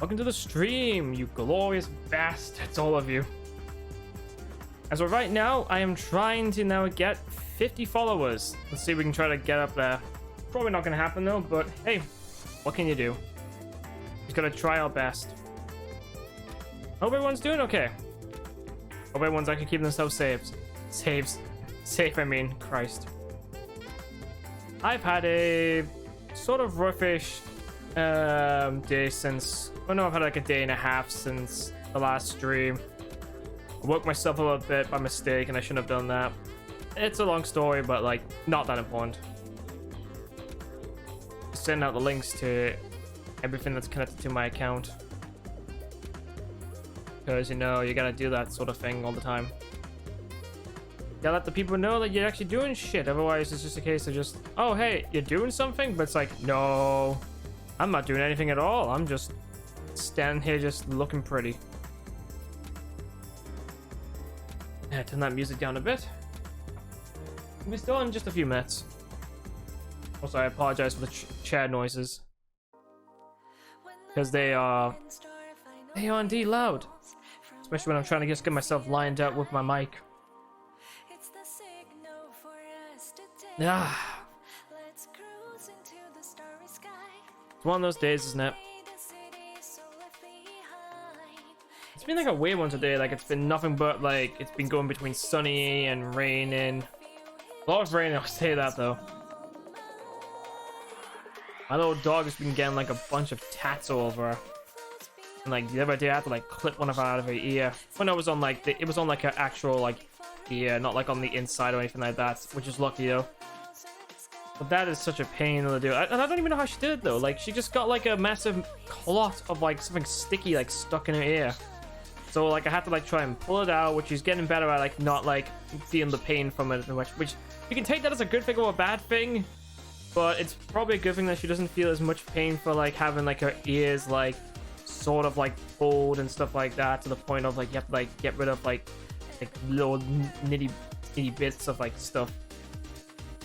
Welcome to the stream, you glorious bastards, all of you. As of right now, I am trying to now get 50 followers. Let's see if we can try to get up there. Probably not going to happen though, but hey, what can you do? Just gotta try our best. Hope everyone's doing okay. Hope everyone's actually keeping themselves safe, I mean, Christ. I've had a sort of roughish day since, oh no, I've had like a day and a half since the last stream. I woke myself up a bit by mistake and I shouldn't have done that. It's a long story, but like not that important. Just sending out the links to everything that's connected to my account, because you know you gotta do that sort of thing all the time. You gotta let the people know that you're actually doing shit, otherwise it's just a case of just, oh hey, you're doing something, but it's like, no, I'm not doing anything at all, I'm just standing here just looking pretty. Yeah, turn that music down a bit. We're still in just a few minutes. Also, I apologize for the chair noises, because they are indeed loud, especially when I'm trying to just get myself lined up with my mic. Ah, it's one of those days, isn't it? It's been like a weird one today. Like it's been nothing but like it's been going between sunny and raining. A lot of rain, I'll say that though. My little dog has been getting like a bunch of tats all over her. And like the other day I had to like clip one of her out of her ear. When it was on like it was on like an actual like ear, not like on the inside or anything like that, which is lucky though. But that is such a pain to do. And I don't even know how she did it though. Like she just got like a massive clot of like something sticky like stuck in her ear. So like I had to like try and pull it out, which is getting better at like not like feeling the pain from it, which you can take that as a good thing or a bad thing, but it's probably a good thing that she doesn't feel as much pain for like having like her ears like sort of like pulled and stuff like that, to the point of like you have to like get rid of like little nitty bits of like stuff.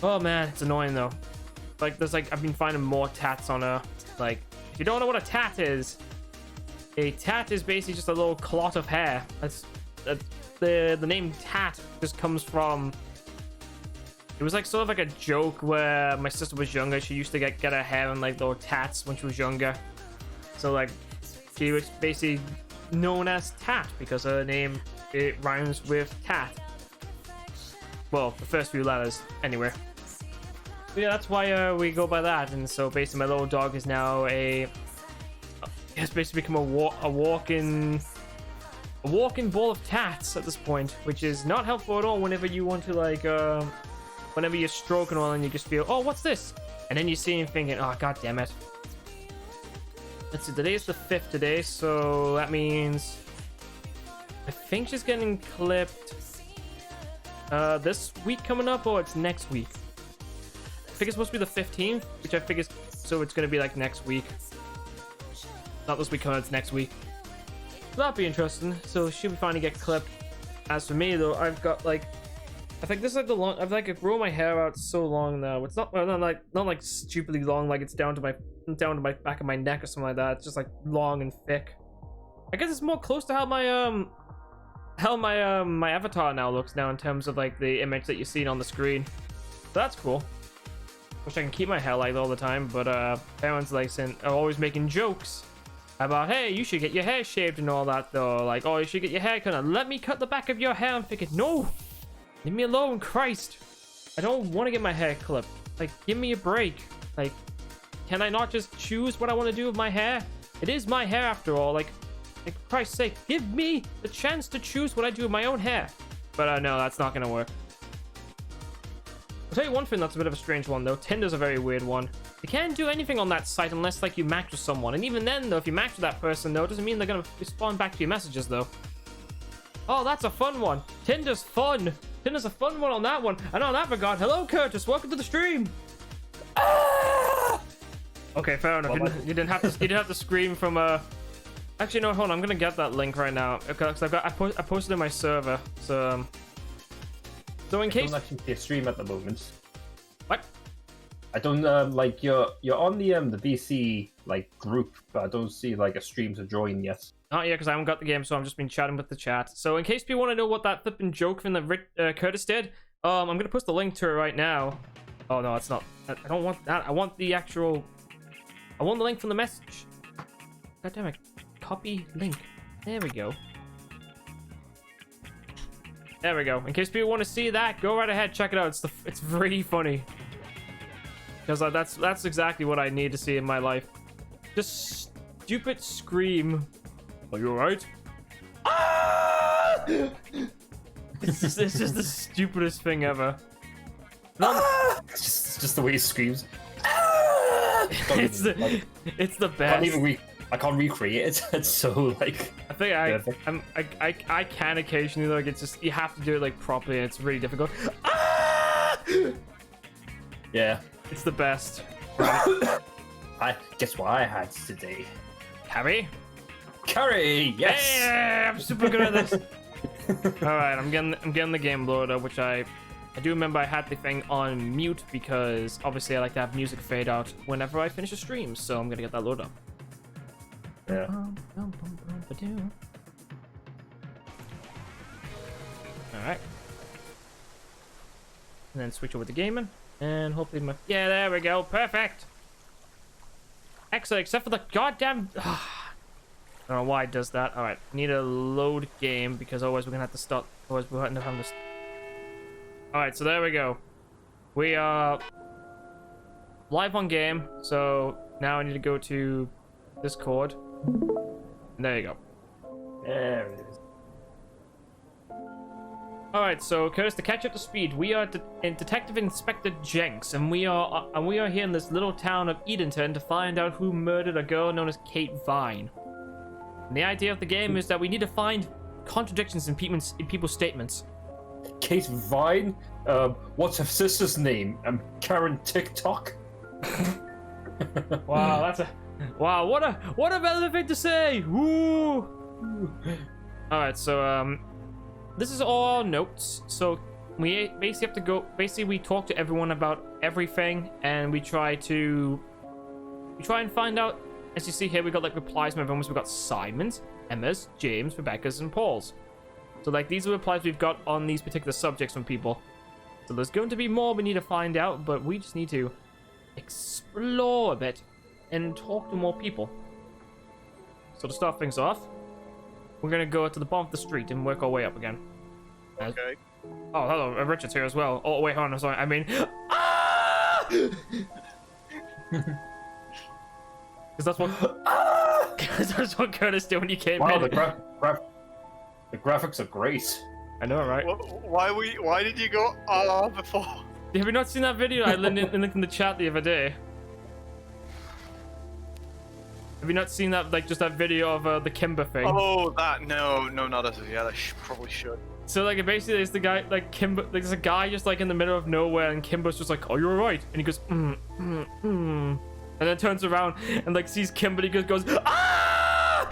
Oh man, it's annoying though. Like there's like I've been finding more tats on her. Like if you don't know what a tat is, a tat is basically just a little clot of hair. That's the name tat just comes from. It was like sort of like a joke where my sister was younger. She used to get her hair in like little tats when she was younger. So like she was basically known as Tat because her name, it rhymes with tat. Well, the first few letters anyway. But yeah, that's why we go by that. And so basically my little dog is now has basically become a walking ball of tats at this point, which is not helpful at all whenever you want to like whenever you're stroking one and you just feel, oh, what's this? And then you see him thinking, oh, god damn it. Let's see, today is the 5th today, so that means I think she's getting clipped this week coming up, or it's next week. I think it's supposed to be the 15th, which I figure, so it's going to be like next week. Not this week coming, it's next week. So that'd be interesting. So she'll be fine to get clipped. As for me though, I've got like, I think this is like the long, I've like grown my hair out so long now. It's not, well, not like stupidly long, like it's down to my back of my neck or something like that. It's just like long and thick. I guess it's more close to how my avatar now looks now in terms of like the image that you're seeing on the screen. So that's cool. Wish I can keep my hair like that all the time, but parents like are always making jokes about, hey, you should get your hair shaved and all that though. Like, oh, you should get your hair cut. Let me cut the back of your hair. I'm thinking, no, leave me alone, Christ. I don't want to get my hair clipped. Like, give me a break. Like, can I not just choose what I want to do with my hair? It is my hair after all. Like for Christ's sake, give me the chance to choose what I do with my own hair. But no, that's not gonna work. I'll tell you one thing that's a bit of a strange one though. Tinder's a very weird one. You can't do anything on that site unless like you match with someone, and even then though, if you match with that person though, it doesn't mean they're gonna respond back to your messages though. Oh, that's a fun one. Tinder's fun. Tinder's a fun one on that one. And on that regard, hello Curtis, welcome to the stream. Ah! Okay, fair enough. You didn't have to scream from Actually, no, hold on. I'm gonna get that link right now because I posted it in my server. So in case. I don't actually see a stream at the moment. What? I don't like you're on the BC like group, but I don't see like a stream to join yet. Oh yeah, because I haven't got the game, so I'm just been chatting with the chat. So in case people want to know what that flipping joke from the Curtis did, I'm gonna post the link to it right now. Oh no, it's not. I don't want that. I want the actual. I want the link from the message. God damn it! Copy link. There we go. There we go. In case people want to see that, go right ahead, check it out. It's really funny. Because that's exactly what I need to see in my life. Just stupid scream. Are you alright? Ah! it's just the stupidest thing ever. Ah! It's just the way he screams. Ah! it's the best. I can't recreate it. It's so like. I think I can occasionally, like, it's just you have to do it like properly, and it's really difficult. Ah! Yeah. It's the best. I guess what I had today. Curry, yes. Yeah, I'm super good at this. All right, I'm getting the game loaded up, which I do remember I had the thing on mute because obviously I like to have music fade out whenever I finish a stream, so I'm gonna get that loaded up. Yeah. All right. And then switch over to gaming, and hopefully yeah, there we go, perfect. Excellent, except for the goddamn. I don't know why it does that. All right, need a load game because otherwise we're gonna have to start. Otherwise we're gonna have to. All right, so there we go. We are live on game. So now I need to go to Discord. And there you go. There it is. All right, so Curtis, to catch up to speed, we are Detective Inspector Jenks, and we are here in this little town of Edenton to find out who murdered a girl known as Kate Vine. And the idea of the game is that we need to find contradictions in people's statements. Kate Vine? What's her sister's name? Karen TikTok? Wow, that's a... Wow, what a relevant thing to say! Woo! Alright, so, this is all notes. So, we basically have to go... Basically, we talk to everyone about everything, and we try and find out. As you see here, we got like replies from everyone. So we got Simon's, Emma's, James, Rebecca's, and Paul's. So like these are replies we've got on these particular subjects from people. So there's going to be more we need to find out, but we just need to explore a bit and talk to more people. So to start things off, we're gonna go to the bottom of the street and work our way up again. Okay. Oh, hello, Richard's here as well. Oh wait, hold on, sorry. I mean, ah! Because that's what Curtis did when you came in. Wow, the graphics are great. I know, right? Why did you go before? Have you not seen that video I linked in the chat the other day? Have you not seen that, like, just that video of the Kimber thing? Oh, that no, not as of yet. I probably should. So like, basically, there's the guy, like Kimber. Like, there's a guy just like in the middle of nowhere, and Kimber's just like, "Oh, you're right," and he goes, and then turns around and like sees Kimberly goes ah!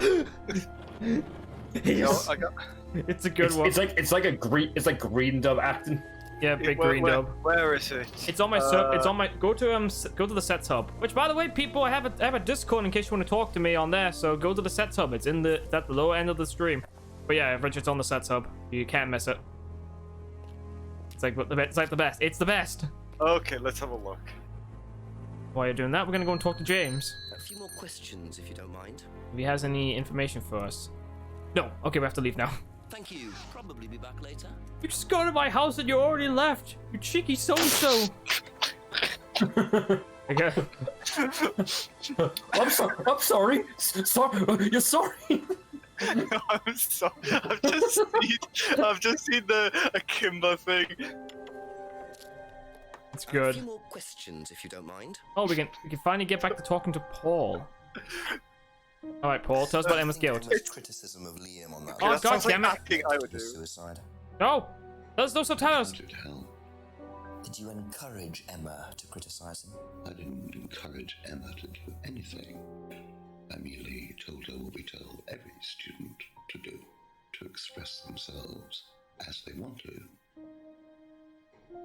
It's a good one. It's like green dub acting. Yeah, big green dub. Where is it? It's on my it's on my go to the Sets Hub. Which, by the way, people, I have a Discord in case you want to talk to me on there. So go to the Sets Hub. It's at the lower end of the stream. But yeah, Richard's on the Sets Hub. You can't miss it. It's like the best. It's the best. Okay, let's have a look. While you're doing that, we're gonna go and talk to James. A few more questions, if you don't mind. If he has any information for us. No. Okay, we have to leave now. Thank you. Probably be back later. You just go to my house and you already left. You cheeky so-and-so. Okay. I'm sorry. You're sorry. No, I'm sorry. I've just seen a Kimber thing. It's good. A few more questions, if you don't mind. Oh, we can finally get back to talking to Paul. All right, Paul, tell us about Emma's guilt. It's criticism of Liam on that. Oh, That God sounds like damn it. acting I would do. Suicide. No, there's no subtitles. Did you encourage Emma to criticize him? I didn't encourage Emma to do anything. I merely told her what we tell every student to do, to express themselves as they want to.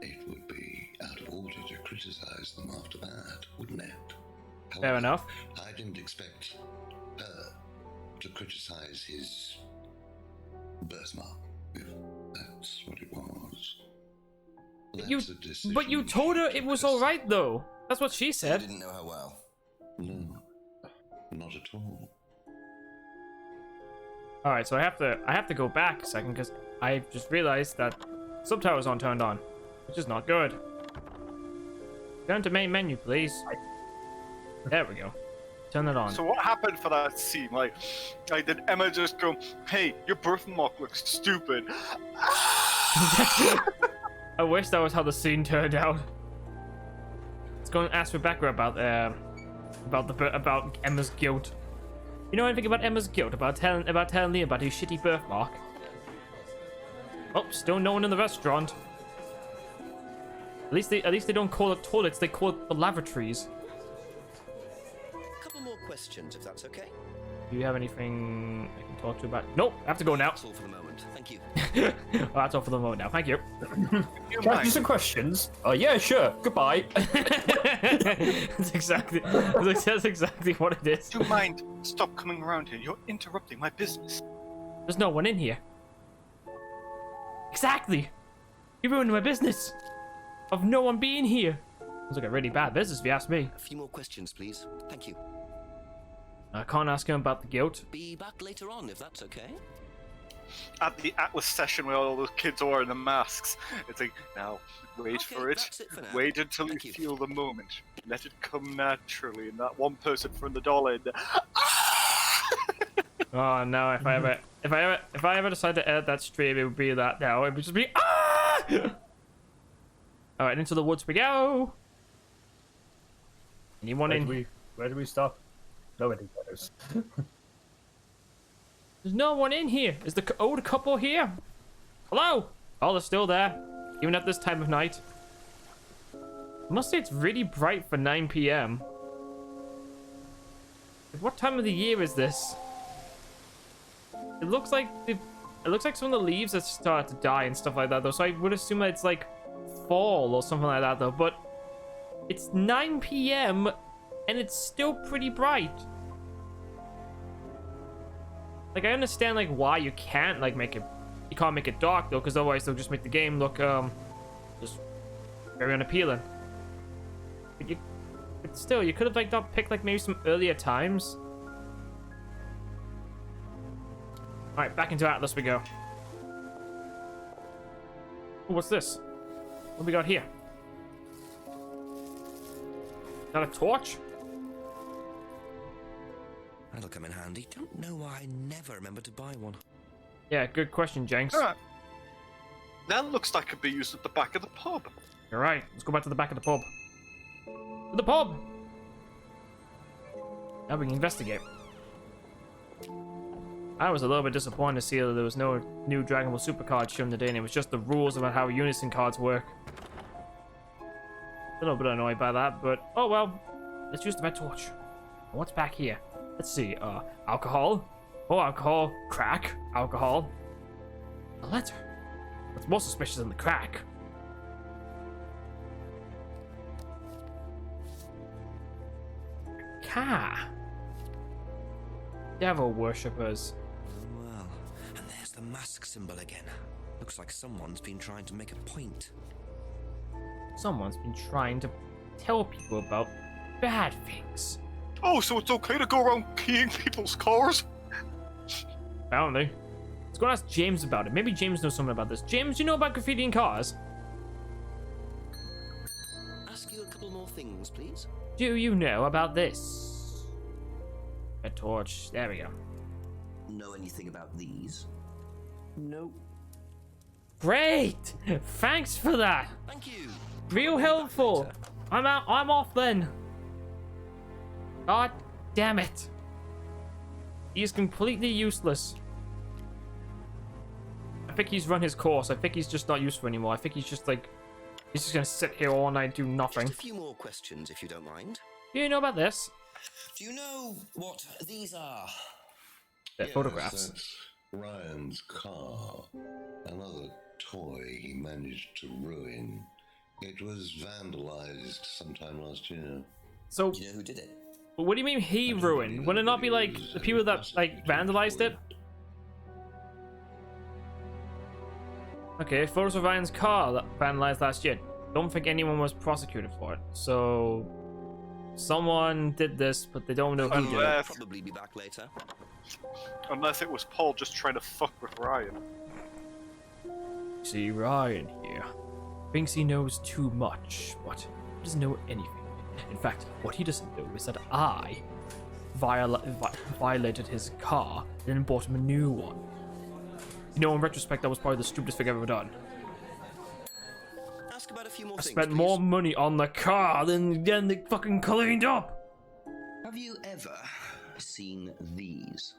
It would be out of order to criticize criticize them after that, wouldn't it? Fair However, enough. I didn't expect her to criticize his birthmark, if that's what it was. You, That's a decision but you told her it was all right though. That's what she You said. didn't know her well. No, not at all. All right, so I have to go back a second because I just realized that subtitles aren't turned on, which is not good. Turn to main menu, please. There we go. Turn it on. So what happened for that scene? Like did Emma just go, "Hey, your birthmark looks stupid"? I wish that was how the scene turned out. Let's go and ask Rebecca about Emma's guilt. You know anything about Emma's guilt? About telling Liam about his shitty birthmark? Oh, still no one in the restaurant. At least they don't call it toilets. They call it the lavatories. A couple more questions, if that's okay. Do you have anything I can talk to about? Nope, I have to go now. That's all for the moment. Thank you. Well, that's all for the moment now. Thank you. Can I ask you some questions? Oh yeah, sure. Goodbye. That's exactly what it is. Do you mind? Stop coming around here. You're interrupting my business. There's no one in here. Exactly. You ruined my business of no one being here. It's like a really bad business if you ask me. A few more questions, please. Thank you. I can't ask him about the guilt. Be back later on, if that's okay. At the Atlas session where all those kids are wearing the masks, it's like, now, wait Okay, for it. that's it for now. Wait until Thank you you. feel the moment. Let it come naturally, and that one person from the doll end. Oh no! If I ever decide to edit that stream, it would be that now. It would just be ah! All right, into the woods we go. Anyone in? Where do we stop? Nobody knows. There's no one in here. Is the old couple here? Hello? Oh, they're still there, even at this time of night. I must say it's really bright for 9 p.m. What time of the year is this? It looks like some of the leaves have started to die and stuff like that, though. So I would assume that it's like fall or something like that, though. But it's 9 p.m. and it's still pretty bright. Like, I understand like why you can't like make it. You can't make it dark though, because otherwise they'll just make the game look just very unappealing. But still, you could have like not picked like maybe some earlier times. All right, back into Atlas we go. Ooh, what's this? What do we got here? Is that a torch? That'll come in handy. Don't know why I never remember to buy one. Yeah, good question, Jenks. Alright. That looks like it could be used at the back of the pub. You're right. Let's go back to the back of the pub. To the pub! Now we can investigate. I was a little bit disappointed to see that there was no new Dragon Ball Super cards shown today, and it was just the rules about how Unison cards work. A little bit annoyed by that, but oh well. Let's use the red torch. What's back here? Let's see. Alcohol. Oh, alcohol. Crack. Alcohol. A letter. What's more suspicious than the crack? Car. Devil worshippers. Well, and there's the mask symbol again. Looks like someone's been trying to make a point. Someone's been trying to tell people about bad things. Oh, so it's okay to go around keying people's cars? Apparently. Let's go and ask James about it. Maybe James knows something about this. James, you know about graffiti in cars? Ask you a couple more things, please. Do you know about this? A torch. There we go. Know anything about these? Nope. Great! Thanks for that. Thank you. Real helpful. I'm out. I'm off then. God damn it. He's completely useless. I think he's run his course. I think he's just not useful anymore. I think he's just like, he's just gonna sit here all night, do nothing. Just a few more questions, if you don't mind. Do you know about this? Do you know what these are? They're photographs. That's Ryan's car. Another toy he managed to ruin It was vandalized sometime last year. So, Do you know who did it? what do you mean he ruined? Would it not be like the people that like vandalized it? Okay, photos of Ryan's car that vandalized last year. Don't think anyone was prosecuted for it. So, someone did this, but they don't know who did it. Unless, Probably be back later. unless it was Paul just trying to fuck with Ryan. See, Ryan here thinks he knows too much, but he doesn't know anything. In fact, what he doesn't know is that I violated his car and then bought him a new one. You know, in retrospect, that was probably the stupidest thing I've ever done. Ask about a few more I things, spent please. more money on the car than getting it fucking cleaned up. Have you ever seen these?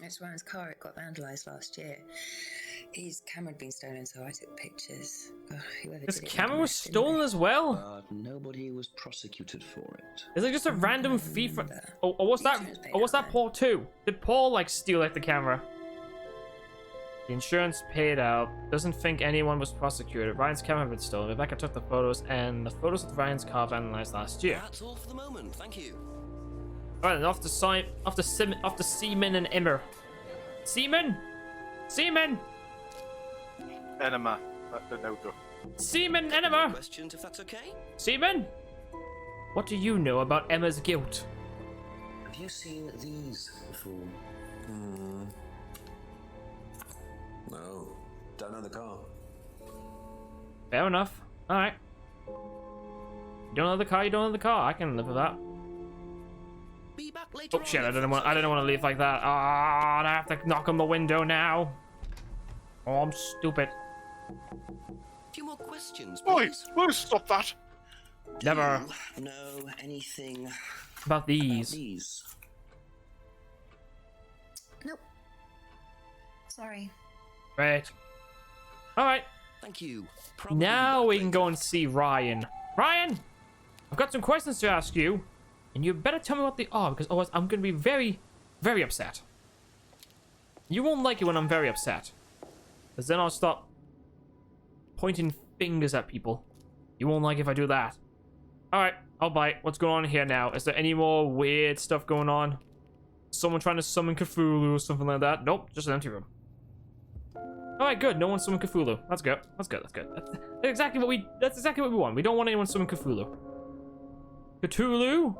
It's Ryan's car. It got vandalised last year. His camera had been stolen, so I took pictures. Whoever His did it camera made a was mess, didn't stolen they? as well. But nobody was prosecuted for it. Is it just a random thief? remember. Or was that? Insurance paid Or was out that then. Paul too? Did Paul like steal like the camera? The insurance paid out. Doesn't think anyone was prosecuted. Ryan's camera had been stolen. Rebecca took the photos, and the photos of Ryan's car vandalized last year. That's all for the moment, thank you. Alright, then off to Seaman and Emmer. Seaman, Seaman, Enema. No go. Seaman, and Emma. Questions, if that's okay? Seaman, what do you know about Emma's guilt? Have you seen these before? No, don't know the car. Fair enough. All right. You don't know the car. You don't know the car. I can live with that. Be back later. Oh shit! on, I if didn't want. that's I didn't okay. want to leave like that. Ah, I have to knock on the window now. Oh, I'm stupid. A few more questions, Oi! please. Oi, stop that! Never Do you know anything about about these. these? Nope. Sorry. Right. All right. Thank you. Probably Now back we can later. go and see Ryan. Ryan, I've got some questions to ask you, and you better tell me what they are, because otherwise I'm going to be very, very upset. You won't like it when I'm very upset, because then I'll start pointing fingers at people. You won't like if I do that. All right, I'll bite. What's going on here now? Is there any more weird stuff going on? Someone trying to summon Cthulhu or something like that? Nope, just an empty room. Alright, good. No one summon Cthulhu. That's good. That's good. That's good. That's exactly what we want. We don't want anyone summon Cthulhu. Cthulhu?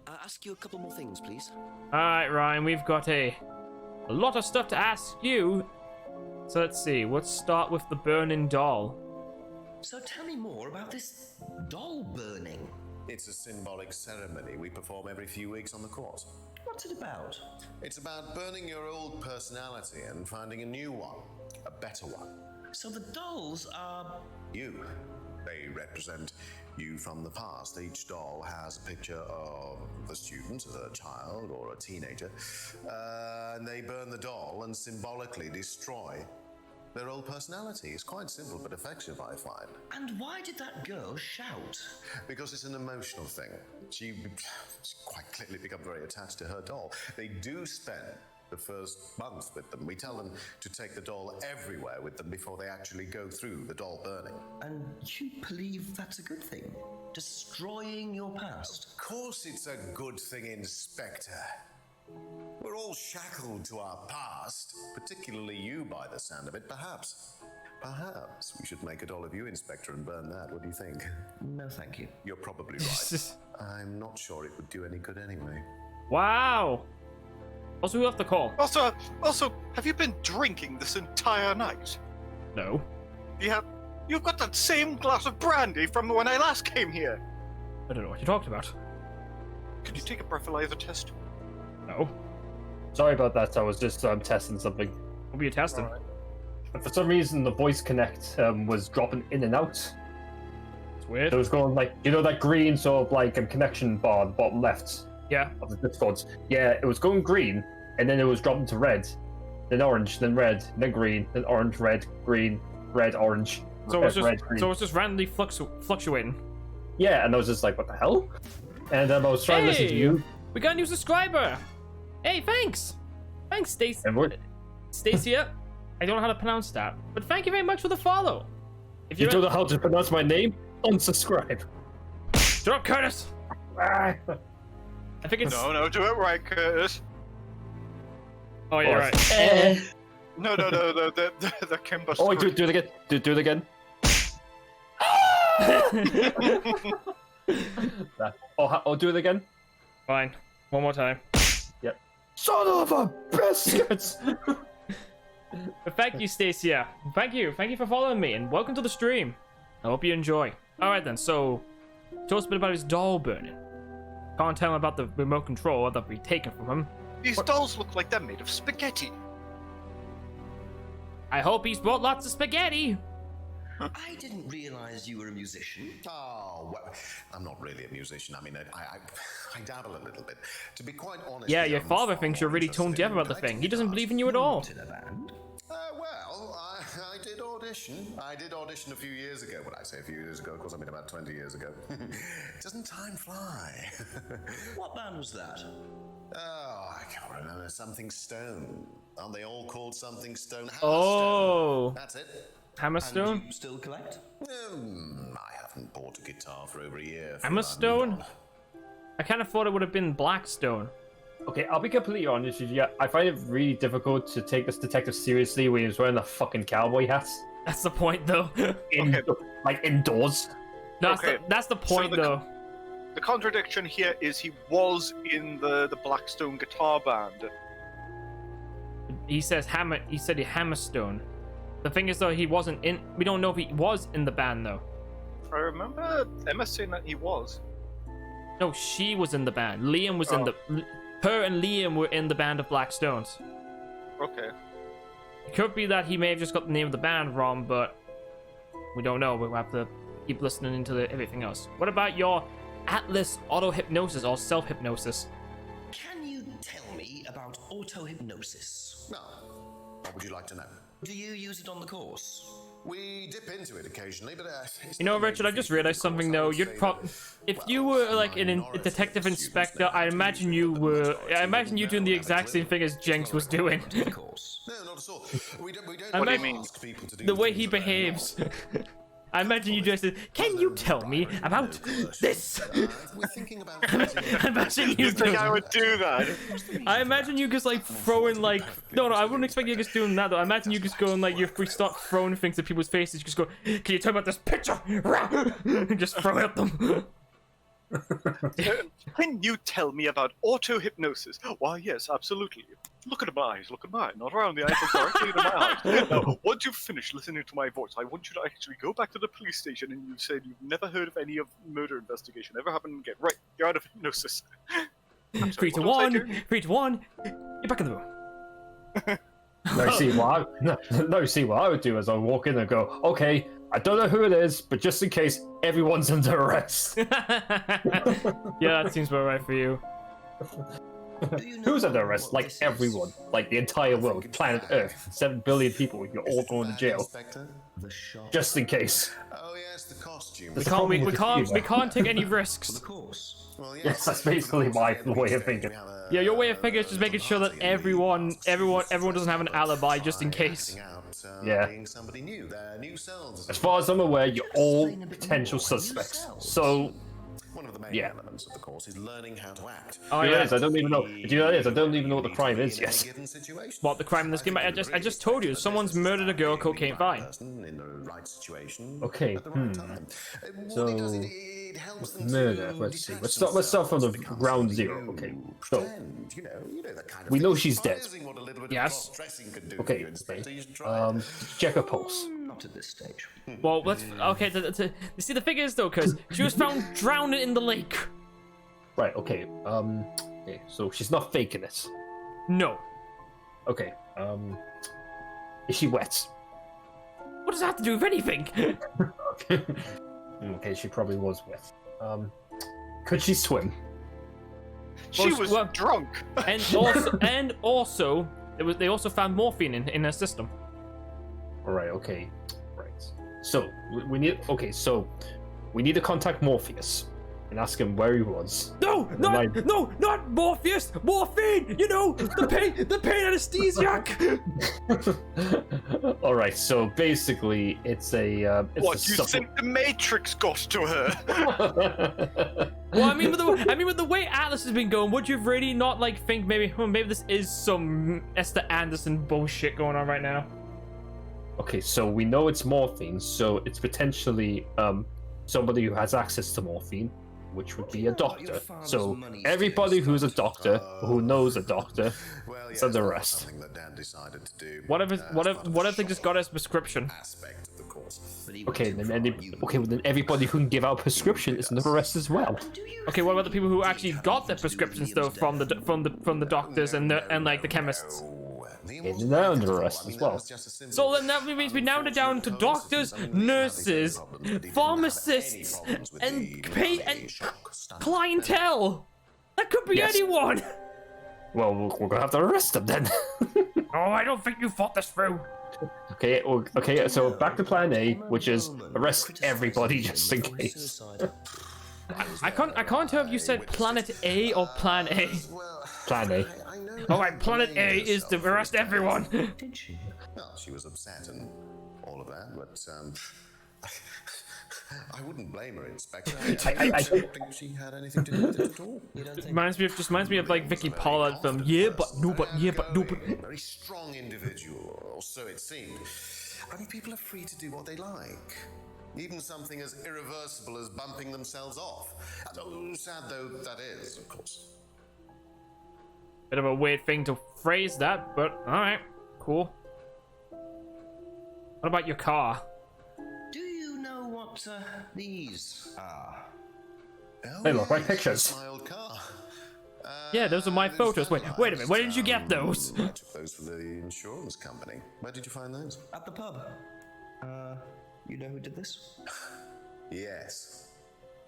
I'll ask you a couple more things, please. Alright, Ryan, we've got a lot of stuff to ask you. So let's see. Let's start with the burning doll. So tell me more about this doll burning. It's a symbolic ceremony we perform every few weeks on the court. What's it about? It's about burning your old personality and finding a new one, a better one. So the dolls are... You. They represent you from the past. Each doll has a picture of the student, a child or a teenager, and they burn the doll and symbolically destroy their old personality. It's quite simple but effective, I find. And why did that girl shout? Because it's an emotional thing. She's quite clearly become very attached to her doll. They do spend the first month with them. We tell them to take the doll everywhere with them before they actually go through the doll burning. And you believe that's a good thing? Destroying your past? Of course it's a good thing, Inspector. We're all shackled to our past, particularly you by the sound of it. Perhaps we should make a doll of you, Inspector, and burn that. What do you think? No, thank you. You're probably right. I'm not sure it would do any good anyway. Wow. Also, who left the call? Also, have you been drinking this entire night? No. You've got that same glass of brandy from when I last came here. I don't know what you're talking about. Can you take a breathalyzer test? No. Sorry about that. I was just testing something. What were you testing? And for some reason, the voice connect was dropping in and out. It's weird. So it was going like, you know, that green sort of like connection bar at the bottom left Yeah. of the Discord. Yeah, it was going green, and then it was dropping to red, then orange, then red, then green, then orange, red, green, red, orange. So it's just red, green. so it's just randomly fluctuating. Yeah, and I was just like, what the hell? And I was trying to listen to Hey! you, We got a new subscriber. Hey, thanks. Thanks, Stacy. and we're Stacia. I don't know how to pronounce that, but thank you very much for the follow. If You you're don't know how to pronounce my name? Unsubscribe. shut up, Curtis. Ah. I think it's. No, do it right, Curtis. Oh, you're right. No, the Kimber. Oh, wait, do it again. Do it again. Oh, do it again. Fine. One more time. Yep. Son of a biscuits! But thank you, Stacia. Thank you for following me, and welcome to the stream. I hope you enjoy. All right then. So, tell us a bit about his doll burning. Can't tell him about the remote control that we taken from him. These dolls look like they're made of spaghetti. I hope he's brought lots of spaghetti. I didn't realize you were a musician. Oh, well, I'm not really a musician. I mean, I dabble a little bit. To be quite honest, Yeah, your I'm father far thinks more you're really interested tone deaf in about the thing. collecting He doesn't guitars. believe in you at all. In a band? Well, I did audition. I did audition a few years ago. When I say a few years ago, of course, I mean about 20 years ago. Doesn't time fly? What band was that? Oh, I can't remember. Something Stone. Aren't they all called Something Stone? Oh. Hammerstone. That's it. Hammerstone? And you still collect? I haven't bought a guitar for over a year. Hammerstone? I kind of thought it would have been Blackstone. Okay, I'll be completely honest with you. I find it really difficult to take this detective seriously when he's wearing a fucking cowboy hat. That's the point, though. Like indoors. That's the point, though. The contradiction here is he was in the Blackstone guitar band. He says He said Hammerstone. The thing is, though, he wasn't in. We don't know if he was in the band, though. I remember Emma saying that he was. No, she was in the band. Liam was in the. Her and Liam were in the band of Black Stones. Okay. It could be that he may have just got the name of the band wrong, but we don't know. We'll have to keep listening into everything else. What about your Atlas auto-hypnosis or self-hypnosis? Can you tell me about auto-hypnosis? No. What would you like to know? Do you use it on the course? We dip into it occasionally, but it's You know, not Richard, I major just feature, realized of something course. I though. would You'd say probably, that, if well, you were like a minority detective of the students inspector, there I do imagine use you it, but the were. majority I imagine you don't doing the know exact that same clearly. thing as Jenks was doing. Of course. No, not at all. We don't What do you mean? ask people to do The way things he that they're behaves. not. I imagine you just said, "Can you tell me about this?" We're thinking about I imagine you You think I just. would do that? I imagine you just like throwing like. No, I wouldn't expect you just doing that though. I imagine you just going like, if we start throwing things at people's faces, you just go, "Can you tell me about this picture?" And just throw it at them. Can you tell me about auto-hypnosis? Why, yes, absolutely. Look at my eyes, look at mine. Not around the eyes, but directly into my eyes. Now, once you've finished listening to my voice, I want you to actually go back to the police station and you said you've never heard of any of murder investigation ever happened again. Right, you're out of hypnosis. I'm sorry, 3 to what was I 1. doing? 3 to 1. You're back in the room. No, see what I would do is I would walk in and go, okay, I don't know who it is, but just in case, everyone's under arrest. Yeah, that seems about right for you. Do you know Who's under arrest? what Like this is? everyone, like the entire world, planet Earth, 7 billion people. You're all going to jail, Inspector? The shop. just in case. Oh yes, the costume. We The can't. problem We with can't. the We humor. can't take any The risks. course. Well, Yes, that's basically my way of thinking. Yeah, your way of thinking is just making sure that everyone doesn't have an alibi just in case. Yeah. Being somebody new, their new selves. As far as I'm aware, you're all Explain a bit potential more suspects. yourselves. So, One of the main Yeah. elements of the course is learning how to act. Oh do you yeah. realize I don't even know. Do you realize I don't even know what the crime is? In any Yes. given situation. What, the crime in this game? I just told you. Someone's murdered a girl, cocaine fine. Person in the right situation Okay, at the right time. So, Because it helps them murder. to Let's see. detach Let's start from the themselves, ground because zero. you Okay. So, pretend, you know the kind of we thing. know It's she's dead. surprising what a little bit of Yes. cross-dressing can do for okay. you, Inspector. You should try it. Check her pulse. Not at this stage. Well, let's. Okay. You see, the thing is though, because she was found drowned in the lake. Right. Okay. Okay. So she's not faking it. No. Okay. Is she wet? What does that have to do with anything? Okay. Okay. She probably was wet. Could she swim? She Well, was well- drunk. and also, they also found morphine in her system. All right. Okay. Right. So we need. Okay. So we need to contact Morpheus. and ask him where he was. No, not Morpheus, morphine. You know, the pain anesthesiac. All right, so basically, it's a. What, you think the Matrix got to her? Well, I mean, with the way Atlas has been going, would you really not like think maybe this is some Esther Anderson bullshit going on right now? Okay, so we know it's morphine, so it's potentially somebody who has access to morphine, which would be a doctor. So everybody who's a doctor, or who knows a doctor, is under arrest. Something that Dan decided to do. What if they just got his prescription? Aspect of the course. Okay, well, then everybody who can give out prescription is under arrest as well. Okay, what about the people who actually got their prescriptions though from the doctors and like the chemists? And they're under arrest as well. So then that means we now down to doctors, nurses, pharmacists, and clientele. That could be anyone. Well, we're gonna have to arrest them then. Oh, I don't think you thought this through. Okay, so back to plan A, which is arrest everybody just in case. I can't tell if you said Planet A or Plan A. Plan A. Alright, Planet A is to arrest everyone. Did she? Well, she was upset and all of that, but I wouldn't blame her, Inspector. I don't think she had anything to do with it at all. Reminds me of like Vicky Pollard from Yeah, but no. Very strong individual, or so it seemed. And people are free to do what they like. Even something as irreversible as bumping themselves off. Oh, sad though that is, of course. Bit of a weird thing to phrase that, but alright, cool. What about your car? Do you know what these are? They look like pictures. My old car. Yeah, those are my photos. Wait a minute, where did you get those? I took those for the insurance company. Where did you find those? At the pub. You know who did this? Yes.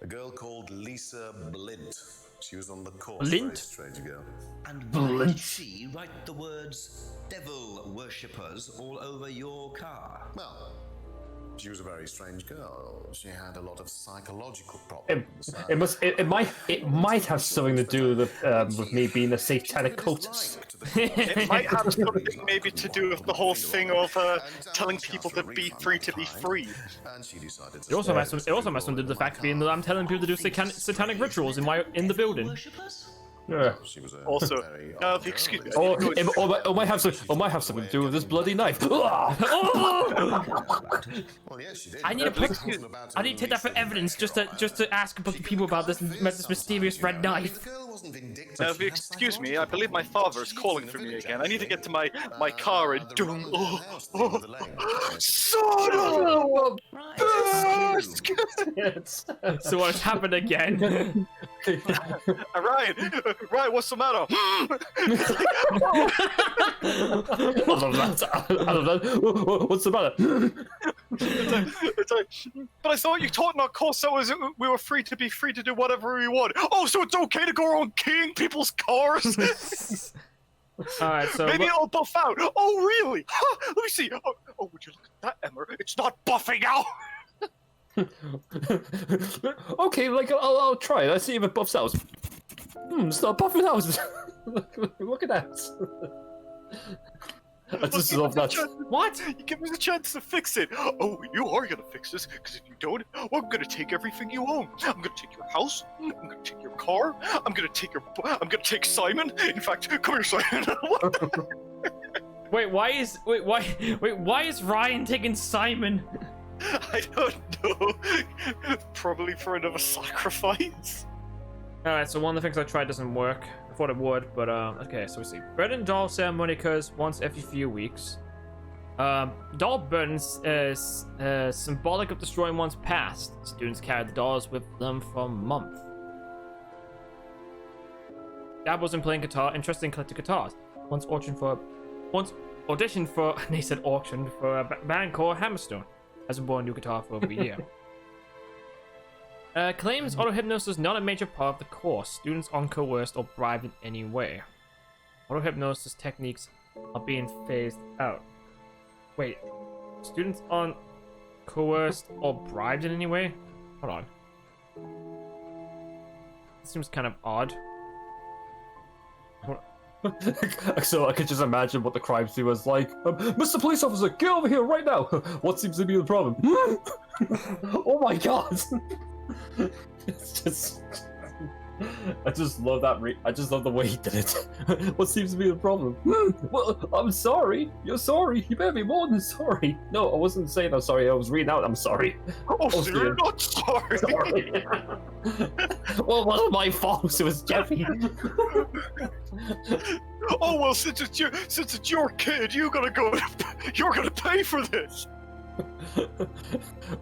A girl called Lisa Blint. She was on the course. Blint? Very strange girl. And why did she write the words devil worshippers all over your car? Well, she was a very strange girl. She had a lot of psychological problems. It might have something to do with me being a satanic cultist. It might have something maybe to do with the whole thing of telling people to be free to be free. And she decided to It also has something to do with the fact being that I'm telling people to do satanic rituals in the building. Yeah. She was Also, very excuse me. Or it might have something to do with this bloody knife. Well, yes, she did. I need to take that for evidence, just to ask people about this mysterious red knife. The girl wasn't vindictive. If you excuse me, I believe my father is calling for me again. I need to get to my car and doom. Son of a bitch! So what's happened again? Ryan, what's the matter? What's the matter? It's like, but I thought you taught in our course that we were free to do whatever we want. Oh, so it's okay to go around keying people's cars? Alright, so maybe it'll buff out. Oh, really? Huh, let me see. Oh, would you look at that, Emmer? It's not buffing out. Okay, like I'll try it. Let's see if it buffs out. It's not buffing out. Look at that. I just love that. What? You give me the chance to fix it. Oh, you are gonna fix this, because if you don't, well, I'm gonna take everything you own. I'm gonna take your house. I'm gonna take your car. I'm gonna take Simon. In fact, come here, Simon. why is Ryan taking Simon? I don't know. Probably for another sacrifice. Alright, so one of the things I tried doesn't work. I thought it would, but okay, so we see. Bread and doll ceremony occurs once every few weeks. Doll burdens is symbolic of destroying one's past. Students carry the dolls with them for a month. Dad wasn't playing guitar, interested in collecting guitars. Once auditioned for they said auctioned for a band called Hammerstone. Hasn't bought a new guitar for over a year. Claims auto-hypnosis is not a major part of the course. Students aren't coerced or bribed in any way. Auto-hypnosis techniques are being phased out. Wait, students aren't coerced or bribed in any way? Hold on. seems kind of odd. So I could just imagine what the crime scene was like. Mr. Police Officer, get over here right now! What seems to be the problem? Oh my god! It's just... I just love that. I just love the way he did it. What seems to be the problem? Well, I'm sorry. You're sorry. You better be more than sorry. No, I wasn't saying I'm sorry. I was reading out I'm sorry. Oh, so you're not sorry. Sorry. Well, it wasn't my fault. It was Jeffy. Oh well, since it's your kid, you're gonna pay for this.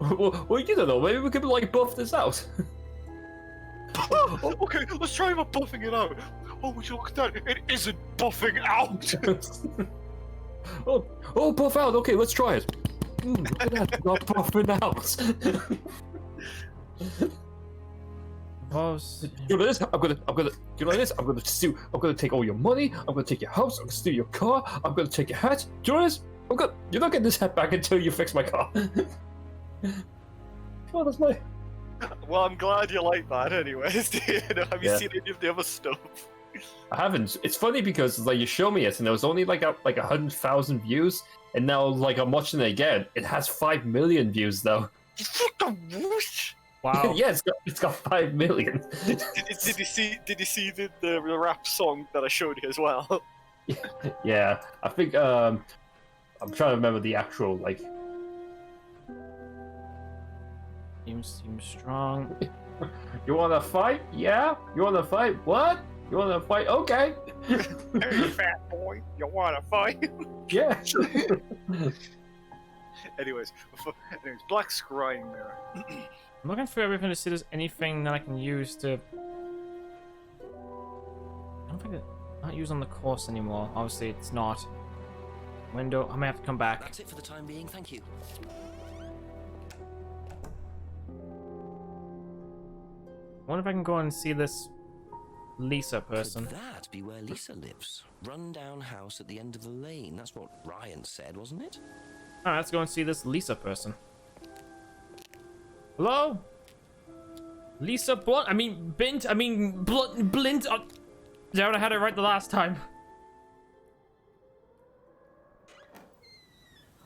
Well, you don't know. Maybe we could like buff this out. Oh, okay, let's try about buffing it out. Oh, would you look at that? It isn't buffing out. oh, buff out. Okay, let's try it. Look at that, not buffing out. Boss. You know this? I'm gonna. You know this? I'm gonna steal. I'm gonna take all your money. I'm gonna take your house. I'm gonna steal your car. I'm gonna take your hat. Do you know this? You're not getting this hat back until you fix my car. Oh, that's my. Well, I'm glad you like that, anyways. Have you seen any of the other stuff? I haven't. It's funny because like you show me it, and there was only like 100,000 views, and now like I'm watching it again. It has 5 million views though. Wow. Yeah, it's got 5 million. Did you see the rap song that I showed you as well? Yeah, I think I'm trying to remember the actual like. Seems strong. You wanna fight? Yeah. You wanna fight? What? You wanna fight? Okay. Hey, fat boy, you wanna fight? Yeah. Anyways, black scrying mirror. I'm looking through everything to see if there's anything that I can use to. I don't think it's not used on the course anymore. Obviously, it's not. Window. I may have to come back. That's it for the time being, thank you. I wonder if I can go and see this Lisa person. Could that be where Lisa lives? Run-down house at the end of the lane. That's what Ryan said, wasn't it? Alright, let's go and see this Lisa person. Hello? Lisa Blunt? Bint? Blint? Oh, damn it, I had it right the last time.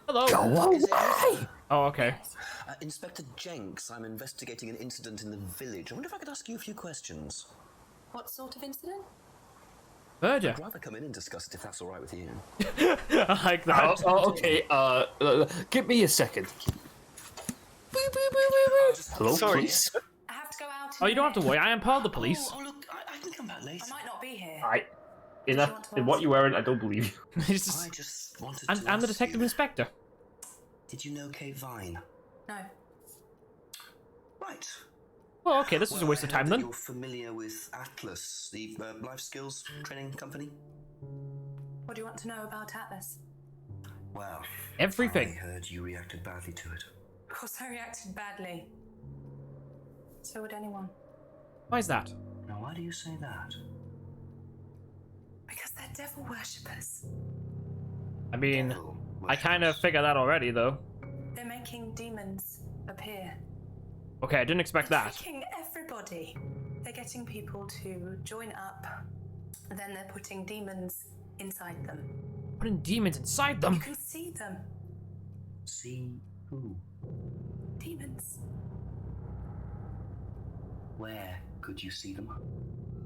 Hello? Is it? Oh, okay. Inspector Jenks, I'm investigating an incident in the village. I wonder if I could ask you a few questions. What sort of incident? Murder. I'd rather come in and discuss it if that's all right with you. I like that. Okay. Give me a second. Hello, Sorry. police. I have to go out. Oh, you don't have to worry. I am part of the police. Oh, look, I can come back later. I might not be here. In what you're wearing, I don't believe you. It's just- I just wanted I'm to the ask detective you, inspector. Did you know Kate Vine? No. Right. Well, okay, this is a waste of I heard time that then. You're familiar with Atlas, the life skills training company? What do you want to know about Atlas? Well, Everything. I heard you reacted badly to it. Of course I reacted badly. So would anyone. Why is that? Now, why do you say that? Because they're devil worshippers. I mean, Devil I kind of worshippers. figured that already, though. They're making demons appear. Okay, I didn't expect They're that. tricking everybody. They're getting people to join up. Then they're putting demons inside them. Putting demons inside You them. can see them. See who? Demons. Where could you see them?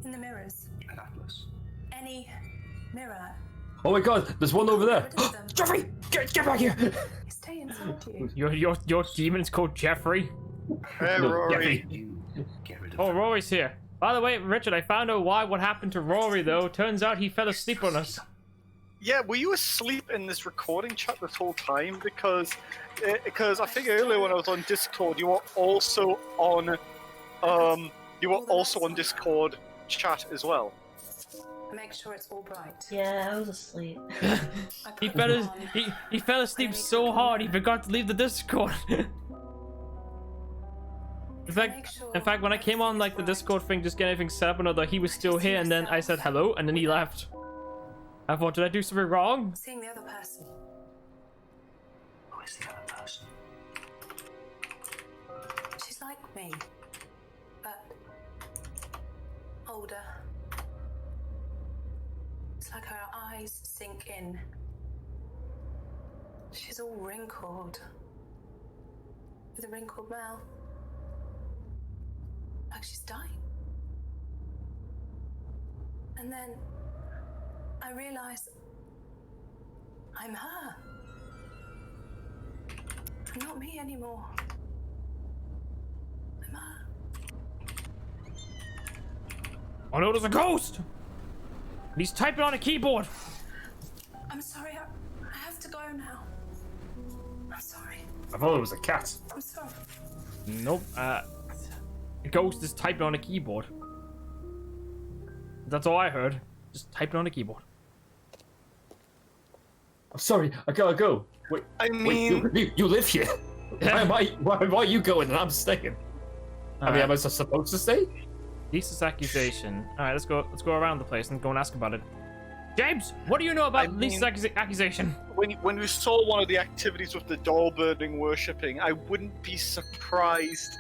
In the mirrors. At Atlas. Any mirror. Oh my God, there's one over there. Get rid of them. Jeffrey, get back here. Stay inside you. Your demon's called Jeffrey. Hey, No, Rory. Jeffrey. You get rid of Oh, them. Rory's here. By the way, Richard, I found out what happened to Rory, though. Turns out he fell asleep on us. Yeah, were you asleep in this recording chat this whole time? Because I think earlier when I was on Discord, you were also on Discord chat as well. Make sure it's all bright. Yeah, I was asleep. I He put fell, them on. he fell asleep so hard he forgot to leave the Discord. In fact, when I came on like the Discord thing, just getting everything set up and all that, he was still here, and then I said hello, and then he left. I thought, did I do something wrong? Seeing the other person. Who is the other person? She's like me. But older. It's like her eyes sink in. She's all wrinkled, with a wrinkled mouth, like she's dying. And then I realize I'm her. I'm not me anymore. I'm her. Oh no, there's a ghost! And he's typing on a keyboard. I'm sorry, I have to go now. I'm sorry. I thought it was a cat. I'm sorry. Nope. A ghost is typing on a keyboard. That's all I heard. Just typing on a keyboard. I'm sorry, I gotta go. Wait, I mean, you live here. Why are you going and I'm staying? I mean, am I supposed to stay? Lisa's accusation. All right, let's go around the place and go and ask about it. James, what do you know about Lisa's accusation? when we saw one of the activities with the doll burning worshipping, I wouldn't be surprised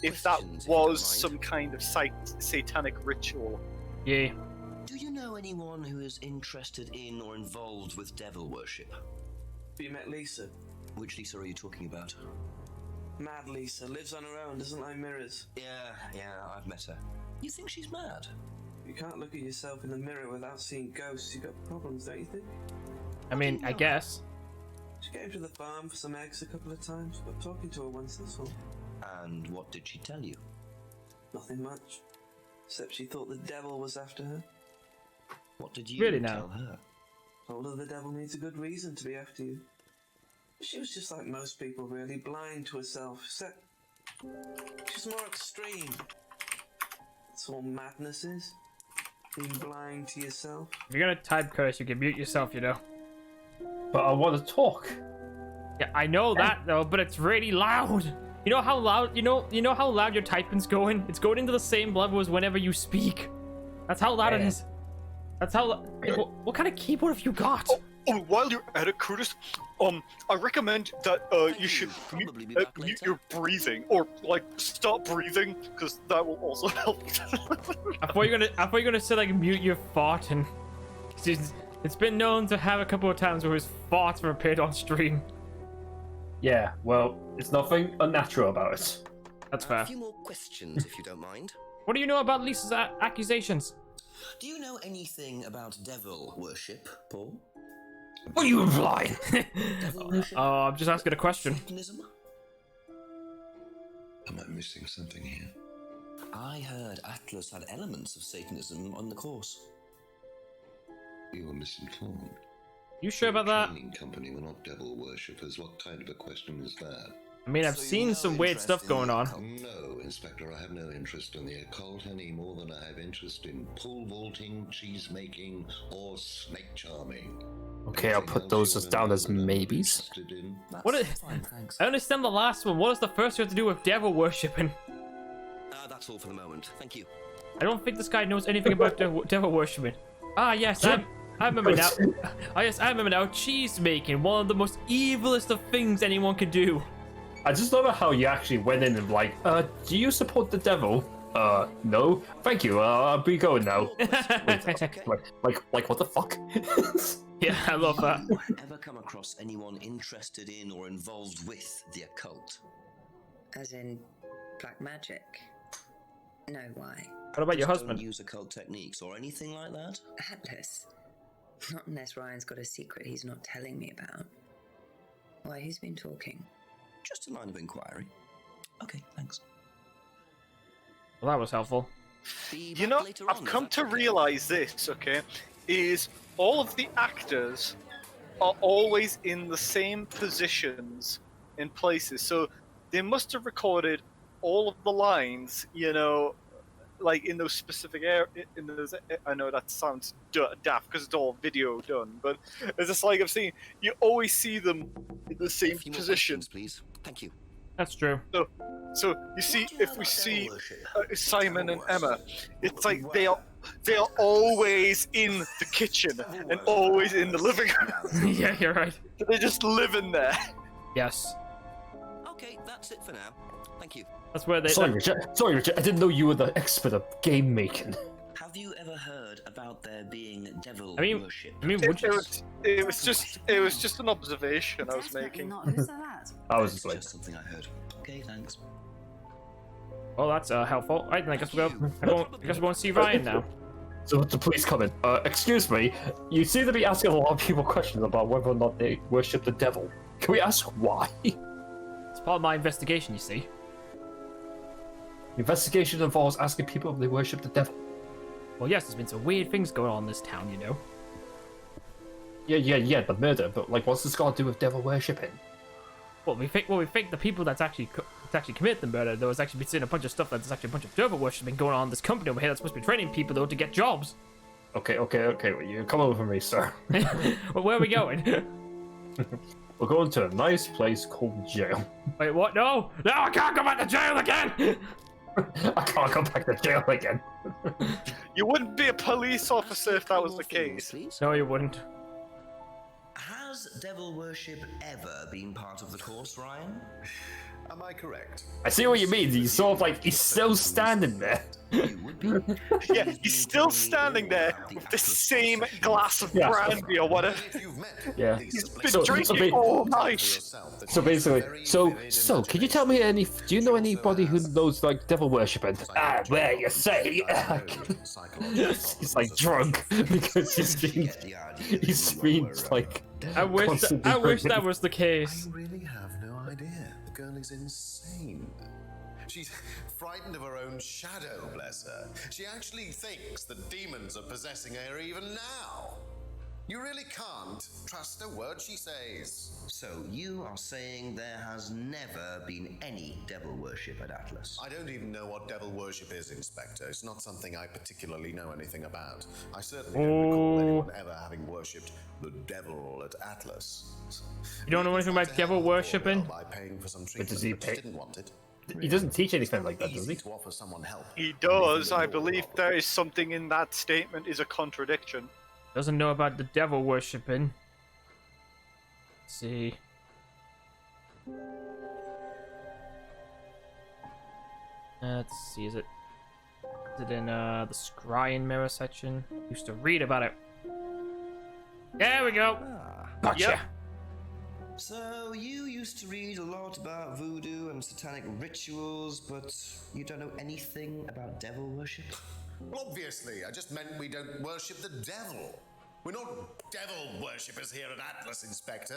if that was some kind of satanic ritual. Yeah. Do you know anyone who is interested in or involved with devil worship? You met Lisa? Which Lisa are you talking about? Mad Lisa, lives on her own, doesn't like mirrors. Yeah, I've met her. You think she's mad? You can't look at yourself in the mirror without seeing ghosts. You've got problems, don't you think? I mean, I guess. She came to the farm for some eggs a couple of times, but talking to her once, that's all. And what did she tell you? Nothing much. Except she thought the devil was after her. What did you Really tell now? her? Told her the devil needs a good reason to be after you. She was just like most people, really, blind to herself, except she's more extreme. That's all madness is. Being blind to yourself. If you're gonna type curse, you can mute yourself, you know. But I want to talk. Yeah, I know that though, but it's really loud. You know how loud? You know how loud your typing's going? It's going into the same level as whenever you speak. That's how loud it is. That's how. What kind of keyboard have you got? Oh, while you're at it, Curtis, I recommend that you should mute your breathing, or like stop breathing, because that will also help. I thought you were gonna say like mute your fart, and it's been known to have a couple of times where his farts were appeared on stream. Yeah, well, it's nothing unnatural about it. That's fair. A few more questions, if you don't mind. What do you know about Lisa's accusations? Do you know anything about devil worship, Paul? What are you implying? Devil worship? I'm just asking a question. Satanism? Am I missing something here? I heard Atlas had elements of Satanism on the course. You were misinformed. You sure about that? Training company were not devil worshippers. What kind of a question is that? I mean, I've seen some weird stuff going on. No, Inspector, I have no interest in the occult any more than I have interest in pole vaulting, cheese making, or snake charming. Okay, I'll put those as down as maybes. What is? Fine, thanks. I understand the last one. What does the first have to do with devil worshipping? That's all for the moment. Thank you. I don't think this guy knows anything about devil worshipping. Ah, yes, I remember now. Oh, yes, I remember now. Cheese making, one of the most evilest of things anyone could do. I just love how you actually went in and like, do you support the devil? No. Thank you. I'll be going now. like what the fuck? Yeah, I love that. Ever come across anyone interested in or involved with the occult? As in black magic? No, why? What about your Just husband? Don't use occult techniques or anything like that? Atlas. Not unless Ryan's got a secret he's not telling me about. Why, who's been talking? Just a line of inquiry. Okay, thanks. Well, that was helpful. You know, I've come to realize this, okay, is all of the actors are always in the same positions in places. So they must have recorded all of the lines, you know, like in those specific in those. I know that sounds daft because it's all video done, but it's just like I've seen. You always see them in the same position. Please. Thank you. That's true. So you see, if we see Simon and Emma, it's like they are always in the kitchen and always in the living room. Yeah, you're right. They just live in there. Yes. Okay, that's it for now. Thank you. That's where they. Sorry, Richard. I didn't know you were the expert of game making. Have you ever heard about there being devil I mean, worship? would It you? was just an observation I was making. Not. Who's that? I was It's like, just something I heard. Okay, thanks. Well, that's helpful. Right, then I guess we'll go. I guess we'll go and see Ryan now. so the police come in. Excuse me, you seem to be asking a lot of people questions about whether or not they worship the devil. Can we ask why? It's part of my investigation, you see. Investigation involves asking people if they worship the devil. Well, yes, there's been some weird things going on in this town, you know. Yeah, but murder. But like, what's this got to do with devil worshipping? Well, we think the people that's actually committed the murder, there was actually been seeing a bunch of stuff that's actually a bunch of devil worshiping going on in this company over here that's supposed to be training people though to get jobs. Okay. Well, you come over me, sir. Well, where are we going? We're going to a nice place called jail. Wait, what? No, I can't go back to jail again. I can't go back to jail again. You wouldn't be a police officer if that was the case. No, you wouldn't. Has devil worship ever been part of the course, Ryan? Am I correct? I see what you mean. He's sort of like, he's still standing there. You would be. Yeah, he's still standing there with the same glass of brandy or whatever. If you've met Yeah. He's been So- drinking so all night. So basically, so can you tell me do you know anybody who knows like devil worshipping? Ah, where you say? He's like drunk because he's been like. I wish that was the case. I really have no idea. The girl is insane. She's frightened of her own shadow, bless her. She actually thinks that demons are possessing her even now. You really can't trust a word she says. So you are saying there has never been any devil worship at Atlas? I don't even know what devil worship is, Inspector. It's not something I particularly know anything about. I certainly don't recall anyone ever having worshipped the devil at Atlas. You don't know anything about devil worshipping? By paying for some But does treatment, he but pay? she didn't want it. He doesn't teach anything like that, does Easy he? to offer someone help. He does. I believe there is something in that statement is a contradiction. Doesn't know about the devil worshipping. Let's see. Let's see, is it in the Scion mirror section? Used to read about it. There we go. Gotcha. Yep. So you used to read a lot about voodoo and satanic rituals, but you don't know anything about devil worship? Obviously, I just meant we don't worship the devil. We're not devil worshippers here at Atlas, Inspector.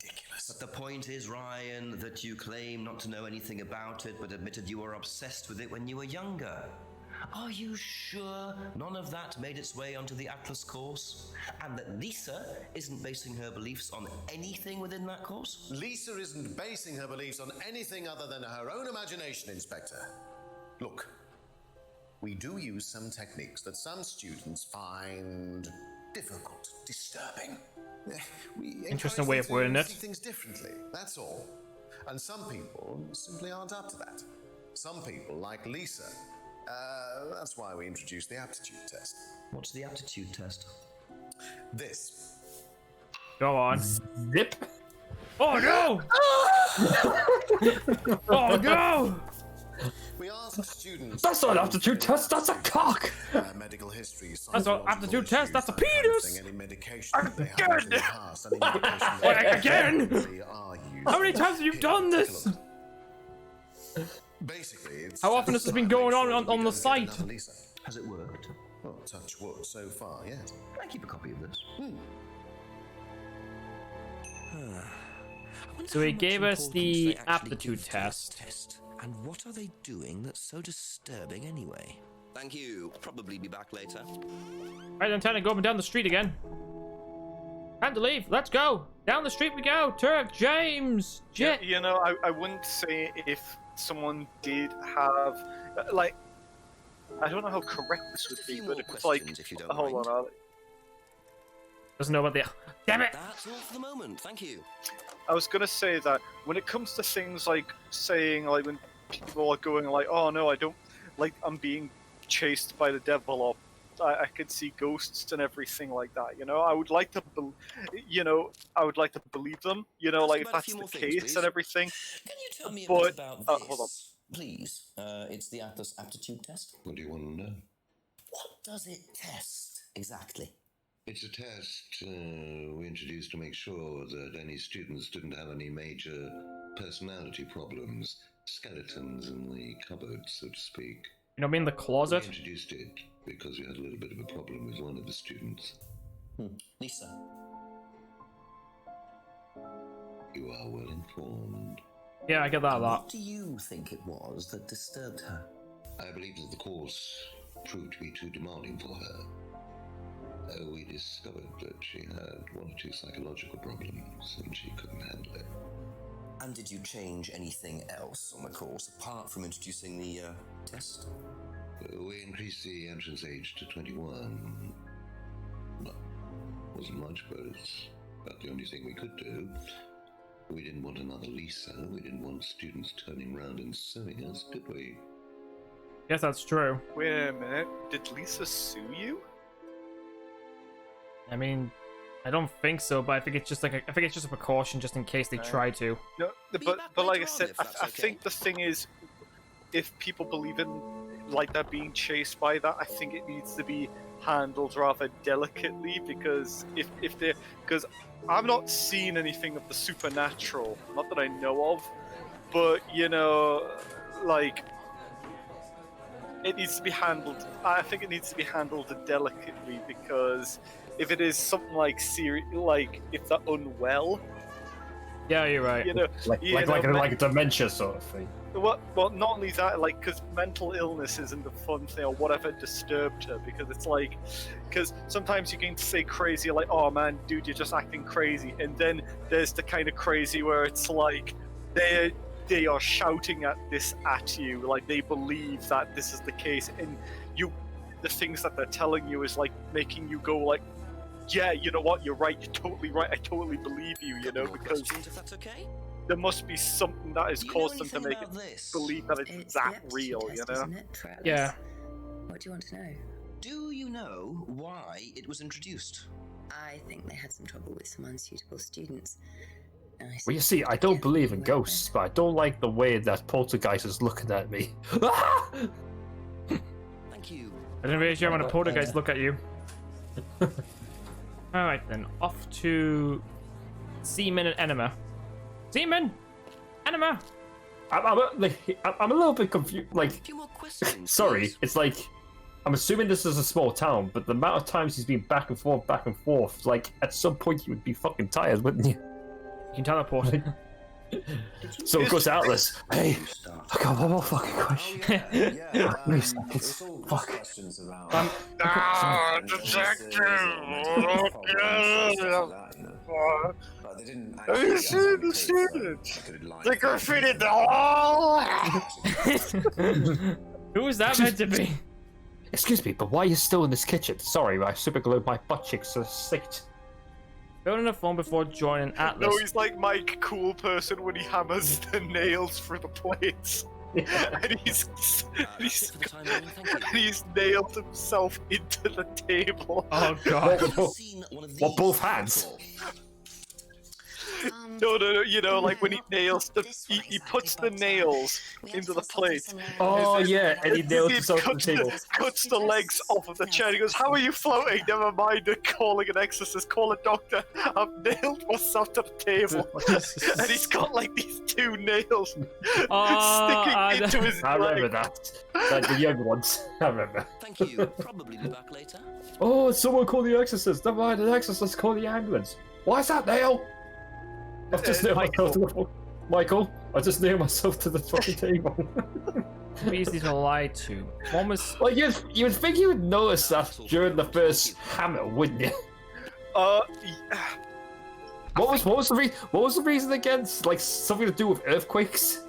Ridiculous. But the point is, Ryan, that you claim not to know anything about it, but admitted you were obsessed with it when you were younger. Are you sure none of that made its way onto the Atlas course? And that Lisa isn't basing her beliefs on anything within that course? Lisa isn't basing her beliefs on anything other than her own imagination, Inspector. Look, we do use some techniques that some students find difficult, disturbing. We Interesting encourage way them of wording to it. see things differently, that's all. And some people simply aren't up to that. Some people, like Lisa, that's why we introduced the aptitude test. What's the aptitude test? This. Go on. Zip. Oh no! Oh no! We ask students. That's not an aptitude test. That's a cock. Medical history. That's not aptitude test. That's a penis. Any medication they have in the past, any medication What, again? they are using. How many times have you done this? Basically, it's How often has this been going on the site? Has it worked? Well, touch wood so far, yes. Can I keep a copy of this? So he gave us the aptitude test. And what are they doing that's so disturbing anyway? Thank you. Probably be back later. Right then, time to go up and down the street again. Time to leave. Let's go. Down the street we go. Turk, James, Jet. You know, I wouldn't say if someone did have, like, I don't know how correct this would be, but if it's like, if you don't hold mind. on, Ali. Doesn't know about the. Damn it! That's all for the moment. Thank you. I was gonna say that when it comes to things like saying, like, when people are going like, oh no, I don't, like, I'm being chased by the devil, or I could see ghosts and everything like that, you know, I would like to, I would like to believe them, you know, like, if that's the case and everything. Can you tell me But, about this, hold on. please? It's the Atlas aptitude test. What do you want to know? What does it test exactly? It's a test we introduced to make sure that any students didn't have any major personality problems, skeletons in the cupboard, so to speak. You know what I mean? The closet? We introduced it because we had a little bit of a problem with one of the students. Lisa. You are well informed. Yeah, I get that a lot. What do you think it was that disturbed her? I believe that the course proved to be too demanding for her. We discovered that she had one or two psychological problems and she couldn't handle it. And did you change anything else on the course apart from introducing the test? We increased the entrance age to 21. Well, wasn't much, but it's about the only thing we could do. We didn't want another Lisa. We didn't want students turning around and suing us, did we? Yes, that's true. Wait a minute. Did Lisa sue you? I mean, I don't think so, but I think it's just like I think it's just a precaution, just in case they try to. No, but like I said, I think the thing is, if people believe in like that being chased by that, I think it needs to be handled rather delicately because because I've not seen anything of the supernatural, not that I know of, but you know, like it needs to be handled. I think it needs to be handled delicately because if it is something like serious, like if they're unwell, yeah, you're right. You know, like a dementia sort of thing. Well, not only that, like, because mental illness isn't a fun thing or whatever disturbed her, because it's like, because sometimes you can say crazy, like, oh man, dude, you're just acting crazy, and then there's the kind of crazy where it's like, they are shouting at you, like they believe that this is the case, and the things that they're telling you is like making you go like, yeah, you know what, you're right, you're totally right, I totally believe you, you know, because if that's okay? there must be something that has caused them to make it believe that it's that real, you know? Yeah. What do you want to know? Do you know why it was introduced? I think they had some trouble with some unsuitable students. Well, you see, I don't believe in ghosts, but I don't like the way that poltergeist is looking at me. Thank you. I didn't realize you when a poltergeist look at you. Alright then, off to Seaman and Enema. Seaman! Enema! I'm a little bit confused. Like, A few more questions. sorry, please. it's like, I'm assuming this is a small town, but the amount of times he's been back and forth, like, at some point you would be fucking tired, wouldn't you? You can teleport. So it goes Atlas. Hey, I got one more fucking question. There's all Fuck. questions around. But they didn't Have you actually seen the students? They graffitied the wall! Who is that meant to be? Excuse me, but why are you still in this kitchen? Sorry, I super glued my butt cheeks to the seat. Building a phone before joining Atlas. No, he's like Mike Cool Person when he hammers the nails through the plates. And he's nailed himself into the table. Oh god. What, both hands? No, you know, like when he nails he puts the nails into the plate. Oh yeah, and he nails himself to the table. Cuts the legs off of the chair. He goes, "How are you floating? Never mind calling an exorcist. Call a doctor. I've nailed myself to the table." And he's got like these two nails sticking into his I remember leg. that. Like the young ones. I remember. Thank you. Probably be back later. Oh, someone call the exorcist. Never mind, an exorcist, call the ambulance. Why is that, nail? I've just nailed myself to the Michael, I just nailed myself to the fucking table. What easy to lie to? One was Well, you would think you would notice that during the first hammer, wouldn't you? What was the reason again? Like something to do with earthquakes?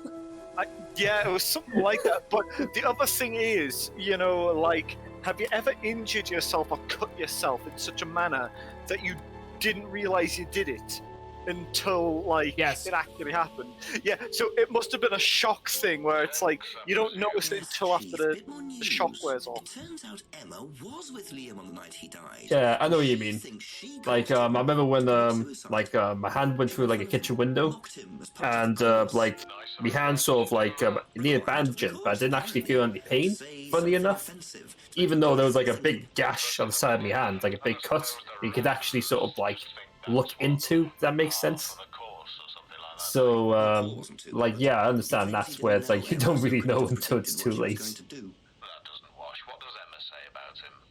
Yeah, it was something like that. But the other thing is, you know, like, have you ever injured yourself or cut yourself in such a manner that you didn't realize you did it? until like Yes. it actually happened. Yeah, so it must have been a shock thing where it's like you don't notice it until after the shock wears off. It turns out Emma was with Liam on the night he died. Yeah, I know what you She mean. thinks she Like, ghosted I him remember when, and suicide. my hand went through, like, a kitchen window, Mocked him as part of and, the course. like, my hand sort of, like, it needed bandaging, but I didn't actually feel any pain, funny enough. Even though there was, like, a big gash on the side of my hand, like a big cut, you could actually sort of, like, look into, if that makes sense. So, like, yeah, I understand that's where it's like, you don't really know until it's too late.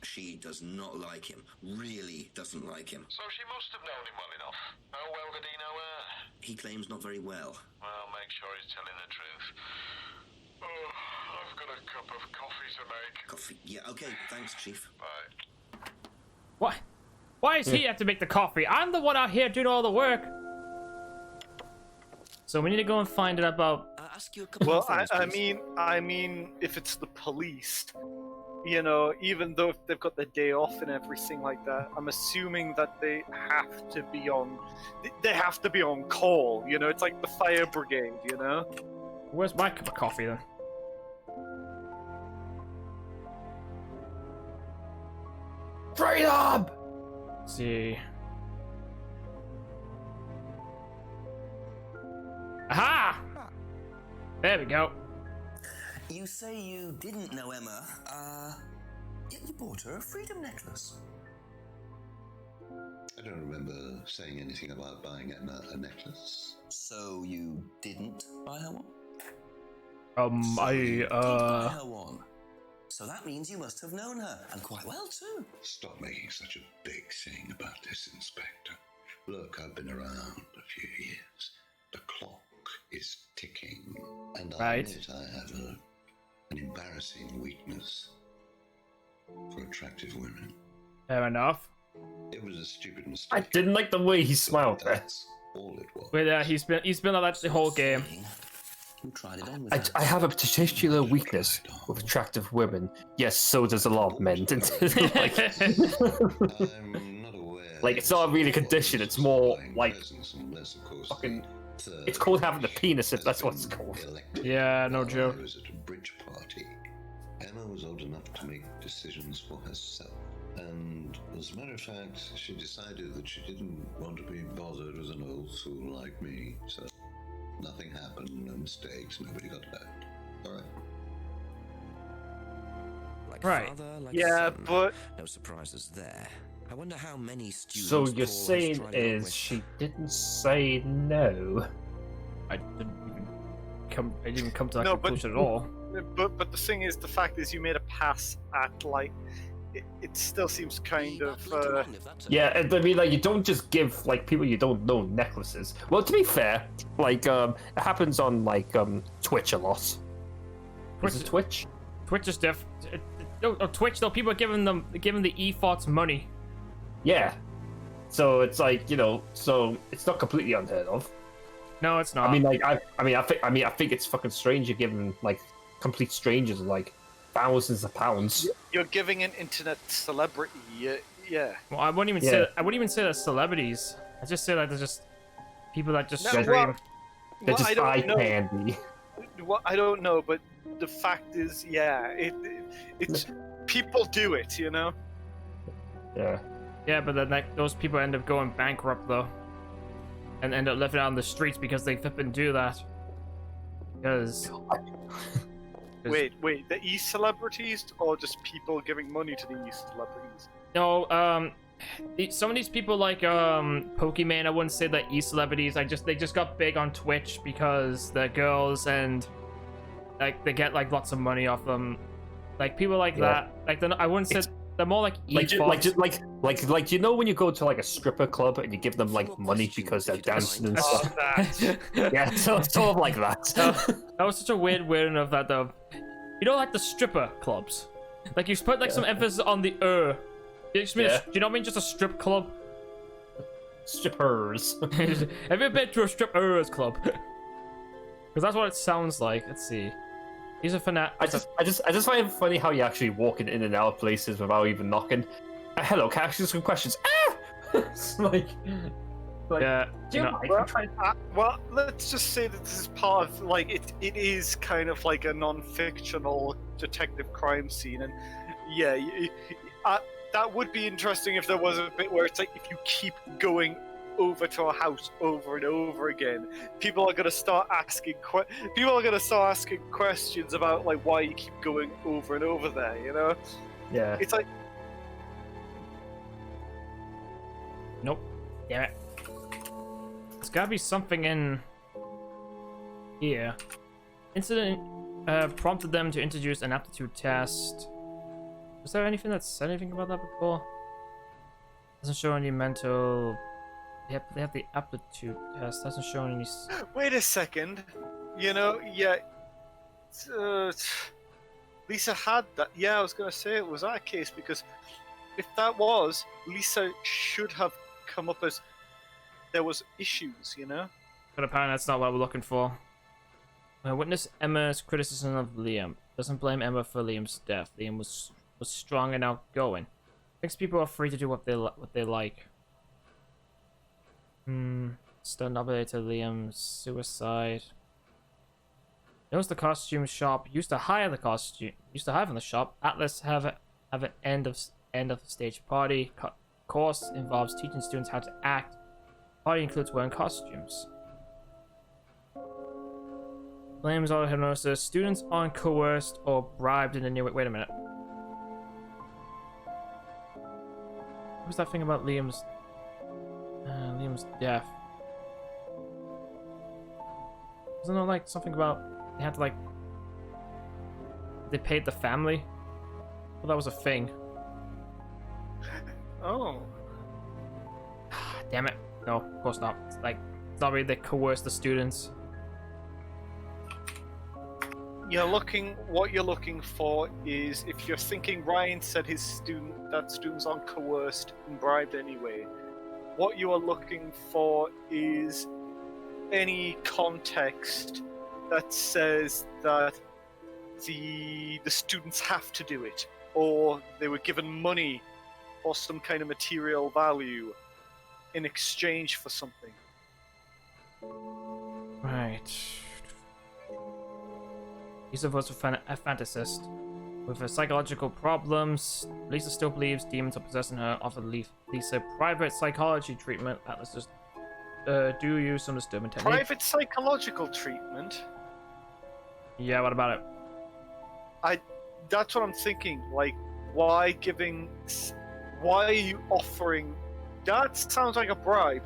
She does not like him. Really doesn't like him. So she must have known him well enough. How well did he know her? He claims not very well. Well, make sure he's telling the truth. Oh, I've got a cup of coffee to make. Coffee. Yeah, okay. Thanks, Chief. Bye. What? Why does he have to make the coffee? I'm the one out here doing all the work. So we need to go and find out about. Ask you a couple Well, of things, I mean, if it's the police, you know, even though if they've got their day off and everything like that, I'm assuming that they have to be on. They have to be on call. You know, it's like the fire brigade. You know. Where's my cup of coffee then? Freedom! Let's see. Aha! There we go. You say you didn't know Emma, yet you bought her a freedom necklace. I don't remember saying anything about buying Emma a necklace. So you didn't buy her one? I Did buy her one. So that means you must have known her, and quite well too. Stop making such a big thing about this, Inspector. Look, I've been around a few years. The clock is ticking, and I Right. admit I have an embarrassing weakness for attractive women. Fair enough. It was a stupid I mistake. didn't like the way he smiled there. That's all it was. But he's been like that the whole game. You tried it on with her. I have a particular weakness with attractive women. Yes, so does a lot of men. Like, I'm not aware. like, it's not a really condition, it's more like unless, of course, fucking. the third It's called having the penis, if that's what it's called. elected. Yeah, no While joke. I was at a bridge party. Emma was old enough to make decisions for herself. And as a matter of fact, she decided that she didn't want to be bothered with an old fool like me. So nothing happened, no mistakes, nobody got hurt. Alright. Like Right. father, like Yeah, son. but No surprises there. I wonder how many students. So Paul you're has saying tried it on is with. she didn't say no? I didn't even come to that No, but- conclusion at all. But the thing is, the fact is, you made a pass at like. It still seems kind of. Later on, if that's a- Yeah, I mean, like, you don't just give, like, people you don't know necklaces. Well, to be fair, like, it happens on, like, Twitch a lot. Is it Twitch? Twitch is diff. Twitch though, people are giving the e-thoughts money. Yeah. So it's like, you know, so it's not completely unheard of. No, it's not. I mean, like, I think it's fucking strange you're giving, like, complete strangers, like, thousands of pounds. You're giving an internet celebrity. Yeah. Well, I wouldn't even say they're celebrities. I just say like they're just people that just No, stream. well, They're well, just I don't eye know. candy. Well, I don't know, but the fact is, yeah, it's people do it, you know. Yeah. Yeah, but then those people end up going bankrupt though, and end up living out on the streets because they flippin' do that. Because Wait, the e-celebrities or just people giving money to the e-celebrities? no, some of these people like Pokemon, I wouldn't say they're e-celebrities. They just got big on Twitch because they're girls and like they get like lots of money off them. Like people like that. Like I wouldn't say they're more like like you know when you go to like a stripper club and you give them like money because they're dancing and stuff. Yeah, so sort of like that. That was such a weird wording of that though. You know, like the stripper clubs. Like you put like some emphasis on the Do you know what I mean? Just a strip club. Strippers. Have you been to a strippers club? Because that's what it sounds like. Let's see. He's a fanat. I just find it funny how you're actually walking in and out of places without even knocking. Hello, can I ask you some questions? Ah! It's like, Like, Yeah, do you know, mind? Well, let's just say that this is part of, like, it is kind of like a non-fictional detective crime scene, and yeah, that would be interesting if there was a bit where it's like, if you keep going over to a house over and over again, people are gonna start asking questions about, like, why you keep going over and over there, you know? Yeah. It's like, nope. Damn it. There's gotta be something in here. Incident prompted them to introduce an aptitude test. Was there anything that said anything about that before? Doesn't show any mental. They have the aptitude test. Doesn't show any. wait a second, you know, yeah, Lisa had that. Yeah, I was gonna say it was that case, because if that was, Lisa should have come up as there was issues, you know? But apparently that's not what we're looking for. Witness Emma's criticism of Liam. Doesn't blame Emma for Liam's death. Liam was strong and outgoing. Thinks people are free to do what they like. Stunned operator to Liam's suicide. Knows the costume shop used to hire from the shop. Atlas have an end of stage party. Course involves teaching students how to act. Party includes wearing costumes. Blames auto hypnosis. Students aren't coerced or bribed in any way. Wait a minute. What was that thing about Liam's death? Wasn't there like something about they had to like they paid the family? Well, that was a thing. Oh. Damn it. No, of course not. It's like, it's not really they coerce the students. What you're looking for is, if you're thinking Ryan said students aren't coerced and bribed anyway, what you are looking for is any context that says that the students have to do it, or they were given money or some kind of material value in exchange for something. Right. Lisa votes for a fantasist. With her psychological problems, Lisa still believes demons are possessing her. Offer Lisa private psychology treatment. Atlas just do use some disturbing technique. Private psychological treatment? Yeah, what about it? That's what I'm thinking. Like, why are you offering? That sounds like a bribe.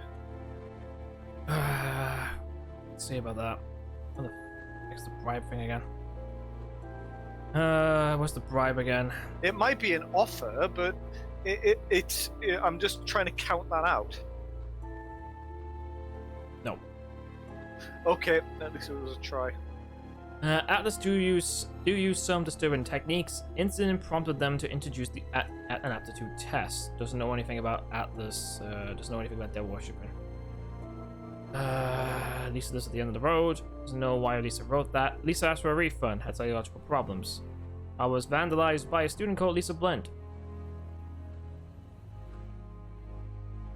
Let's see about that. What the heck's the bribe thing again? What's the bribe again? It might be an offer, but I'm just trying to count that out. No. Okay, at least it was a try. Atlas do use some disturbing techniques. Incident prompted them to introduce an aptitude test. Doesn't know anything about Atlas. Doesn't know anything about their worshipping. Lisa lives at the end of the road. Doesn't know why Lisa wrote that. Lisa asked for a refund. Had psychological problems. I was vandalized by a student called Lisa Blent.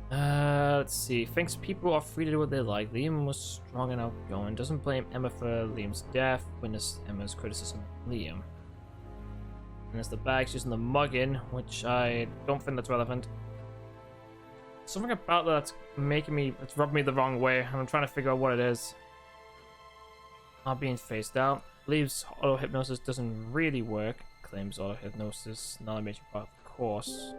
Let's see. Thinks people are free to do what they like. Liam was strong and outgoing. Doesn't blame Emma for Liam's death. Witnessed Emma's criticism of Liam. And there's the bags using the mugging, which I don't think that's relevant. Something about that's it's rubbing me the wrong way, and I'm trying to figure out what it is. Not being phased out. Believes auto hypnosis doesn't really work. Claims auto hypnosis not a major part of the course.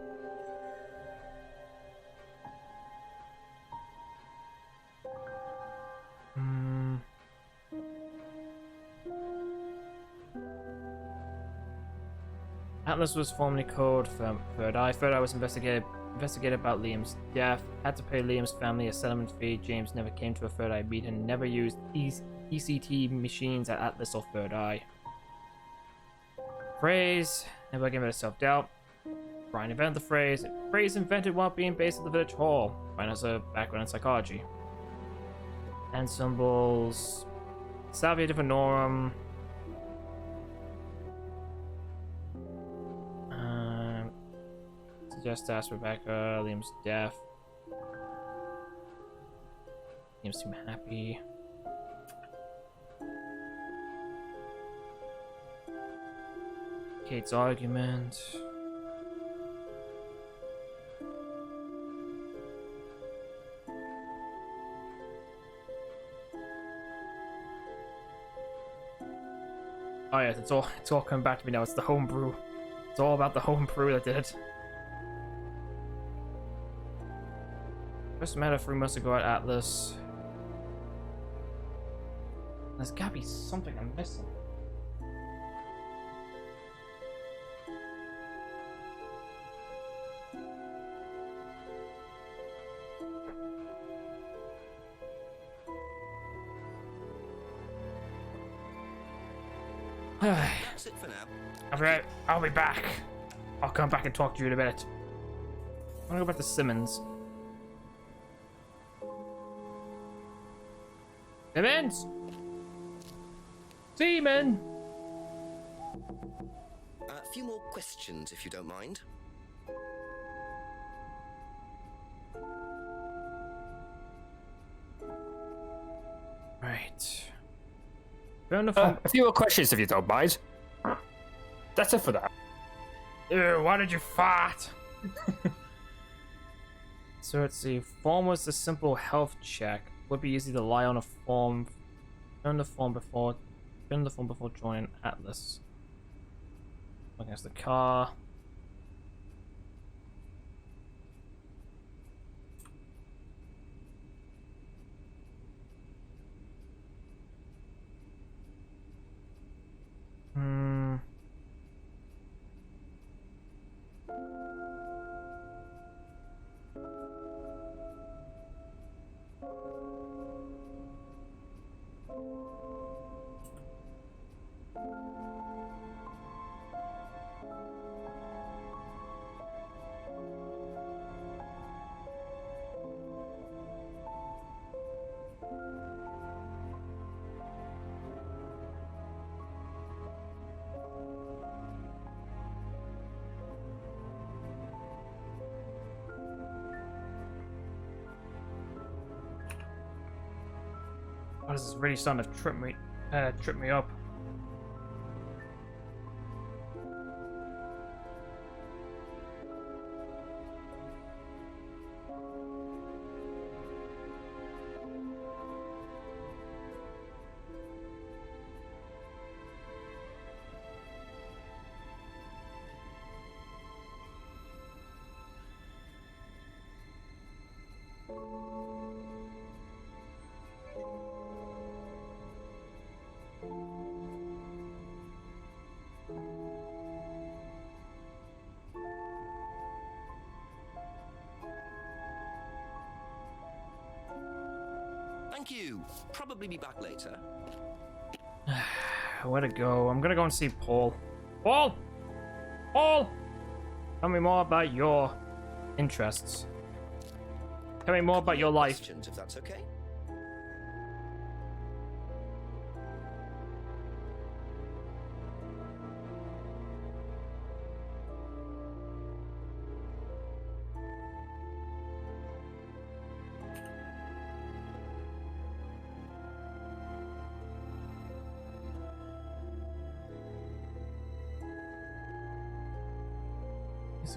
Atlas was formerly called Third Eye. Third Eye was investigated about Liam's death. Had to pay Liam's family a settlement fee. James never came to a Third Eye meeting. Never used ECT machines at Atlas or Third Eye. Phrase. Never given it self-doubt. Brian invented the phrase. Phrase invented while being based at the village hall. Brian has a background in psychology. And symbols. Salvia Divinorum. Suggest to ask Rebecca Liam's death. Seems too happy. Kate's argument. Oh yes, it's all coming back to me now. It's the homebrew. It's all about the homebrew that did it. First met her 3 months ago at Atlas. There's gotta be something I'm missing. That's it for now. Alright, I'll be back. I'll come back and talk to you in a minute. I wanna go back to Simmons. Simmons! Seaman! A few more questions, if you don't mind. Right. Fair enough. A few more questions if you don't mind. That's it for that. Ew, why did you fart? So let's see. Form was a simple health check. Would be easy to lie on a form. Turn the form before joining Atlas. Against the car. Oh, this is really starting to trip me up. Thank you. Probably be back later. Where to go? I'm gonna go and see Paul. Paul! Paul! Tell me more about your interests. Tell me more about your life. Questions, if that's okay.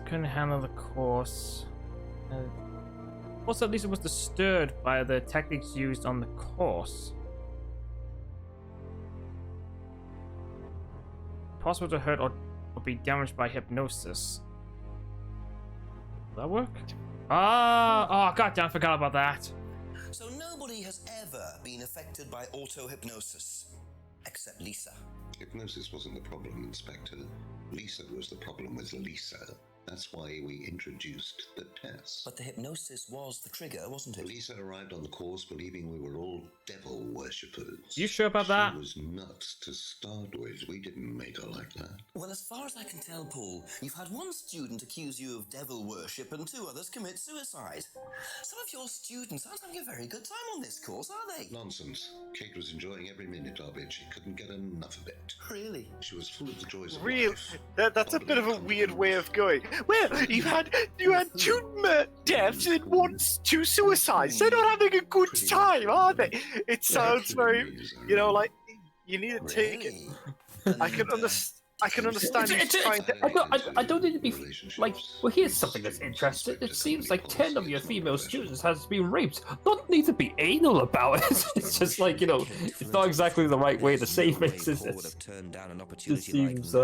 Couldn't handle the course. Also, at least it was disturbed by the techniques used on the course. Possible to hurt or be damaged by hypnosis. Will that work? Oh, goddamn, I forgot about that. So nobody has ever been affected by auto-hypnosis, except Lisa. Hypnosis wasn't the problem, Inspector. Lisa was the problem with Lisa. That's why we introduced the test. But the hypnosis was the trigger, wasn't it? Lisa arrived on the course believing we were all devil worshippers. You sure about that? She was nuts to start with. We didn't make her like that. Well, as far as I can tell, Paul, you've had one student accuse you of devil worship and 2 others commit suicide. Some of your students aren't having a very good time on this course, are they? Nonsense. Kate was enjoying every minute of it. She couldn't get enough of it. Really? She was full of the joys of Real. life. That's a bit of a weird way of going. Well, you had 2 deaths and 2 suicides. They're not having a good time, are they? It sounds very, like you need to take it. I can understand you trying to. I don't need to be like. Well, here's something that's interesting. It seems like 10 of your female students has been raped. Don't need to be anal about it. It's just like it's not exactly the right way to say things. It seems.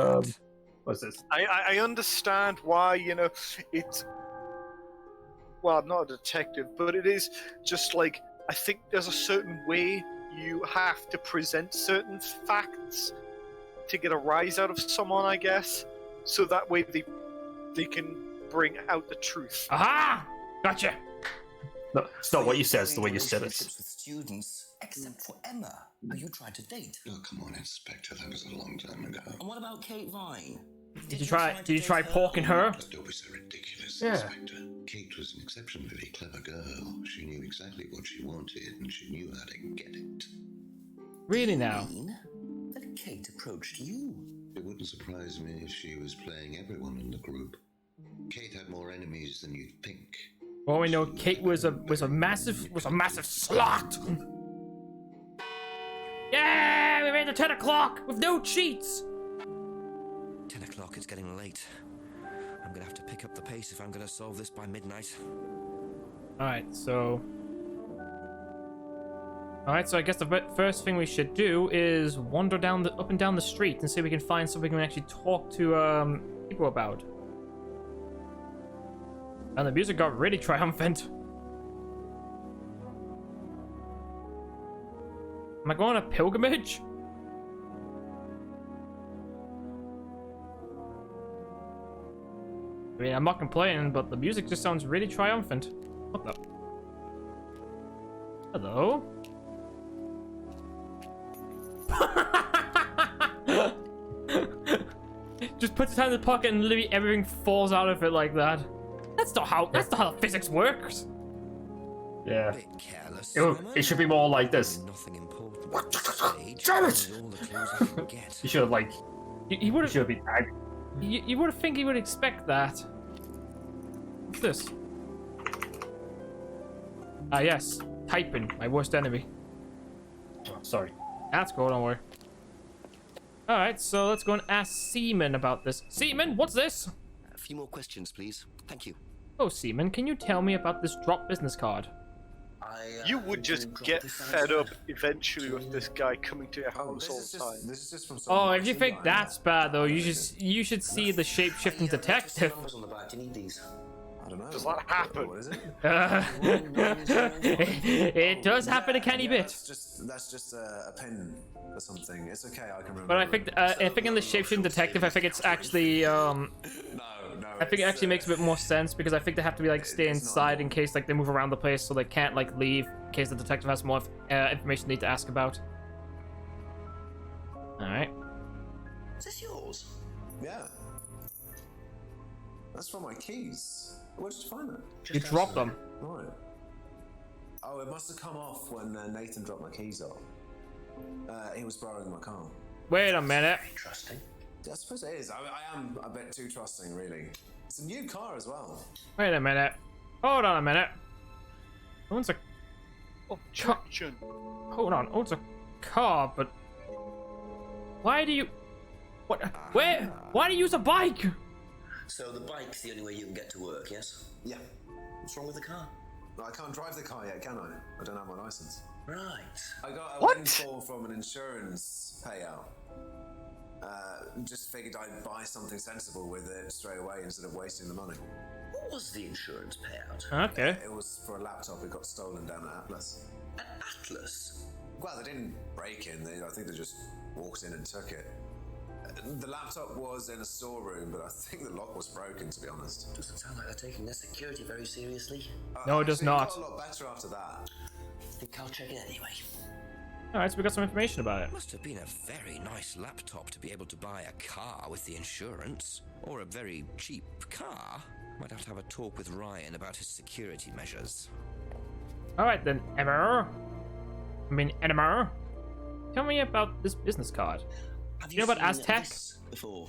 What's this? I understand why it's. Well, I'm not a detective, but it is just like I think there's a certain way you have to present certain facts to get a rise out of someone, I guess, so that way they can bring out the truth. Aha! Gotcha. No, it's not what you said. It's the way you said it. With students, except for Emma, who you tried to date. Oh, come on, Inspector. That was a long time ago. And what about Kate Vine? Did you try porking her? Don't be so ridiculous, Yeah. Inspector. Kate was an exceptionally clever girl. She knew exactly what she wanted, and she knew how to get it. Really now? That Kate approached you. It wouldn't surprise me if she was playing everyone in the group. Kate had more enemies than you'd think. Well, we know Kate was a massive slut. Yeah, we made it 10 o'clock with no cheats. 10 o'clock, it's getting late. I'm gonna have to pick up the pace if I'm gonna solve this by midnight. Alright, so I guess the first thing we should do is wander up and down the street and see if we can find something we can actually talk to people about. And the music got really triumphant. Am I going on a pilgrimage? I mean, I'm not complaining, but the music just sounds really triumphant. What the? Hello? Just puts his hand in the pocket and literally everything falls out of it like that. That's not how physics works. Yeah. Bit careless, It should be more like this. Nothing important at this stage. Damn it! All the clues I can get. You should have like. He would Should have. be tagged. You would think he would expect that. What's this? Ah, yes. Typing, my worst enemy. Oh, sorry. That's cool, don't worry. Alright, so let's go and ask Seaman about this. Seaman, what's this? A few more questions, please. Thank you. Oh, Seaman, can you tell me about this drop business card? You would just get fed up eventually with this guy coming to your house all the time. This is just from Oh, if you think that's bad, though, you should see the shape-shifting detective. Numbers on the back. Do you need these? I don't know. Does that happen? What is it? It does happen a canny bit. That's just a pen or something. It's okay. I can remember. But I think in the shape-shifting detective, I think it's actually No. I think it actually makes a bit more sense because I think they have to be like stay inside in case like they move around the place, so they can't like leave in case the detective has more information they need to ask about. All right. Is this yours? Yeah. That's from my keys. Where did you find that? You dropped them. Right. Oh, it must have come off when Nathan dropped my keys off. He was borrowing my car. Wait a minute. Interesting. I suppose it is. I am a bit too trusting, really. It's a new car as well. Wait a minute. Hold on a minute. Owns a Objection. hold on. Owns a car, but why do you? What? Where? Why do you use a bike? So the bike's the only way you can get to work, yes? Yeah. What's wrong with the car? I can't drive the car yet, can I? I don't have my license. Right. I got a What? windfall from an insurance payout. Just figured I'd buy something sensible with it straight away instead of wasting the money. What was the insurance payout? Okay. It was for a laptop that got stolen down at Atlas. At Atlas? Well, they didn't break in. I think they just walked in and took it. The laptop was in a storeroom, but I think the lock was broken, to be honest. Doesn't sound like they're taking their security very seriously. No, it does Actually, not. It got a lot better after that. I think I'll check it anyway. All right, so we got some information about it. Must have been a very nice laptop to be able to buy a car with the insurance. Or a very cheap car. Might have to have a talk with Ryan about his security measures. All right then, Emma. Tell me about this business card. Have You know about seen Aztec? this before?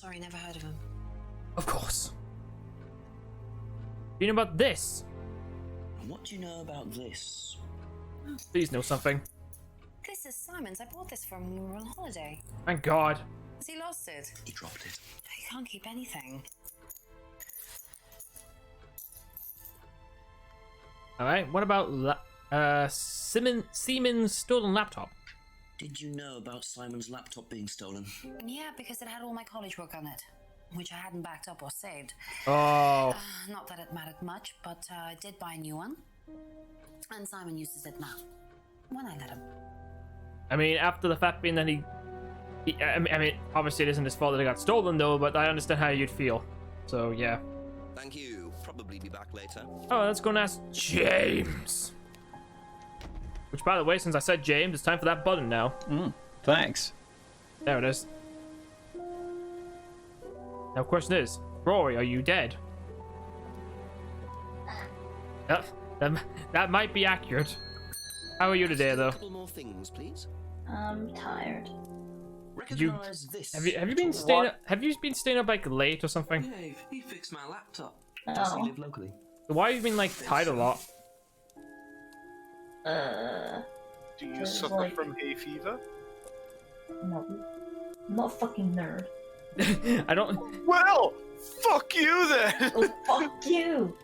Sorry, never heard of him. Of course. Do you know about this? What do you know about this? Please know something. This is Simon's. I bought this for him when we were on holiday. Thank God. Has he lost it? He dropped it. He can't keep anything. Alright, what about Siemens stolen laptop? Did you know about Simon's laptop being stolen? Yeah, because it had all my college work on it, which I hadn't backed up or saved. Oh. Not that it mattered much, but I did buy a new one. And Simon uses it now. When I let him. I mean, after the fact being that I mean, obviously it isn't his fault that it got stolen, though, but I understand how you'd feel. So, yeah. Thank you. Probably be back later. Oh, let's go and ask James. Which, by the way, since I said James, it's time for that button now. Thanks. There it is. Now, question is, Rory, are you dead? That might be accurate. How are you today, though? A couple more things, please. I'm tired. Recognize this. Have you been staying up? Have you been staying up like late or something? Dave, he fixed my laptop. Does he live locally? Why have you been like tired a lot? Do you There's suffer like- from hay fever? No. I'm not a fucking nerd. I don't. Well, fuck you then! Oh, fuck you!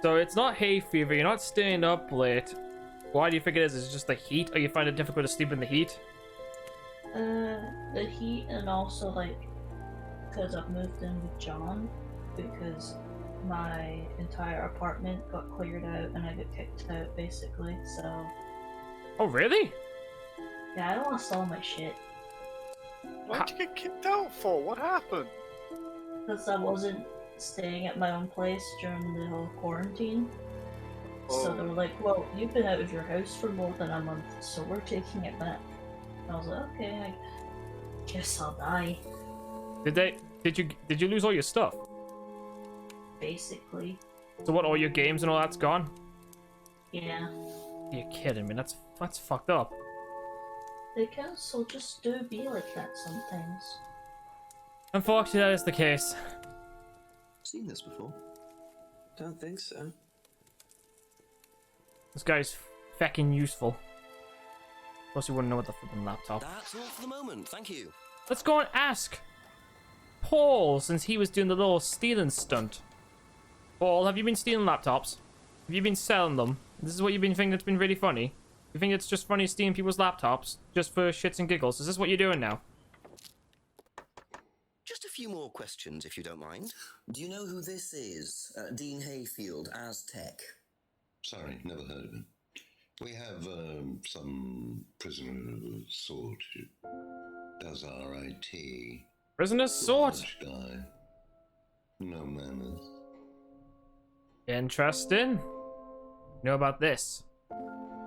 So it's not hay fever. You're not staying up late. Why do you think it is? Is it just the heat, or you find it difficult to sleep in the heat? The heat, and also like because I've moved in with John, because my entire apartment got cleared out and I got kicked out basically. So Oh, really? yeah, I lost all my shit What'd you get kicked out for? What happened? because I wasn't staying at my own place during the whole quarantine. So they were like, well, you've been out of your house for more than a month, so we're taking it back. And I was like, okay, I guess I'll die. Did you lose all your stuff? Basically. So what? All your games and all that's gone? Yeah. You're kidding me. That's fucked up. The council just do be like that sometimes. Unfortunately, that is the case. Seen this before? Don't think so. This guy's feckin' useful. Plus, you wouldn't know what the flipping laptop. That's all for the moment. Thank you. Let's go and ask Paul, since he was doing the little stealing stunt. Paul, have you been stealing laptops? Have you been selling them? This is what you've been thinking that's been really funny? You think it's just funny stealing people's laptops just for shits and giggles? Is this what you're doing now? Just a few more questions, if you don't mind. Do you know who this is? Dean Hayfield, Aztec. Sorry, never heard of him. We have some prisoner of sort who does our IT. Prisoner's sort? Large guy. No manners. Interesting. Know about this?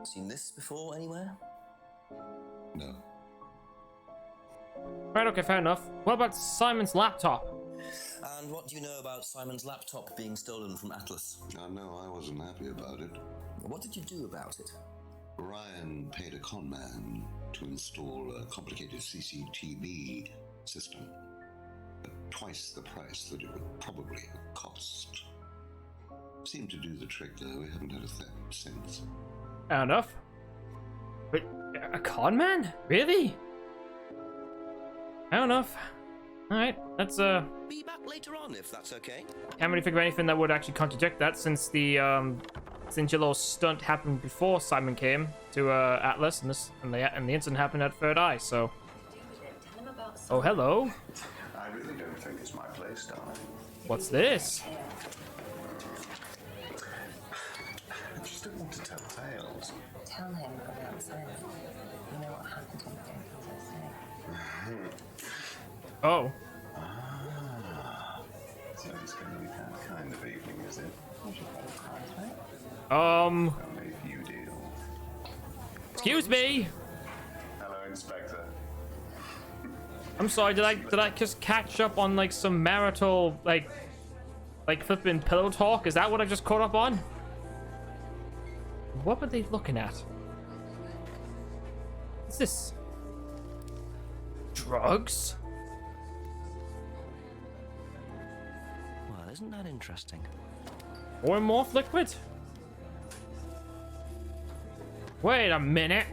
Seen this before anywhere? No. Right, okay, fair enough. What about Simon's laptop? And what do you know about Simon's laptop being stolen from Atlas? No, I wasn't happy about it. What did you do about it? Ryan paid a con man to install a complicated CCTV system. At twice the price that it would probably have cost. Seemed to do the trick, though. We haven't had a theft since. Fair enough. But a con man? Really? Fair enough. Alright, let's Be back later on, if that's okay. can't really figure anything that would actually contradict that, since the since your little stunt happened before Simon came to Atlas, and the incident happened at Third Eye. So, oh hello, I really don't think it's my place, darling. what's this? I just don't want to tell tales. Tell him about Simon. You know what happened to him during his stay. Oh, So it's going to be that kind of evening, is it? You should play cards, right? Only if you deal. excuse me. Hello, Inspector. I'm sorry. Did I just catch up on like some marital like flipping pillow talk? Is that what I just caught up on? What were they looking at? What's this? Drugs? Isn't that interesting? Or morph liquid? Wait a minute.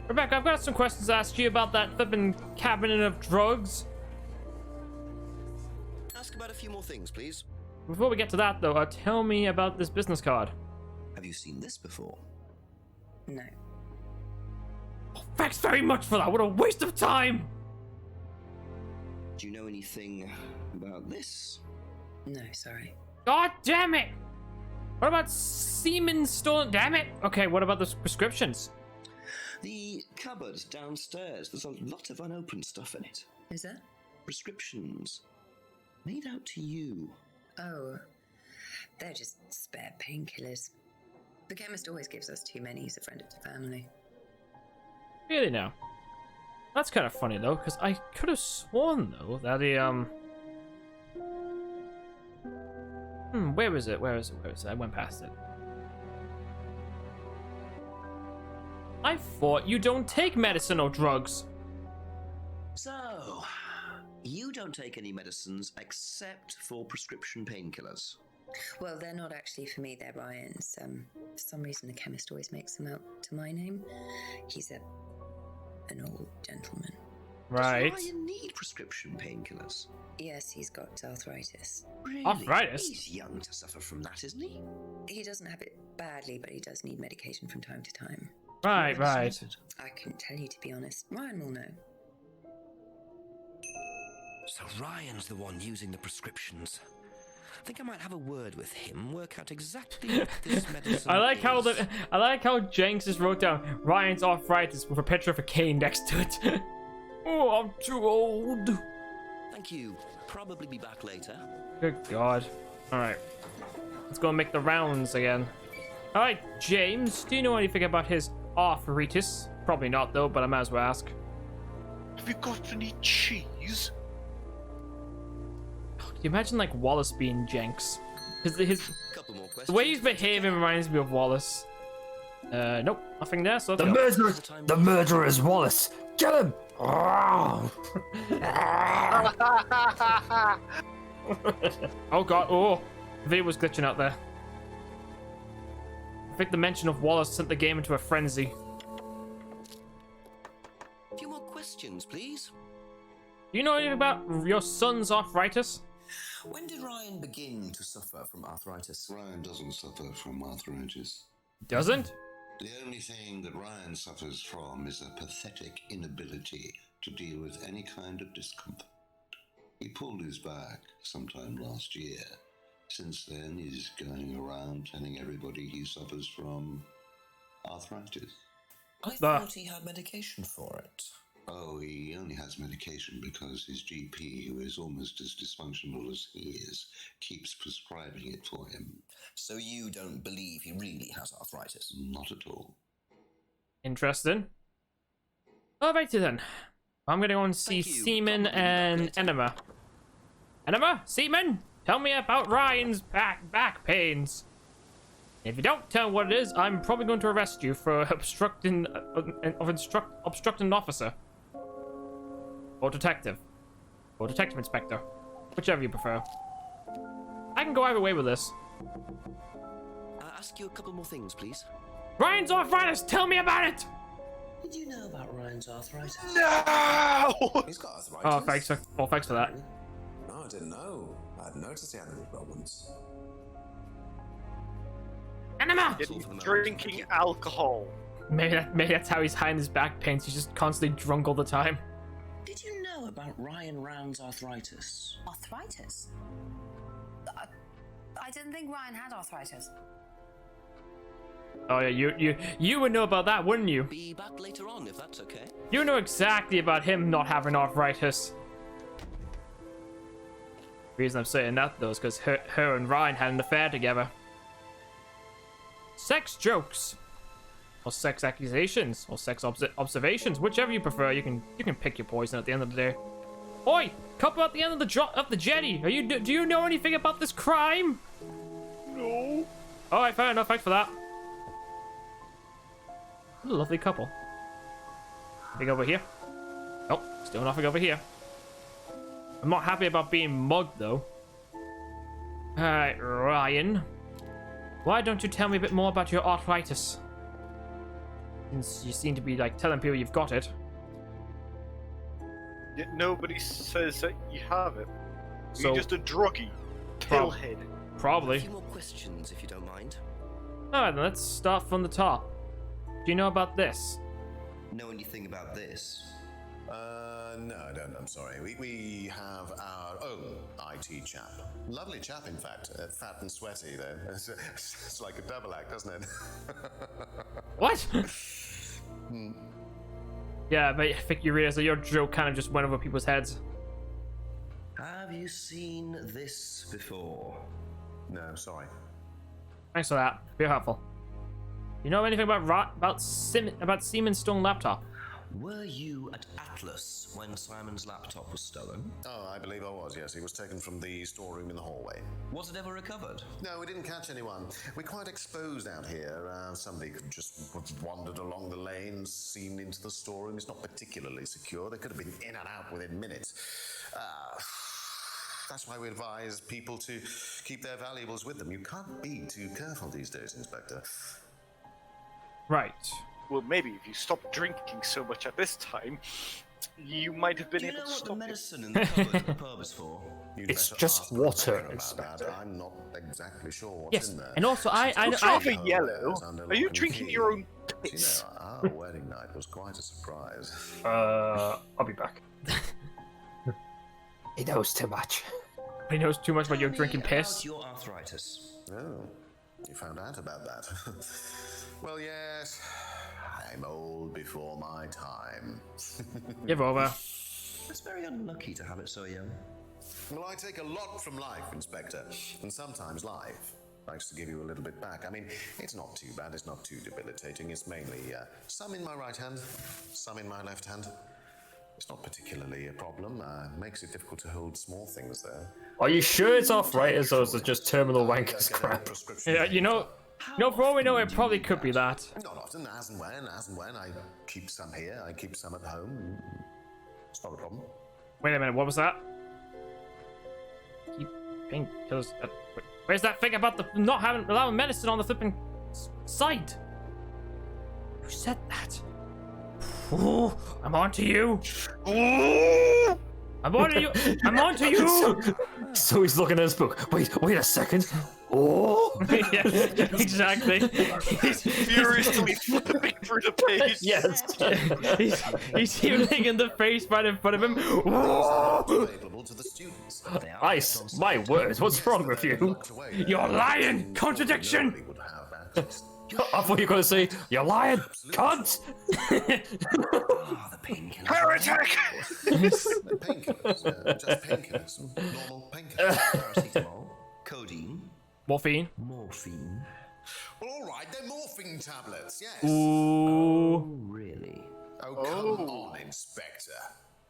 Rebecca, I've got some questions to ask you about that flippin' cabinet of drugs. Ask about a few more things, please. Before we get to that, though, tell me about this business card. Have you seen this before? No. Oh, thanks very much for that. What a waste of time. Do you know anything about this? No, sorry. God damn it. What about semen stolen? Damn it. Okay, what about those prescriptions? The cupboard downstairs. There's a lot of unopened stuff in it. Is that? Prescriptions. Made out to you. Oh, they're just spare painkillers. The chemist always gives us too many. He's a friend of the family. Really now? That's kind of funny though, because I could have sworn though that he where is it? Where is it? I went past it. I thought you don't take medicine or drugs. So, you don't take any medicines except for prescription painkillers. Well, they're not actually for me, they're Ryan's. For some reason, the chemist always makes them out to my name. He's an old gentleman. Right. Does Ryan need prescription painkillers? Yes, he's got arthritis. Really? Arthritis? He's young to suffer from that, isn't he? He doesn't have it badly, but he does need medication from time to time. Right, What medicine right. is it? I couldn't tell you, to be honest. Ryan will know. So Ryan's the one using the prescriptions. I think I might have a word with him, work out exactly what this medicine I like is. how Jenks just wrote down Ryan's arthritis with a picture of a cane next to it. Oh, I'm too old. Thank you. Probably be back later. Good God. Alright. Let's go and make the rounds again. Alright, James, do you know anything about his arthritis? Probably not though, but I might as well ask. Have you got any cheese? Can you imagine like Wallace being Jenks? His Couple more questions. the way he's behaving reminds me of Wallace. Nope, nothing there, so The let's go. murderer is Wallace. Get him! Oh God, oh. V was glitching out there. I think the mention of Wallace sent the game into a frenzy. A few more questions, please. Do you know anything about your son's arthritis? When did Ryan begin to suffer from arthritis? Ryan doesn't suffer from arthritis. Doesn't? The only thing that Ryan suffers from is a pathetic inability to deal with any kind of discomfort. He pulled his back sometime last year. Since then, he's going around telling everybody he suffers from arthritis. I thought he had medication for it. Oh, he only has medication because his GP, who is almost as dysfunctional as he is, keeps prescribing it for him. So you don't believe he really has arthritis? Not at all. Interesting. Alrighty then. I'm gonna go and see Thank you. Seaman Probably and back later. Enema. Enema? Seaman? Tell me about Ryan's back pains. If you don't tell what it is, I'm probably going to arrest you for obstructing an officer. Or detective. Or detective inspector. Whichever you prefer. I can go either way with this. Ask you a couple more things, please. Ryan's arthritis! Tell me about it! Did you know about Ryan's arthritis? No! He's got arthritis. Oh, thanks for that. No, I didn't know. I hadn't noticed he had any problems. Enema! Drinking alcohol. Maybe that's how he's hiding his back pains. He's just constantly drunk all the time. Did you know about Ryan Round's arthritis? Arthritis? I didn't think Ryan had arthritis. Oh yeah, you would know about that, wouldn't you? Be back later on, if that's okay. You know exactly about him not having arthritis. The reason I'm saying that though is because her and Ryan had an affair together. Sex jokes, or sex accusations, or sex observations, whichever you prefer. You can pick your poison at the end of the day. Oi, couple at the end of the jetty. Do you know anything about this crime? No. All right, fair enough. Thanks for that. What a lovely couple. Nothing over here. Oh, still nothing over here. I'm not happy about being mugged, though. Alright, Ryan. Why don't you tell me a bit more about your arthritis? Since you seem to be, like, telling people you've got it. Yet nobody says that you have it. So- You're just a druggie. Tailhead. Probably. A few more questions, if you don't mind. Alright, then let's start from the top. Do you know about this? Know anything about this? No, I don't. I'm sorry. We have our own IT chap. Lovely chap, in fact. Fat and sweaty, though. It's like a double act, doesn't it? What? Yeah, but I think you realize that your joke kind of just went over people's heads. Have you seen this before? No, sorry. Thanks for that. Be helpful. You know anything about Siemens Stone laptop? Were you at Atlas when Simon's laptop was stolen? Oh, I believe I was, yes. He was taken from the storeroom in the hallway. Was it ever recovered? No, we didn't catch anyone. We're quite exposed out here. Somebody could just have wandered along the lanes, seen into the storeroom. It's not particularly secure. They could have been in and out within minutes. That's why we advise people to keep their valuables with them. You can't be too careful these days, Inspector. Right. Well, maybe if you stopped drinking so much at this time, you might have been Do you able know to what the stop it. medicine in the cupboard at the pub is for? You'd It's better just ask the water, doctor about Inspector. that. I'm not exactly sure what's Yes, in there. and also I It's rather yellow. Are you drinking your own piss? You know, our wedding night was quite a surprise. I'll be back. He knows too much. He knows too much about your Tell me drinking about piss. your arthritis. Oh, you found out about that. Well, yes, I'm old before my time. Give over. It's very unlucky to have it so young. Well, I take a lot from life, Inspector, and sometimes life likes to give you a little bit back. I mean, it's not too bad, it's not too debilitating. It's mainly some in my right hand, some in my left hand. It's not particularly a problem. Makes it difficult to hold small things, though. Are you sure it's arthritis or is it just terminal wanker's crap? Yeah, you know, for all we know, it probably could be that. Not often, as and when. I keep some here, I keep some at home. It's not a problem. Wait a minute, what was that? Keep painkillers. Where's that thing about the not allowing medicine on the flipping site? Who said that? Ooh, I'm on to you. Ooh, I'm on to you. I'm on to you. So he's looking at his book. Wait a second. Oh, Yeah, exactly. Furiously flipping through the page. yes. he's healing in the face right in front of him. Available to the students. Ice, my words, what's wrong with you? You're lying. Contradiction. Nobody would have access. I thought you were going to say, you're lying, cunt! Ah, the painkillers. Heretic! Painkillers, just painkillers, normal painkillers. Paracetamol, codeine, Morphine. morphine. Well, all right, they're morphine tablets, yes. Ooh. Oh, really? Oh, come on, Inspector.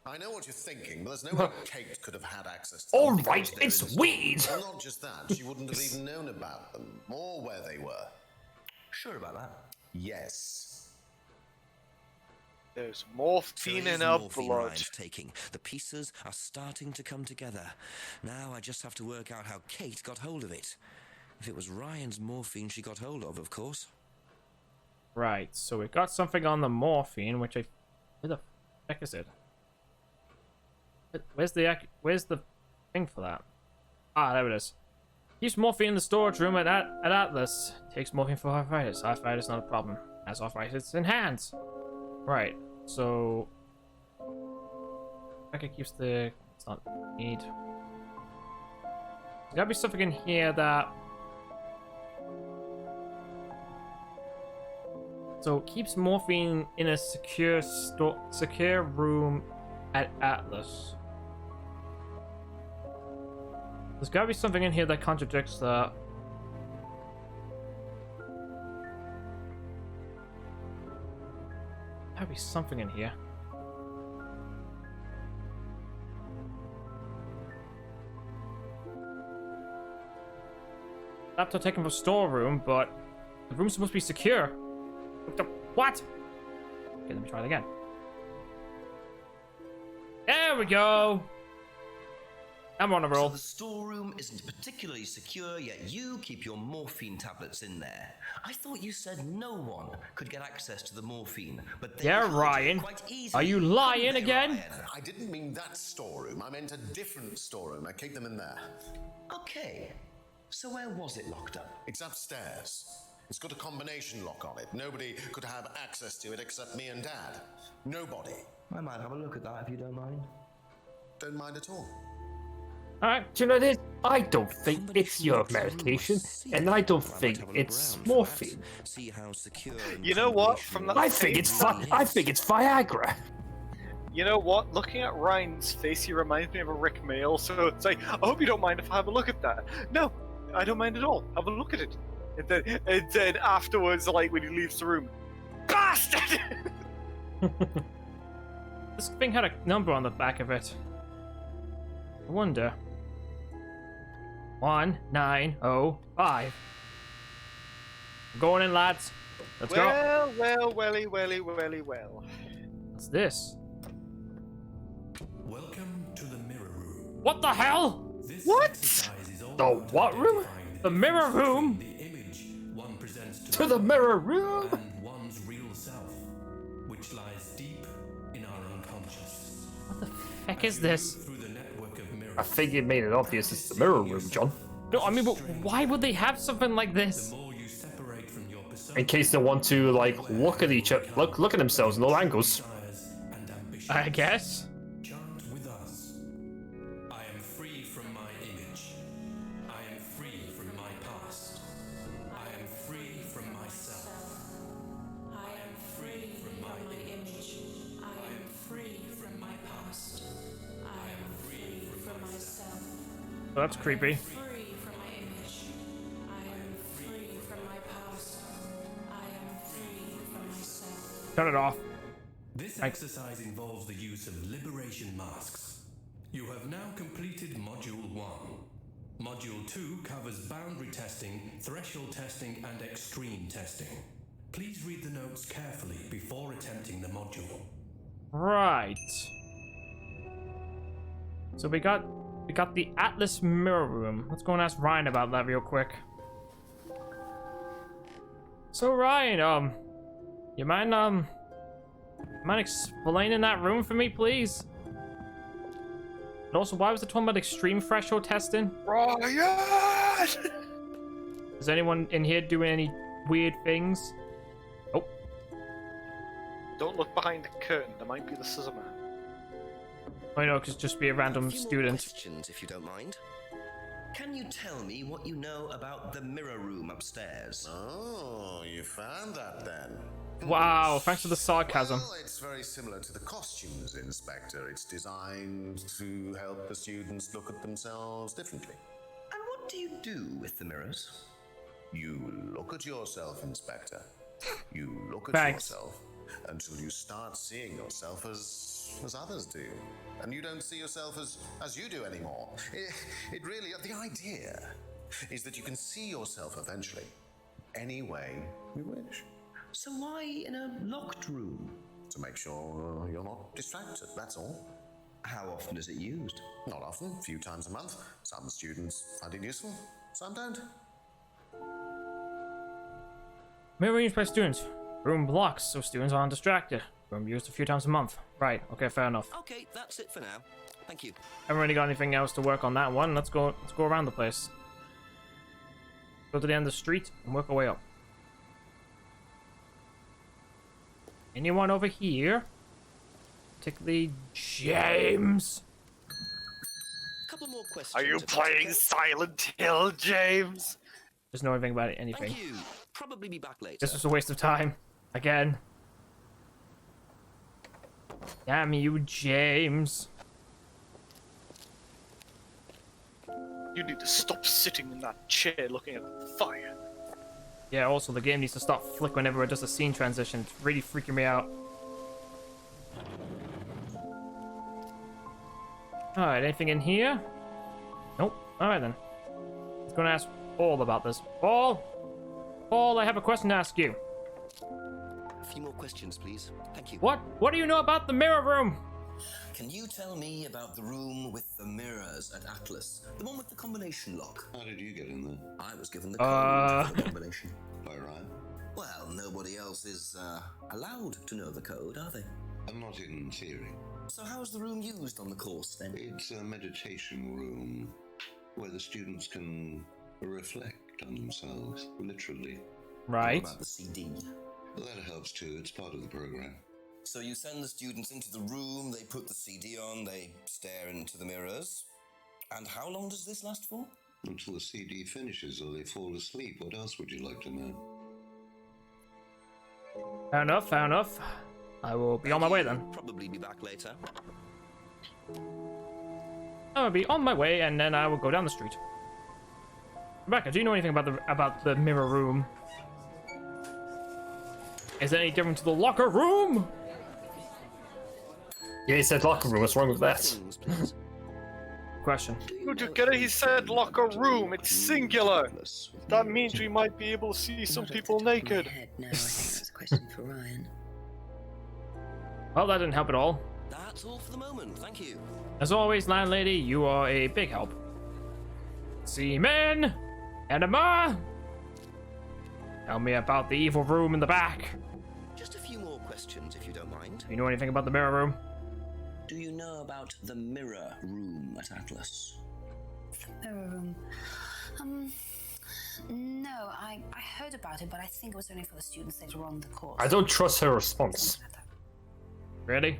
I know what you're thinking, but there's no way Kate could have had access to them. All because right, they're it's in store. weed. Well, not just that, she wouldn't have even known about them, or where they were. Sure about that? Yes. There's morphine There is in our morphine blood. Ryan's taking. The pieces are starting to come together. Now I just have to work out how Kate got hold of it. If it was Ryan's morphine she got hold of course. Right, so we got something on the morphine, which I... Where the heck is it? Where's the thing for that? Ah, there it is. Keeps morphine in the storage room at Atlas. Takes morphine for arthritis. Arthritis not a problem. Has arthritis in hands. Right, so... Becca keeps the... It's not need. There's gotta be something in here that... So it keeps morphine in a secure room at Atlas. There's gotta be something in here that contradicts that. Gotta be something in here. Laptop taken from storeroom, but the room's supposed to be secure. What? Okay, let me try it again. There we go. I'm on a roll. So the storeroom isn't particularly secure, yet you keep your morphine tablets in there. I thought you said no one could get access to the morphine, but they Yeah, could Ryan. quite easily. Are you lying Couldn't they, again? Ryan? I didn't mean that storeroom. I meant a different storeroom. I keep them in there. Okay. So where was it locked up? It's upstairs. It's got a combination lock on it. Nobody could have access to it except me and Dad. Nobody. I might have a look at that if you don't mind. Don't mind at all. Alright. Do you know this? I don't think it's your medication, and I don't think it's morphine. See how secure. You know what? From that I think it's Viagra. You know what? Looking at Ryan's face, he reminds me of a Rick Mail. So it's like, I hope you don't mind if I have a look at that. No, I don't mind at all. Have a look at it. And then afterwards, like when he leaves the room, bastard! This thing had a number on the back of it. I wonder. 1905. Going in, lads. Let's go. Well, welly. What's this? Welcome to the mirror room. What the hell? This What? exercise is all The about what room? identifying The mirror room? The image one presents To the mirror room. and one's real self, which lies deep in our unconscious. What the heck is this? Through the network of mirrors. I think it made it obvious it's the mirror room, John. No, I mean, but why would they have something like this? The more you separate from your persona, In case they want to like look at each other, look at themselves in all angles. desires and ambitions. I guess. Chant with us. I am free from my image. I am free from my past. I am free from myself. I am free from my image. I am free from my past. I am free from myself. Oh, that's creepy. Free from my image. I am free from my past. I am free from myself. Turn it off. This exercise involves the use of liberation masks. You have now completed Module 1. Module 2 covers boundary testing, threshold testing, and extreme testing. Please read the notes carefully before attempting the module. Right. So we got the Atlas mirror room. Let's go and ask Ryan about that real quick. So Ryan, you mind explaining that room for me, please? And also, why was it talking about extreme threshold testing? Ryan! Is anyone in here doing any weird things? Oh, Don't look behind the curtain. There might be the scissor man. I know, because just be a random A few more student. questions, if you don't mind. Can you tell me what you know about the mirror room upstairs? Oh, you found that then. Wow, thanks for the sarcasm. Well, it's very similar to the costumes inspector. It's designed to help the students look at themselves differently. And what do you do with the mirrors? You look at yourself, Inspector. You look at Thanks. yourself until you start seeing yourself as others do. And you don't see yourself as you do anymore. It really, the idea is that you can see yourself eventually any way you wish. So why in a locked room? To make sure you're not distracted, that's all. How often is it used? Not often, a few times a month. Some students find it useful, some don't. Mirror used by students. Room blocks so students aren't distracted. Room used a few times a month. Right, okay, fair enough. Okay, that's it for now. Thank you. Haven't really got anything else to work on that one. Let's go around the place. Go to the end of the street and work our way up. Anyone over here? Particularly James? A couple more questions. Are you if that's playing okay? Silent Hill, James? Doesn't know anything about anything. Thank you. Probably be back later. This was a waste of time. Again. Damn you, James. You need to stop sitting in that chair looking at the fire. Yeah, also the game needs to stop flick whenever it does a scene transition. It's really freaking me out. Alright, anything in here? Nope. Alright then. Let's go and ask Paul about this. Paul, I have a question to ask you. A few more questions, please. Thank you. What do you know about the mirror room? Can you tell me about the room with the mirrors at Atlas? The one with the combination lock? How did you get in there? I was given the code for the combination. By Ryan? Well, nobody else is allowed to know the code, are they? I'm not in theory. So how's the room used on the course, then? It's a meditation room where the students can reflect on themselves, literally. Right. What about the CD? Well, that helps too. It's part of the program. So you send the students into the room, they put the CD on, they stare into the mirrors. And how long does this last for? Until the CD finishes or they fall asleep. What else would you like to know? Fair enough, fair enough. I will be on my way then. Probably be back later. I will be on my way, and then I will go down the street. Rebecca, do you know anything about the mirror room? Is it any different to the locker room? Yeah, he said locker room. What's wrong with that? Question. Would you get it? He said locker room. It's singular. That means we might be able to see some people naked. No, I think that's a question for Ryan. Well, that didn't help at all. That's all for the moment, thank you. As always, landlady, you are a big help. Seaman! Enema! Tell me about the evil room in the back. Just a few more questions, if you don't mind. Do you know anything about the mirror room? Do you know about the mirror room at Atlas? Mirror room. No, I heard about it, but I think it was only for the students later on in the course. I don't trust her response. Really?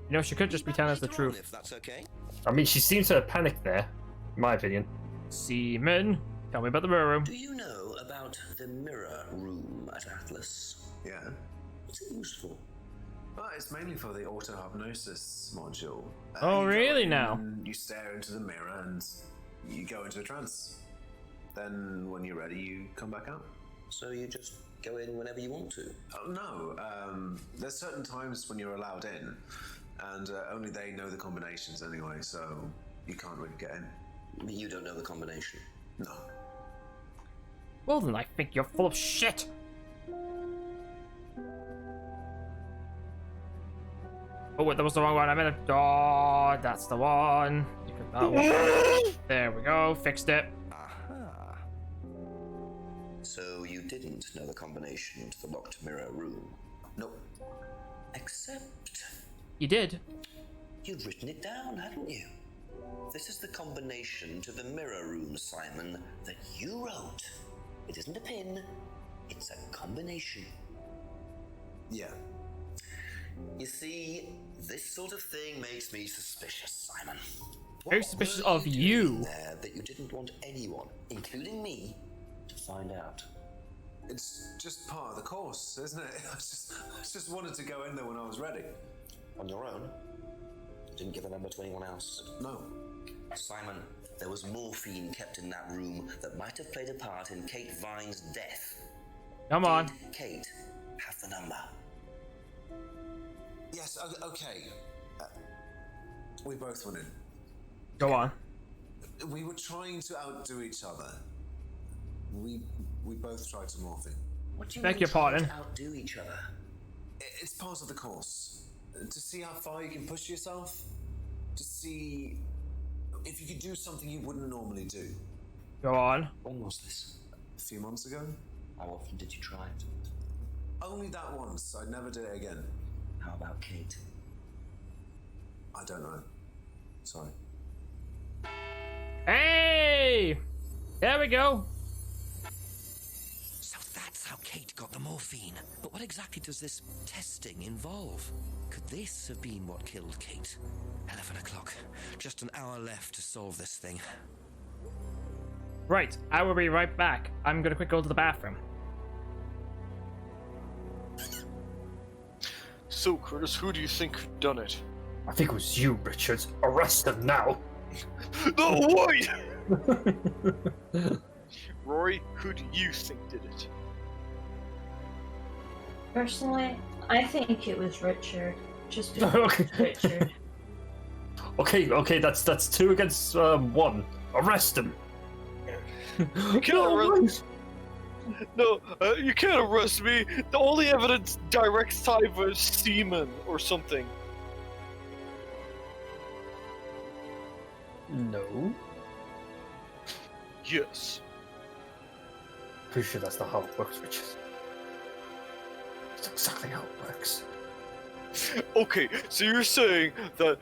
You know, she could just be telling us the truth. If that's okay. I mean, she seems to have panicked there, in my opinion. Seaman, tell me about the mirror room. Do you know about the mirror room at Atlas? Yeah. What's it used for? Well, it's mainly for the auto-hypnosis module. Oh, You go really in, now? You stare into the mirror and you go into a trance. Then, when you're ready, you come back out. So you just go in whenever you want to? Oh, no. There's certain times when you're allowed in, and only they know the combinations anyway, so you can't really get in. You don't know the combination? No. Well, then I think you're full of shit. Oh, wait, that was the wrong one. I meant it. Oh, that's the one. You put that one. There we go. Fixed it. Aha. So you didn't know the combination to the locked mirror room? Nope. Except You did. you'd written it down, hadn't you? This is the combination to the mirror room, Simon, that you wrote. It isn't a pin, it's a combination. Yeah. You see, this sort of thing makes me suspicious, Simon. Very suspicious of you. There that you didn't want anyone, including me, to find out. It's just part of the course, isn't it? I just wanted to go in there when I was ready. On your own? You didn't give a number to anyone else? No. Simon, there was morphine kept in that room that might have played a part in Kate Vine's death. Come on. Did Kate have the number? Yes, okay. We both went in. Go on. We were trying to outdo each other. We both tried to morph in. What do you Beg mean your pardon? to outdo each other? It's part of the course. To see how far you can push yourself. To see if you could do something you wouldn't normally do. Go on. When was this? A few months ago? How often did you try it? Only that once. I'd never do it again. How about Kate? I don't know. Sorry. Hey! There we go. So that's how Kate got the morphine. But what exactly does this testing involve? Could this have been what killed Kate? 11 o'clock. Just an hour left to solve this thing. Right, I will be right back. I'm gonna quick go to the bathroom. So, Curtis, who do you think done it? I think it was you, Richard. Arrest him now. No, wait! Rory, who do you think did it? Personally, I think it was Richard. Just because it's Richard. Okay, that's 2 against 1. Arrest him. You can't No, you can't arrest me. The only evidence directs time was semen or something. No. Yes. Pretty sure that's not how it works, Richard. It's exactly how it works. Okay, so you're saying that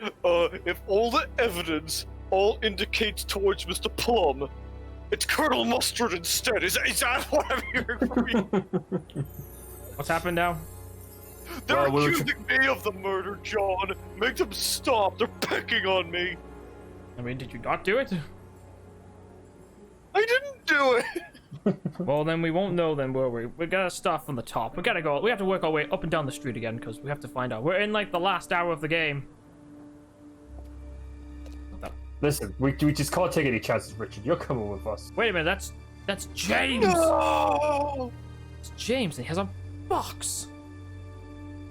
if all the evidence all indicates towards Mr. Plum, it's Colonel Mustard instead. Is that what I'm hearing from you? What's happened now? They're accusing me of the murder, John. Make them stop. They're picking on me. I mean, did you not do it? I didn't do it. Well, then we won't know then, will we? We gotta start from the top. We gotta go. We have to work our way up and down the street again because we have to find out. We're in like the last hour of the game. Listen, we just can't take any chances, Richard. You're coming with us. Wait a minute, that's James. No! It's James, and he has a box.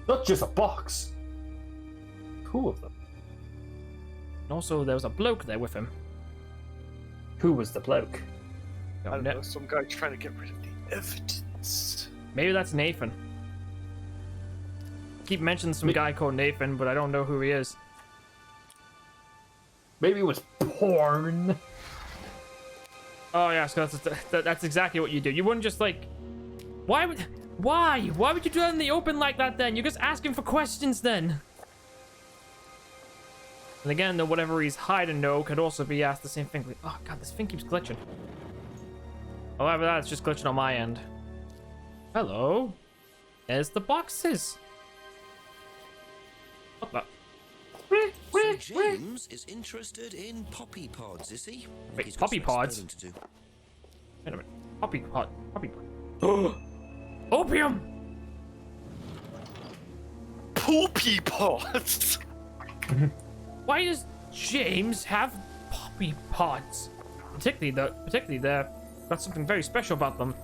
Not just a box. Two of them. And also, there was a bloke there with him. Who was the bloke? I don't know, some guy trying to get rid of the evidence. Maybe that's Nathan. Keep mentioning some guy called Nathan, but I don't know who he is. Maybe it was porn. Oh yeah, so that's exactly what you do. You wouldn't just like, why would you do that in the open like that? Then you're just asking for questions. Then, and again, whatever he's hiding, could also be asked the same thing. Like, oh god, this thing keeps glitching. However, that's just glitching on my end. Hello, there's the boxes. What the? So James is interested in poppy pods, is he? Wait, poppy pods? To do. Wait a minute. Poppy pod. Opium! Poopy pods! Why does James have poppy pods? Particularly they've got something very special about them.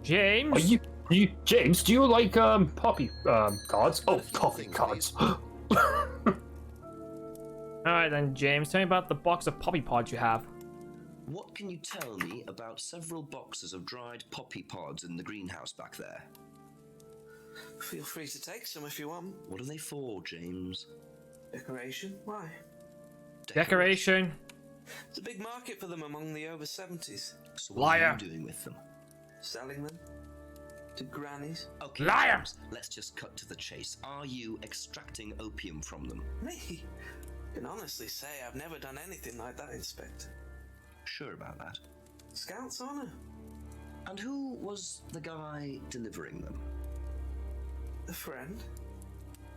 James? James, do you like poppy cards? Oh, coffee cards. Alright then, James, tell me about the box of poppy pods you have. What can you tell me about several boxes of dried poppy pods in the greenhouse back there? Feel free to take some if you want. What are they for, James? Decoration? Why? Decoration. It's a big market for them among the over 70s. So what are you doing with them? Selling them to grannies. Okay, liar! James, let's just cut to the chase. Are you extracting opium from them? Me? I can honestly say I've never done anything like that, Inspector. Sure about that? Scout's honor. And who was the guy delivering them? A friend.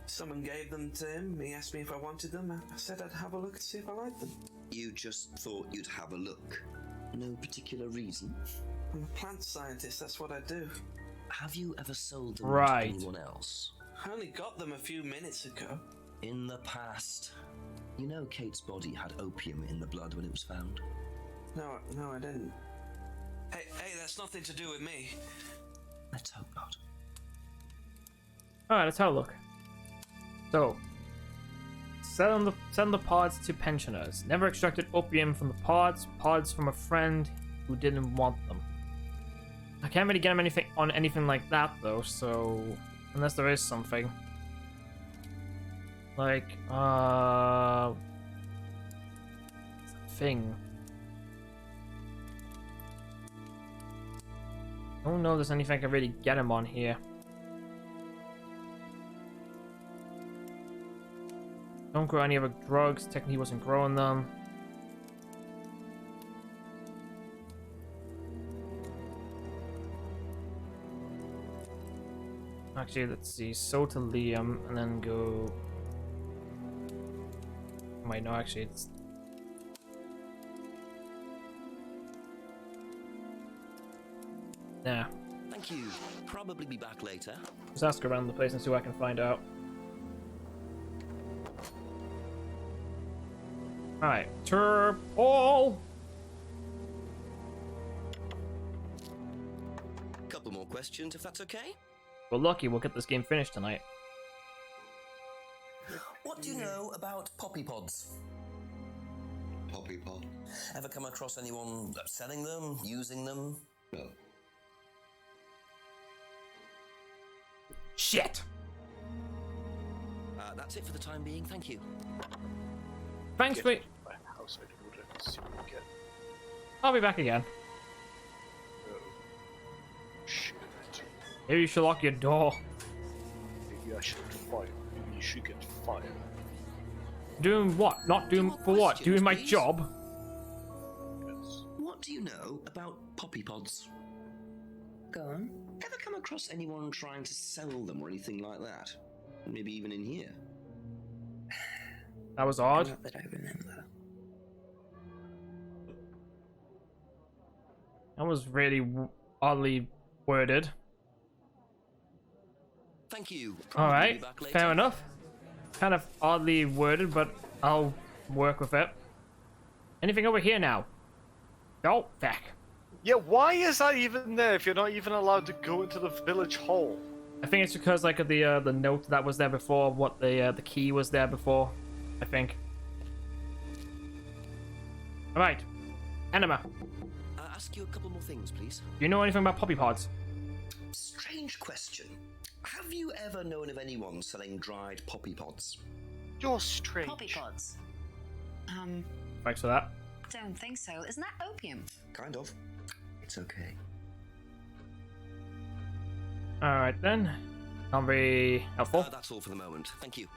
Someone gave them to him. He asked me if I wanted them. I said I'd have a look to see if I liked them. You just thought you'd have a look? No particular reason? I'm a plant scientist, that's what I do. Have you ever sold them to anyone else? I only got them a few minutes ago. In the past. You know Kate's body had opium in the blood when it was found? No, I didn't. Hey, that's nothing to do with me. Let's hope not. Alright, let's have a look. So, send the pods to pensioners. Never extracted opium from the pods. Pods from a friend who didn't want them. I can't really get him anything like that though, so unless there is something. Like, thing. I don't know if there's anything I can really get him on here. Don't grow any other drugs. Technically, he wasn't growing them. Actually, let's see. So to Liam, and then go. Wait, no, actually, it's. Nah. Thank you. Probably be back later. Let's ask around the place and see what I can find out. Alright, Turpole! Couple more questions, if that's okay? We're lucky we'll get this game finished tonight. What do you know about poppy pods? Poppy pod? Ever come across anyone selling them, using them? No. Shit. That's it for the time being. Thank you. Thanks, Get mate. my house out of order and see what we get. I'll be back again. Oh. Shit. Maybe you should lock your door. Maybe I should fire. Maybe you should get fired. Doing what? Not doing for what? Doing my job? What do you know about poppy pods? Go on. Ever come across anyone trying to sell them or anything like that? Maybe even in here? That was odd. Not that I remember. That was really oddly worded. Thank you. Alright, fair enough. Kind of oddly worded, but I'll work with it. Anything over here now? Oh, back. Yeah, why is that even there if you're not even allowed to go into the village hall? I think it's because like the note that was there before, what the key was there before. I think. All right, Anima. Ask you a couple more things, please. Do you know anything about poppy pods? Strange question. Have you ever known of anyone selling dried poppy pods? You're strange. Poppy pods. Thanks for that. Don't think so. Isn't that opium? Kind of. It's okay. All right then. Not very helpful. That's all for the moment. Thank you.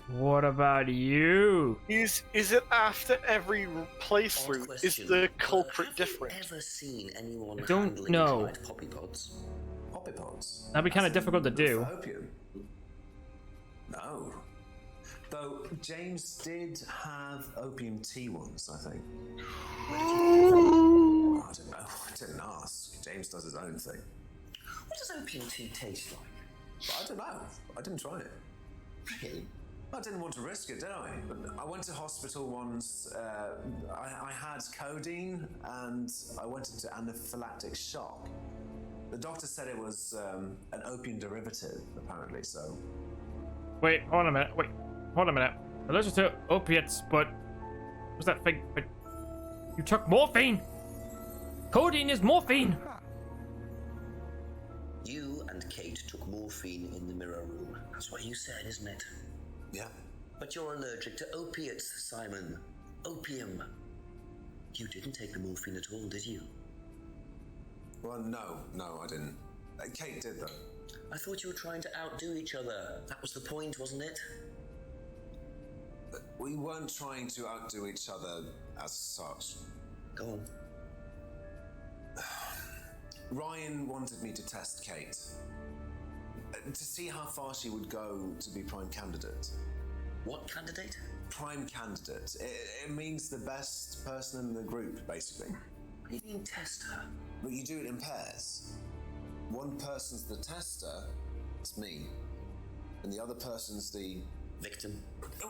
What about you? Is it after every playthrough? Is the culprit different? Have you ever seen anyone I don't handling know. dried poppy pods? Poppy pods? That'd be kind of difficult to do. For opium? No. Though James did have opium tea once, I think. I don't know. I didn't ask. James does his own thing. What does opium tea taste like? I don't know. I didn't try it. Really? I didn't want to risk it, did I? But I went to hospital once. I had codeine and I went into anaphylactic shock. The doctor said it was an opium derivative, apparently, so... Wait, hold on a minute. Wait, hold on a minute. Allergic to opiates, but... What's that thing? But you took morphine! Codeine is morphine! You and Kate took morphine in the mirror room. That's what you said, isn't it? Yeah. But you're allergic to opiates, Simon. Opium. You didn't take the morphine at all, did you? Well, no, I didn't. Kate did, though. I thought you were trying to outdo each other. That was the point, wasn't it? But we weren't trying to outdo each other as such. Go on. Ryan wanted me to test Kate. To see how far she would go to be prime candidate. What candidate? Prime candidate. It means the best person in the group, basically. What do you mean test her? But you do it in pairs. One person's the tester, it's me, and the other person's the... victim.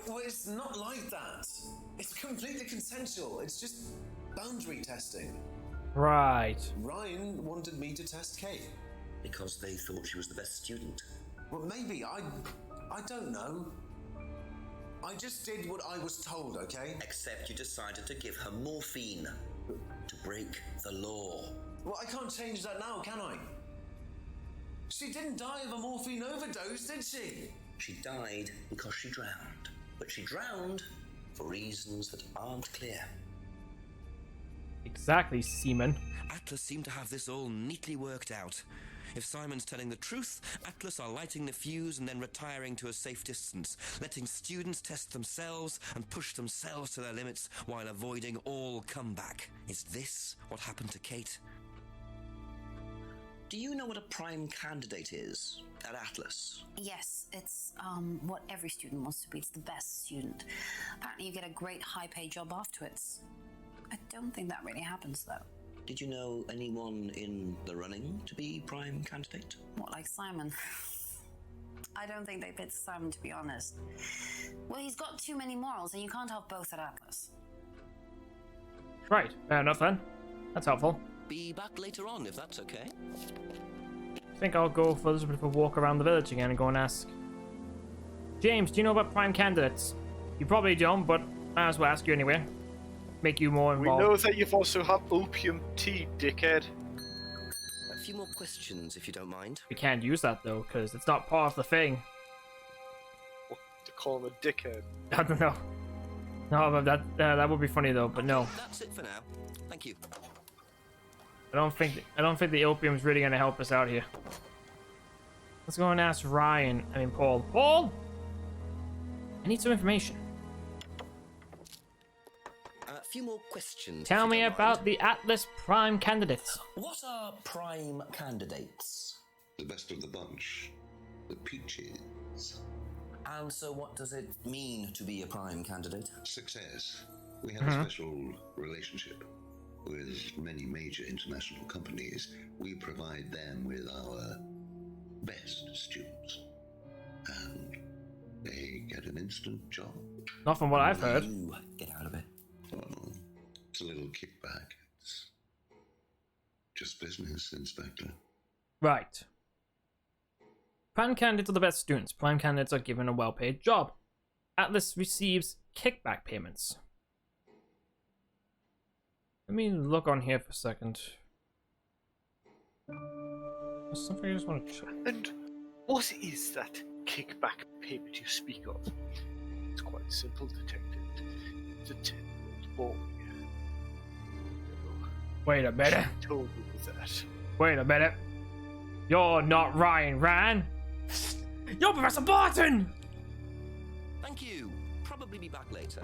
Well, it's not like that. It's completely consensual. It's just boundary testing. Right. Ryan wanted me to test Kate. Because they thought she was the best student. Well, maybe. I don't know. I just did what I was told, okay? Except you decided to give her morphine. To break the law. Well, I can't change that now, can I? She didn't die of a morphine overdose, did she? She died because she drowned. But she drowned for reasons that aren't clear. Exactly, Seaman. Atlas seemed to have this all neatly worked out. If Simon's telling the truth, Atlas are lighting the fuse and then retiring to a safe distance, letting students test themselves and push themselves to their limits while avoiding all comeback. Is this what happened to Kate? Do you know what a prime candidate is at Atlas? Yes, it's what every student wants to be. It's the best student. Apparently you get a great high-paid job afterwards. I don't think that really happens, though. Did you know anyone in the running to be prime candidate? What, like Simon? I don't think they picked Simon, to be honest. Well, he's got too many morals, and you can't have both at Atlas. Right, fair enough then. That's helpful. Be back later on, if that's okay. I think I'll go for a little bit of a walk around the village again and go and ask. James, do you know about prime candidates? You probably don't, but I might as well ask you anyway. Make you more involved. We know that you've also had opium tea, dickhead. few more questions, if you don't mind. We can't use that though, because it's not part of the thing. To call him a dickhead. I don't know. No, but that would be funny though. But no, That's it for now. Thank you. I don't think the opium's really gonna help us out here. Let's go and ask Ryan. I mean Paul. Paul, I need some information. A few more questions. Tell if you me don't about mind. the Atlas Prime candidates. What are prime candidates? The best of the bunch. The peaches. And so what does it mean to be a prime candidate? Success. We have a special relationship with many major international companies. We provide them with our best students. And they get an instant job. Not from what I've heard. You get out of it. Well, it's a little kickback. It's just business, Inspector. Right. Prime candidates are the best students. Prime candidates are given a well-paid job. Atlas receives kickback payments. Let me look on here for a second. There's something I just want to check. And what is that kickback payment you speak of? It's quite simple, Detective. It's a 10-year-old boy. Wait a minute. She told me that. Wait a minute. You're not Ryan Ran. You're Professor Barton! Thank you. Probably be back later.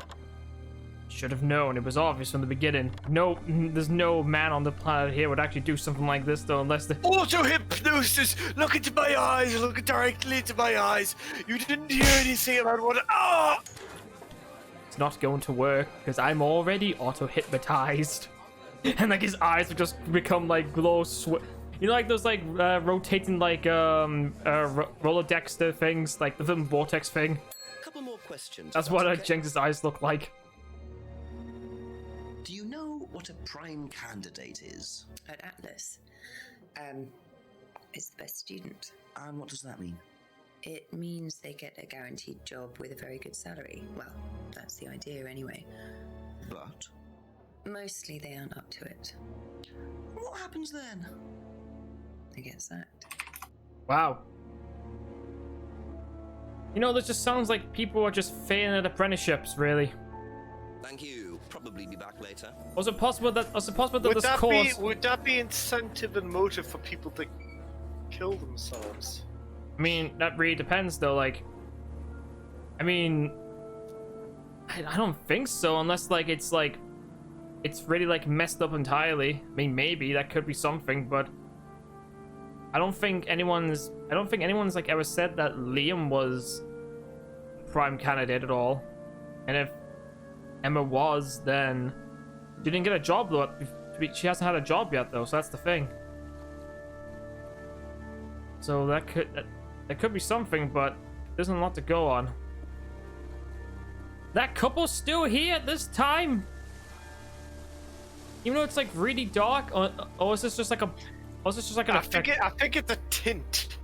Should have known. It was obvious from the beginning. No, there's no man on the planet here would actually do something like this, though, unless the Auto-hypnosis! Look into my eyes! Look directly into my eyes! You didn't hear anything about what... Ah! it's not going to work, because I'm already auto-hypnotized. And, like, his eyes have just become, like, you know, like those, like, rotating, like, Rolodex things, like the vortex thing? Couple more questions. That's if what okay. Jenks' eyes look like. Do you know what a prime candidate is? At Atlas, it's the best student. And what does that mean? It means they get a guaranteed job with a very good salary. Well, that's the idea anyway. But Mostly they aren't up to it. what happens then? They get sacked. Wow. You know, this just sounds like people are just failing at apprenticeships, really. Thank you. Probably be back later. Was it possible that this course... Would that be incentive and motive for people to kill themselves? I mean, that really depends, though, like... I mean... I don't think so, unless, like, it's really, like, messed up entirely. I mean, maybe, that could be something, but... I don't think anyone's, like, ever said that Liam was a prime candidate at all. And if Emma was, then... She didn't get a job, though. She hasn't had a job yet, though, so that's the thing. So that could be something, but there's not a lot to go on. That couple's still here at this time? Even though it's, like, really dark? Or is this just like a... Or is this just like an effect? I think it's a tint.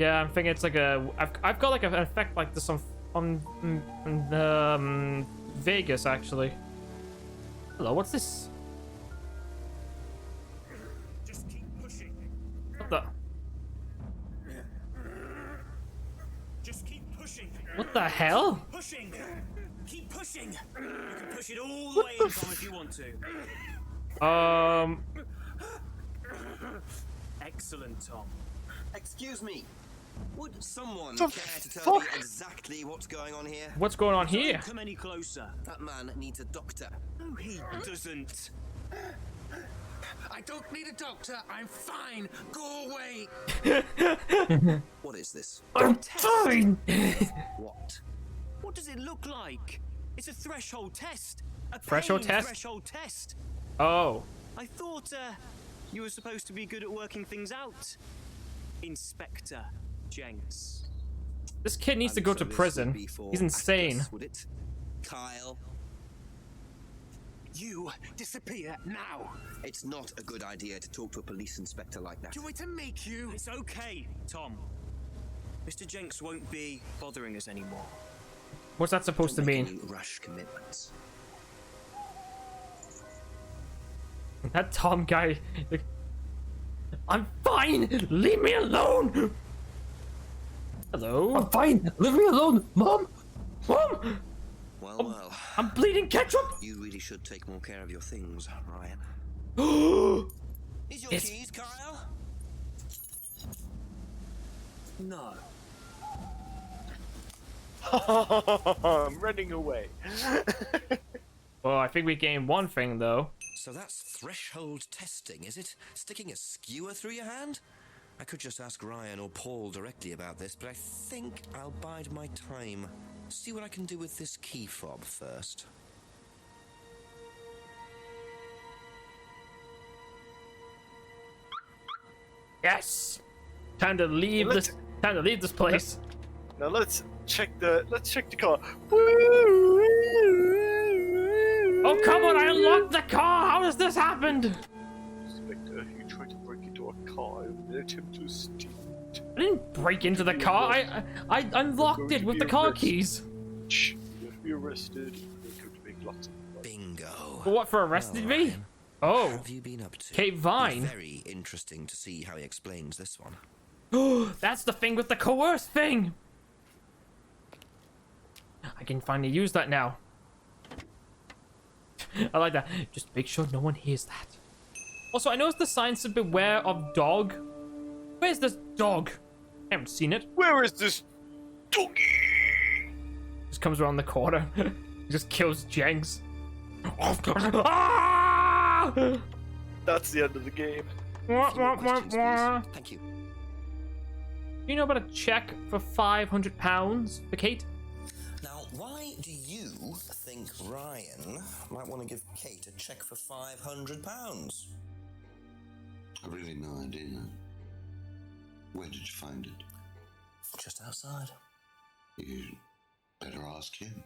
Yeah, I'm thinking it's like a... I've got, like, an effect like this on Vegas, actually. Hello, what's this? Just keep pushing. What the... Just keep pushing. What the hell? Keep pushing. Keep pushing. You can push it all the way in, Tom, if you want to. Excellent, Tom. Excuse me. Would someone The care to tell me fuck? exactly what's going on here? What's going on here? Come any closer. That man needs a doctor. No, he doesn't. I don't need a doctor. I'm fine. Go away. What is this? I'm fine! What? What does it look like? It's a threshold test. A Threshold pain test? Threshold test. Oh. I thought you were supposed to be good at working things out, Inspector Jenks. This kid needs to And go so to this prison. would be for He's insane. Atlas, would it? Kyle. You disappear now. It's not a good idea to talk to a police inspector like that. Do you want me to make you? It's okay, Tom. Mr. Jenks won't be bothering us anymore. What's that supposed to Don't make mean? any rash commitments. That Tom guy... I'm fine. Leave me alone. Hello. I'm fine. Leave me alone, Mom. Mom. Well. I'm bleeding ketchup. You really should take more care of your things, Ryan. Is your keys, Kyle? No. I'm running away. Well, I think we gained one thing though. So that's threshold testing, is it? Sticking a skewer through your hand? I could just ask Ryan or Paul directly about this, but I think I'll bide my time. See what I can do with this key fob first. Yes. Time to leave this. Time to leave this place. Now let's check the car. Oh come on! I unlocked the car. How has this happened? Inspector, you tried to break into a car and attempt to steal it. I didn't break into the car. I unlocked it with the car keys. Shh. You're going to be arrested. You're going to make lots of money. Bingo. For what? For arrested me? Oh. What have you been up to? Cape Vine. Very interesting to see how he explains this one. Oh, that's the thing with the coerce thing. I can finally use that now. I like that. Just make sure no one hears that. Also, I noticed the sign said beware of dog. Where's this dog? I haven't seen it. Where is this doggy? Just comes around the corner. He just kills Jenks. Ah! That's the end of the game. Thank you. Do you know about a check for £500 for Kate? Now, why do you think Ryan might want to give Kate a check for £500? I've really no idea. Where did you find it? Just outside. You better ask him.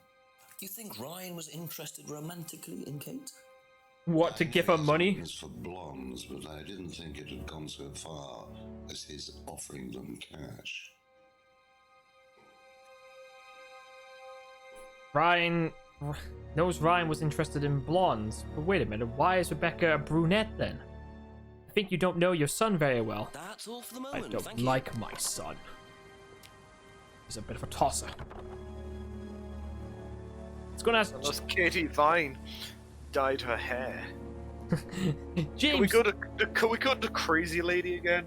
You think Ryan was interested romantically in Kate? What, to give her money? It's for blondes, but I didn't think it had gone so far as his offering them cash. Ryan knows Ryan was interested in blondes. But wait a minute, why is Rebecca a brunette then? I think you don't know your son very well. That's all for the I moment. don't like my son. He's a bit of a tosser. It's gonna ask. Unless Katie Vine dyed her hair. James. Can we go to Crazy Lady again?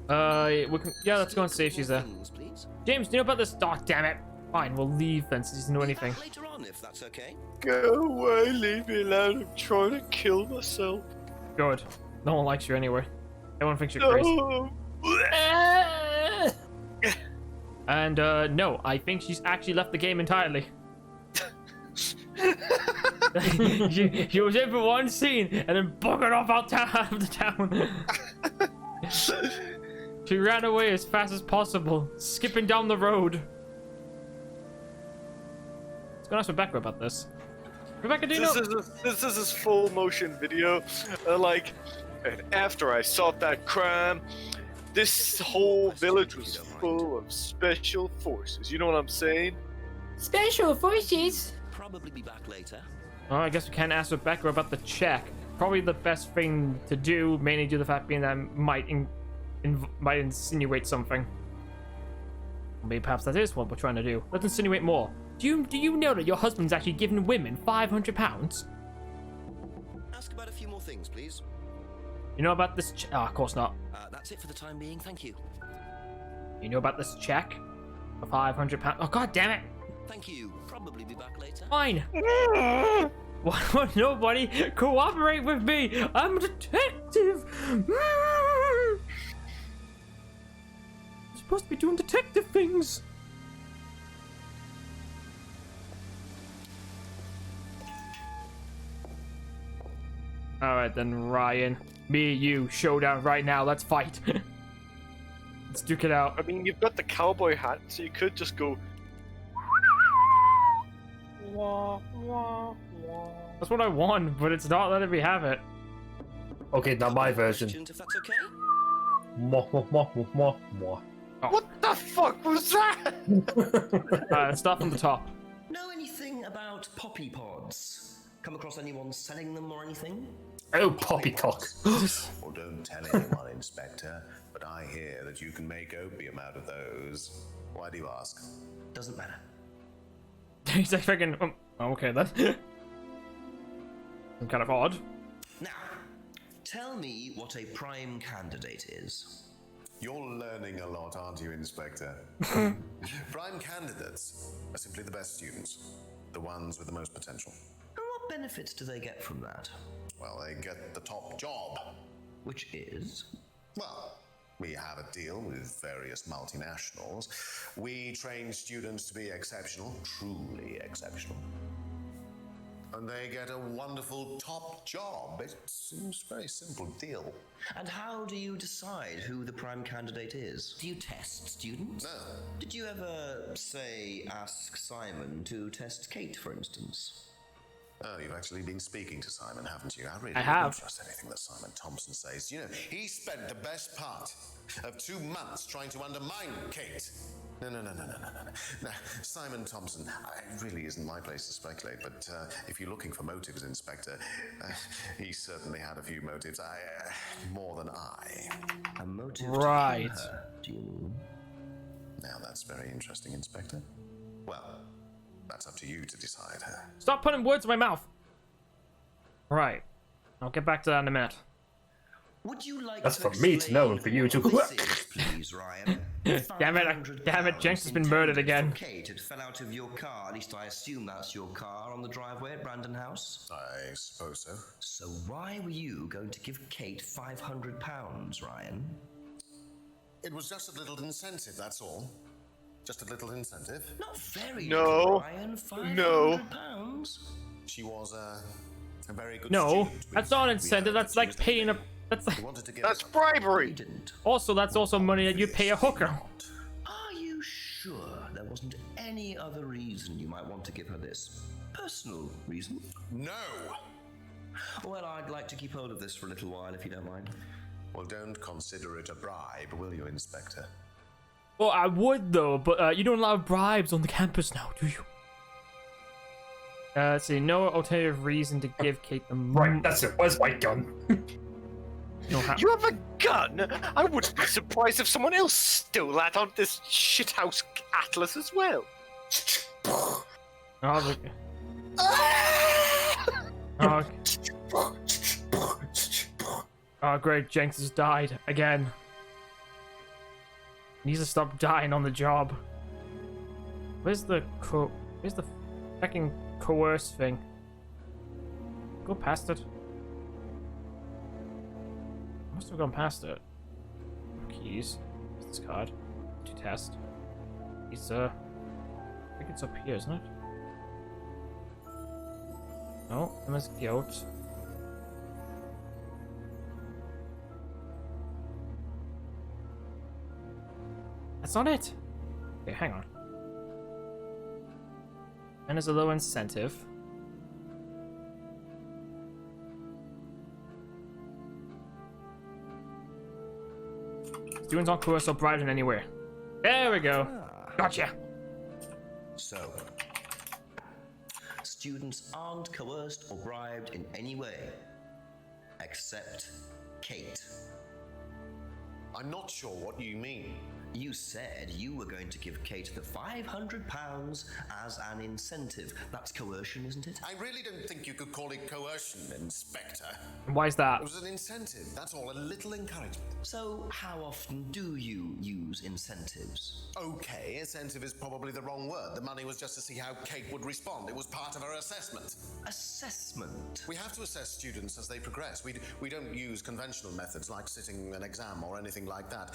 We can, yeah, let's go and see if she's there. James, do you know about this? Oh, damn it. Fine, we'll leave then since he doesn't know anything. Later on, if that's okay. Go away, leave me alone. I'm trying to kill myself. Good. No one likes you anyway. Everyone thinks you're crazy. No. And no, I think she's actually left the game entirely. she was in for one scene and then buggered off out of the town. She ran away as fast as possible, skipping down the road. Let's go ask Rebecca about this. Rebecca, do you know? This is his full motion video. And after I solved that crime, this whole village was full of special forces. You know what I'm saying? Special forces? Probably be back later. Oh, I guess we can ask Rebecca about the check. Probably the best thing to do, mainly due to the fact being that might insinuate something. Maybe perhaps that is what we're trying to do. Let's insinuate more. Do you know that your husband's actually given women £500? Ask about a few more things, please. You know about this? Of course not. That's it for the time being. Thank you. You know about this check for £500? Oh, god damn it! Thank you. Probably be back later. Fine. Why won't nobody cooperate with me? I'm a detective. I'm supposed to be doing detective things. Alright then, Ryan. Me, you, showdown right now. Let's fight. Let's duke it out. I mean, you've got the cowboy hat, so you could just go. That's what I want, but it's not letting me have it. Okay, now my version. If that's okay. Oh. What the fuck was that? Start from the top. Know anything about poppy pods? Come across anyone selling them or anything? Oh, poppycock. Well, don't tell anyone, Inspector, but I hear that you can make opium out of those. Why do you ask? Doesn't matter. He's like freaking. Oh, okay then. I'm kind of odd. Now, tell me what a prime candidate is. You're learning a lot, aren't you, Inspector? Prime candidates are simply the best students, the ones with the most potential. And what benefits do they get from that? Well, they get the top job. Which is? Well, we have a deal with various multinationals. We train students to be exceptional, truly exceptional. And they get a wonderful top job. It seems a very simple deal. And how do you decide who the prime candidate is? Do you test students? No. Did you ever, say, ask Simon to test Kate, for instance? Oh, you've actually been speaking to Simon, haven't you? I really I have. don't trust anything that Simon Thompson says. You know, he spent the best part of 2 months trying to undermine Kate. No. Now, Simon Thompson, it really isn't my place to speculate, but if you're looking for motives, Inspector, he certainly had a few motives. More than I. A motive Right. to kill her, do you mean? Now, that's very interesting, Inspector. Well, that's up to you to decide. Stop putting words in my mouth. Right. I'll get back to that in a minute. Would you like That's to for me to know and for you to. this is, please, Ryan? Damn it, Jenks has been murdered again. Kate, it fell out of your car. At least I assume that's your car on the driveway at Brandon House. I suppose so. So why were you going to give Kate £500, Ryan? It was just a little incentive, that's all. Just a little incentive. Not very No. little, Ryan. £500? No. She was a very good No, student. that's not an incentive. That's like paying a. That's like. We wanted to give That's her- bribery. Didn't. Also, that's also money that you pay a hooker. Are you sure there wasn't any other reason you might want to give her this? Personal reason? No! Well, I'd like to keep hold of this for a little while, if you don't mind. Well, don't consider it a bribe, will you, Inspector? Well, I would though, but you don't allow bribes on the campus now, do you? Let's see, no alternative reason to give Kate the money. Right, that's it. Where's my gun? You have a gun? I wouldn't be surprised if someone else stole that on this shithouse Atlas as well. Oh, look. Oh, great, Jenks has died again. He needs to stop dying on the job. Where's the fucking coerce thing? Go past it. Must have gone past it. Keys. What's this card? To test. It's I think it's up here, isn't it? No, I must get out. That's not it. Okay, hang on. And there's a low incentive. Students aren't coerced or bribed in anywhere. There we go. Gotcha. So, students aren't coerced or bribed in any way, except Kate. I'm not sure what you mean. You said you were going to give Kate the £500 as an incentive. That's coercion, isn't it? I really don't think you could call it coercion, Inspector. Why is that? It was an incentive, that's all, a little encouragement. So, how often do you use incentives? Okay, incentive is probably the wrong word. The money was just to see how Kate would respond. It was part of her assessment. Assessment? We have to assess students as they progress. We don't use conventional methods like sitting an exam or anything like that.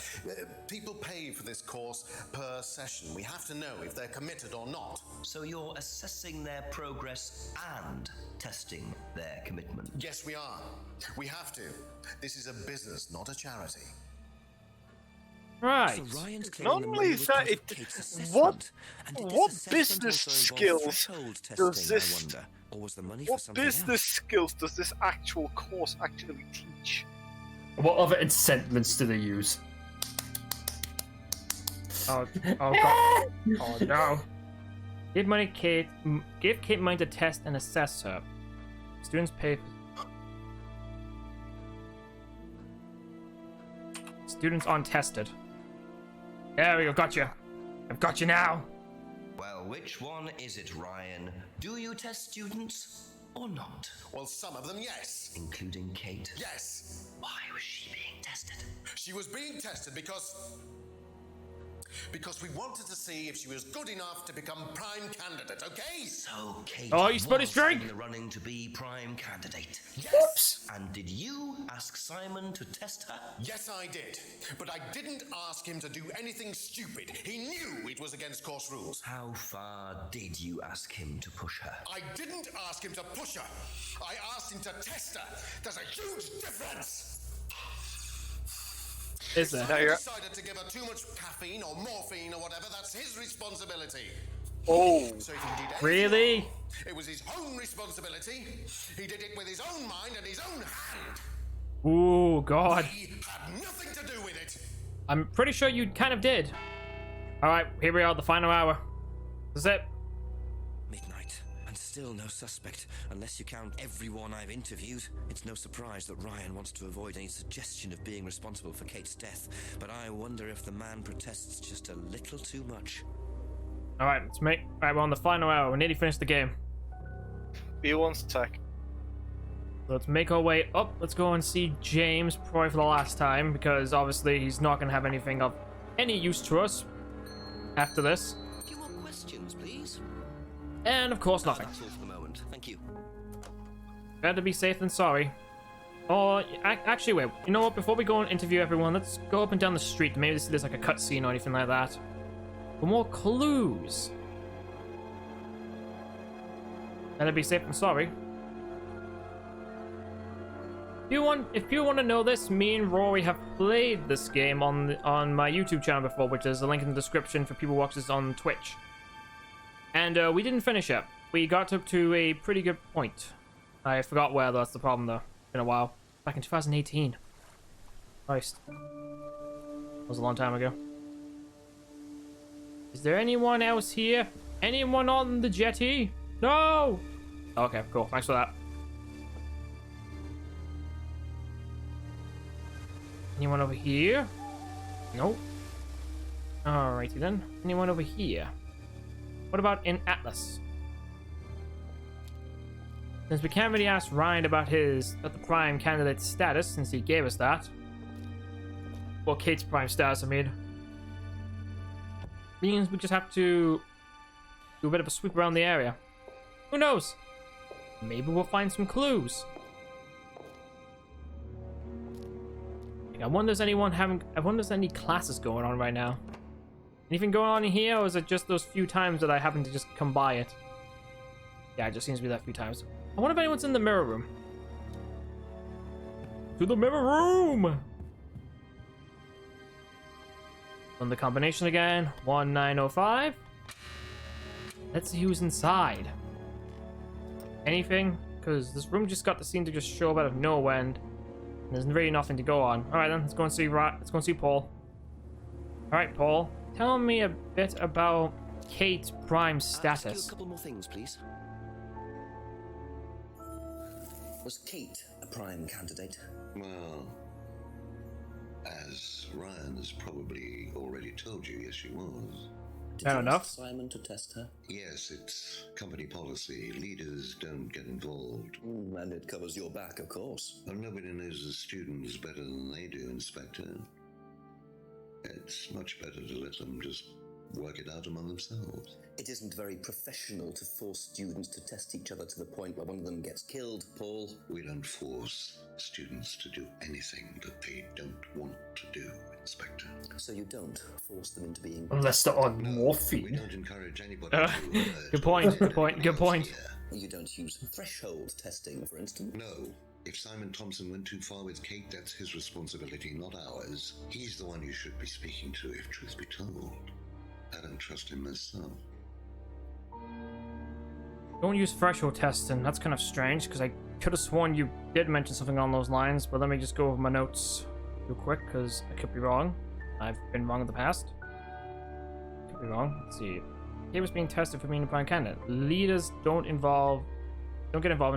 People pay for this course per session. We have to know if they're committed or not. So you're assessing their progress and testing their commitment? Yes, we are. We have to. This is a business, not a charity. Right. So Ryan's Not only is that, what business skills does this? What business skills does this actual course actually teach? What other incentives do they use? Oh god. Oh no. Give Kate money to test and assess her. Students pay. Students untested. There we go. Got you. I've got you now. Well, which one is it, Ryan? Do you test students or not? Well, some of them, yes. Including Kate? Yes. Why was she being tested? She was being tested because we wanted to see if she was good enough to become prime candidate, okay? So Kate Oh, you spilled his was drink. in the running to be prime candidate. Yes. And did you ask Simon to test her? Yes, I did. But I didn't ask him to do anything stupid. He knew it was against course rules. How far did you ask him to push her? I didn't ask him to push her. I asked him to test her. There's a huge difference. Is there? If Simon decided to give her too much caffeine or morphine or whatever, that's his responsibility. Oh. So if he did anything Really? wrong, it was his own responsibility. He did it with his own mind and his own hand. Ooh, God. He had nothing to do with it. I'm pretty sure you kind of did. All right, here we are, the final hour. This is it. Midnight, and still no suspect, unless you count everyone I've interviewed. It's no surprise that Ryan wants to avoid any suggestion of being responsible for Kate's death, but I wonder if the man protests just a little too much. All right, let's make. All right, we're on the final hour. We nearly finished the game. B1's attack. So let's make our way up. Let's go and see James probably for the last time, because obviously he's not going to have anything of any use to us after this. A few more questions, please. And of course, nothing. That's all for the moment. Thank you. Better be safe than sorry. Or actually, wait. You know what? Before we go and interview everyone, let's go up and down the street. Maybe there's like a cutscene or anything like that. For more clues. Better be safe than sorry. If you want to know this, me and Rory have played this game on my YouTube channel before, which is a link in the description for people who watch this on Twitch. And we didn't finish it. We got up to a pretty good point. I forgot where, that's the problem though. Been a while. Back in 2018. Christ. That was a long time ago. Is there anyone else here? Anyone on the jetty? No! Okay, cool. Thanks for that. Anyone over here? Nope. Alrighty then. Anyone over here? What about in Atlas? Since we can't really ask Ryan about the prime candidate status, since he gave us that. Well, Kate's prime status, I mean. Means we just have to do a bit of a sweep around the area. Who knows? Maybe we'll find some clues. I wonder if there's any classes going on right now. Anything going on in here, or is it just those few times that I happen to just come by it? Yeah, it just seems to be that few times. I wonder if anyone's in the mirror room. To the mirror room! On the combination again, 1905. Let's see who's inside. Anything? Because this room just got the scene to just show up out of nowhere, and there's really nothing to go on. All right then, let's go and see Paul. All right, Paul, tell me a bit about Kate's prime status. I'll ask you a couple more things, please. Was Kate a prime candidate? Well, as Ryan has probably already told you, yes, she was. Fair enough. Simon to test her? Yes, it's company policy. Leaders don't get involved. And it covers your back, of course. Well, nobody knows the students better than they do, Inspector. It's much better to let them just work it out among themselves. It isn't very professional to force students to test each other to the point where one of them gets killed, Paul. We don't force students to do anything that they don't want to do, Inspector. So you don't force them into being... Unless they're on We morphine. don't encourage anybody to... Good point, good point, good point. You don't use threshold testing, for instance? No. If Simon Thompson went too far with Kate, that's his responsibility, not ours. He's the one you should be speaking to, if truth be told. I don't trust him myself. Don't use threshold testing. That's kind of strange, because I could have sworn you did mention something along those lines, but let me just go over my notes real quick, because I could be wrong. I've been wrong in the past. Could be wrong. Let's see. He was being tested for being a prime candidate. Leaders don't get involved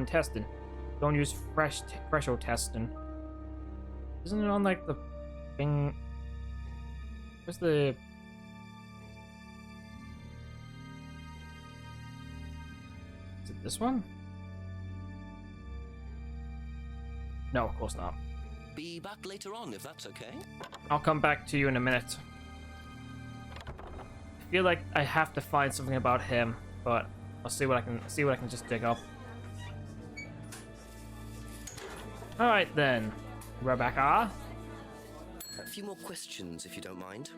in testing. don't use threshold testing. Isn't it on like the thing? Where's the? Is it this one? No, of course not. Be back later on if that's okay. I'll come back to you in a minute. I feel like I have to find something about him, but I'll see what I can just dig up. All right then, Rebecca. A few more questions, if you don't mind.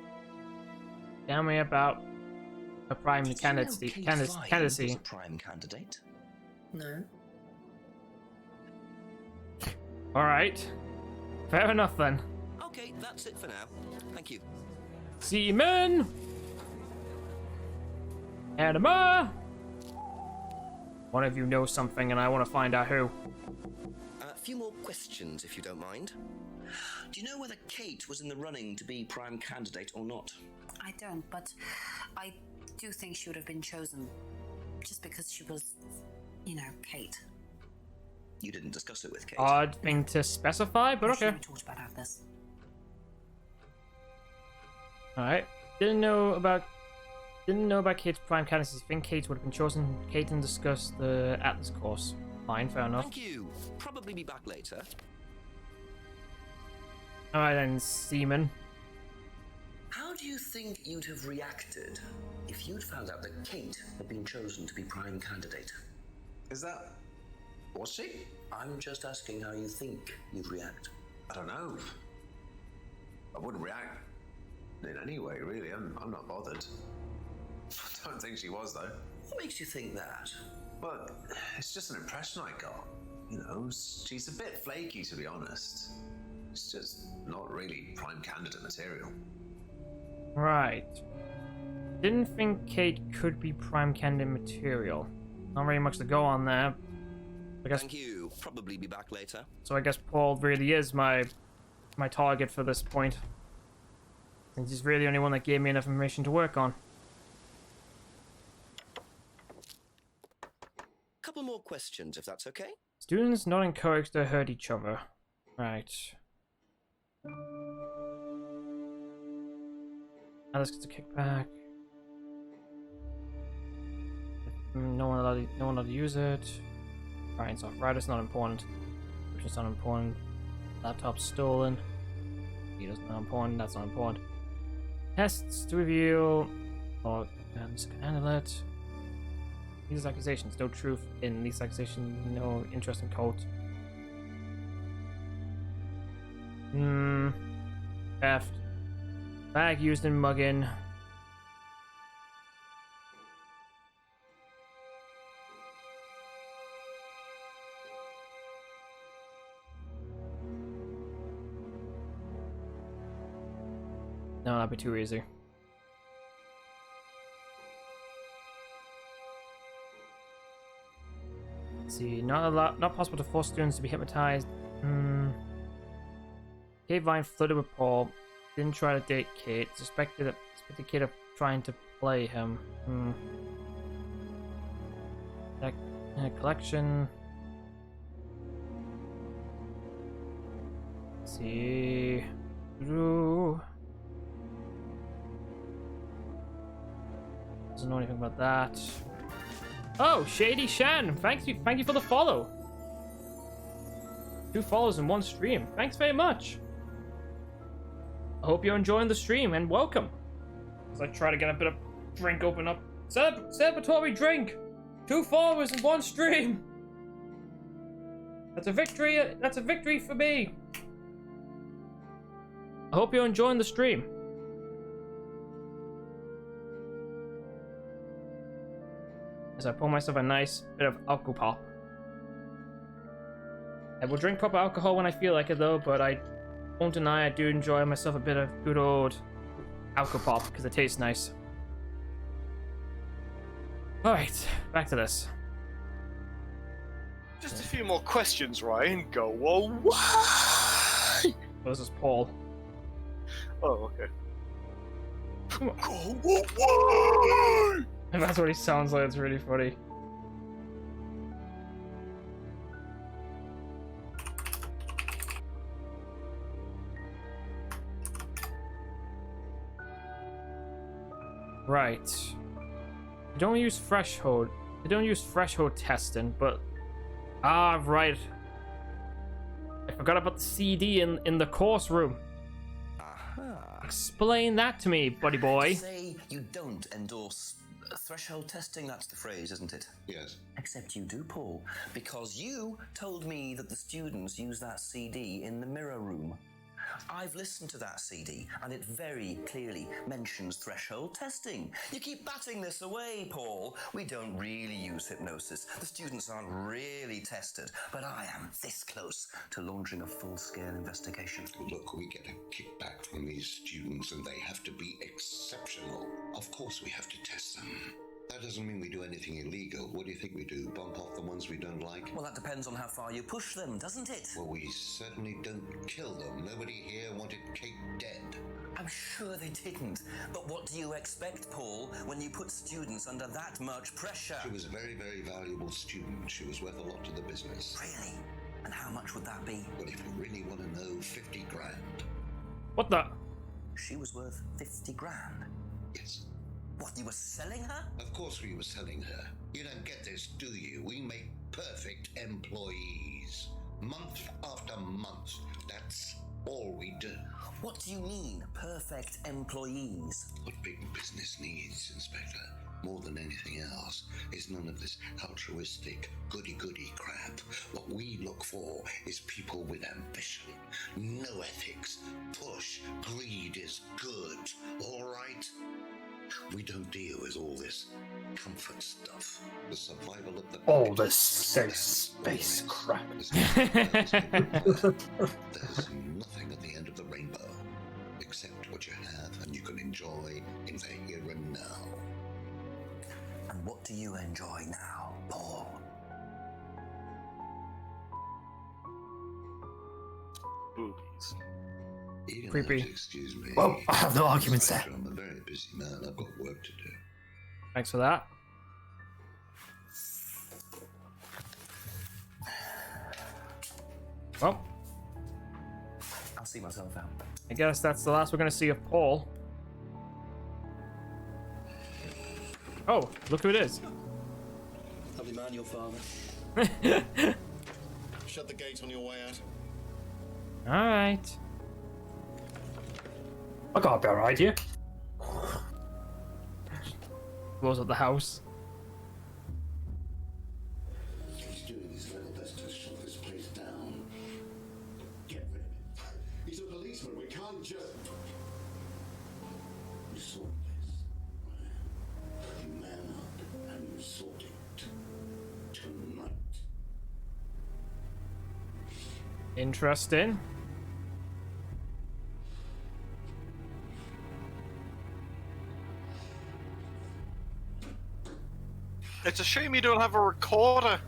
Tell me about a prime candidacy. Was a prime candidate. No. All right, fair enough then. Okay, that's it for now. Thank you. Seaman. Anima. One of you knows something, and I want to find out who. A few more questions, if you don't mind. Do you know whether Kate was in the running to be prime candidate or not? I don't, but I do think she would have been chosen just because she was, you know, Kate. You didn't discuss it with Kate. Odd thing to specify, but okay. We talked about this. All right. Didn't know about Kate's prime candidacy. Think Kate would have been chosen. Kate didn't discuss the Atlas course. Fine, fair enough. Thank you. Probably be back later. All right then, Seaman. How do you think you'd have reacted if you'd found out that Kate had been chosen to be prime candidate? Is that... Was she? I'm just asking how you think you'd react. I don't know. I wouldn't react in any way, really. I'm not bothered. I don't think she was, though. What makes you think that? Well, it's just an impression I got. You know, she's a bit flaky, to be honest. It's just not really prime candidate material. Right. Didn't think Kate could be prime candidate material. Not very much to go on there. I guess, thank you. Probably be back later. So I guess Paul really is my target for this point. Since he's really the only one that gave me enough information to work on. Couple more questions, if that's okay. Students not encouraged to hurt each other. Right. Alice gets a kickback. No one allowed to use it. Ryan's off. Rider's not important. It's not important. Laptop's stolen. He's not important. That's not important. Tests to reveal. Or this can handle it. These accusations. No truth in these accusations. No interest in cult. Theft. Bag used in mugging. No, that'd be too easy. Let's see, not possible to force students to be hypnotized. Kate Vine flirted with Paul. Didn't try to date Kate. Suspected Kate of trying to play him. That collection. Let's see. Doesn't know anything about that. Oh, Shady Shan! Thank you for the follow. 2 follows in 1 stream. Thanks very much. I hope you're enjoying the stream and welcome. As I try to get a bit of drink open up. Celebratory drink! 2 followers in 1 stream! That's a victory, for me! I hope you're enjoying the stream. As I pour myself a nice bit of alcohol pop. I will drink proper alcohol when I feel like it though, but I won't deny I do enjoy myself a bit of good old alcohol pop because it tastes nice. Alright, back to this. Just a few more questions, Ryan. Go away! Well, this is Paul. Oh, okay. Go away! And that's what he sounds like, it's really funny. Right. They don't use threshold. They don't use threshold testing, but right. I forgot about the CD in the course room. Explain that to me, buddy boy. Say you don't endorse threshold testing, that's the phrase, isn't it? Yes. Except you do, Paul, because you told me that the students use that CD in the mirror room. I've listened to that CD, and it very clearly mentions threshold testing. You keep batting this away, Paul. We don't really use hypnosis. The students aren't really tested, but I am this close to launching a full-scale investigation. Look, we get a kickback from these students, and they have to be exceptional. Of course we have to test them. That doesn't mean we do anything illegal. What do you think we do? Bump off the ones we don't like? Well, that depends on how far you push them, doesn't it? Well, we certainly don't kill them. Nobody here wanted Kate dead. I'm sure they didn't. But what do you expect, Paul, when you put students under that much pressure? She was a very, very valuable student. She was worth a lot to the business. Really? And how much would that be? Well, if you really want to know, 50 grand. What the? She was worth 50 grand? Yes. What, you were selling her? Of course we were selling her. You don't get this, do you? We make perfect employees. Month after month. That's all we do. What do you mean, perfect employees? What big business needs, Inspector, more than anything else, is none of this altruistic, goody-goody crap. What we look for is people with ambition, no ethics, push, greed is good, all right? We don't deal with all this comfort stuff. The survival of the... All this safe space crap. There's nothing at the end of the rainbow, except what you have and you can enjoy in the here and now. And what do you enjoy now, Paul? Boobies. You're gonna Creepy. have to excuse me. Well, I have no arguments there. I'm a very busy man. I've got work to do. Thanks for that. Well, I'll see myself out. I guess that's the last we're gonna see of Paul. Oh, look who it is. Lovely man, your father. Shut the gate on your way out. Alright. I got a better idea. Blows up the house. He's doing his level best to shut this place down. Get rid of him. He's a policeman. We can't just... You sort this. You man up and you sort it. Tonight. Interesting. It's a shame you don't have a recorder.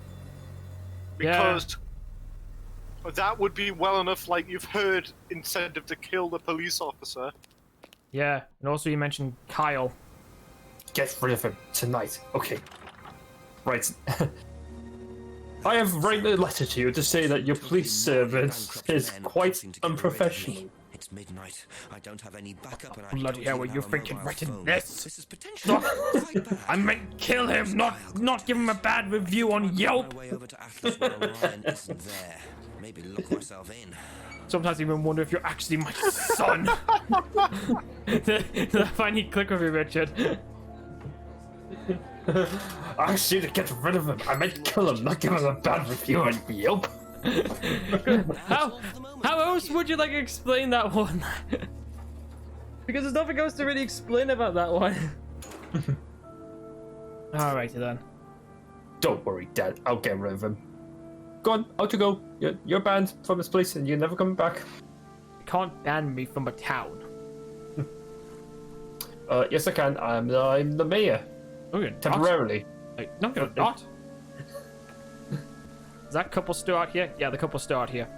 Because that would be well enough, like you've heard, incentive to kill the police officer. Yeah, and also you mentioned Kyle. Get rid of him tonight. Okay. Right. I have written a letter to you to say that your police service is quite unprofessional. It's midnight. I don't have any backup, and I Bloody hell, were you thinking writing this? This is potentially quite bad. I meant kill him, not give him a bad review on Yelp. My way over to Atlas while Ryan isn't there. Maybe lock myself in. Sometimes I even wonder if you're actually my son. The funny click with you, Richard. I asked you to get rid of him. I meant kill him, not give him a bad review on Yelp. How else would you like explain that one? Because there's nothing else to really explain about that one. Alrighty then. Don't worry, Dad. I'll get rid of him. Go on, out you go. You're banned from this place and you're never coming back. You can't ban me from a town. Yes I can. I'm the mayor. Oh, you're temporarily. Like, no, you're not. Is that couple still out here? Yeah, the couple's still out here.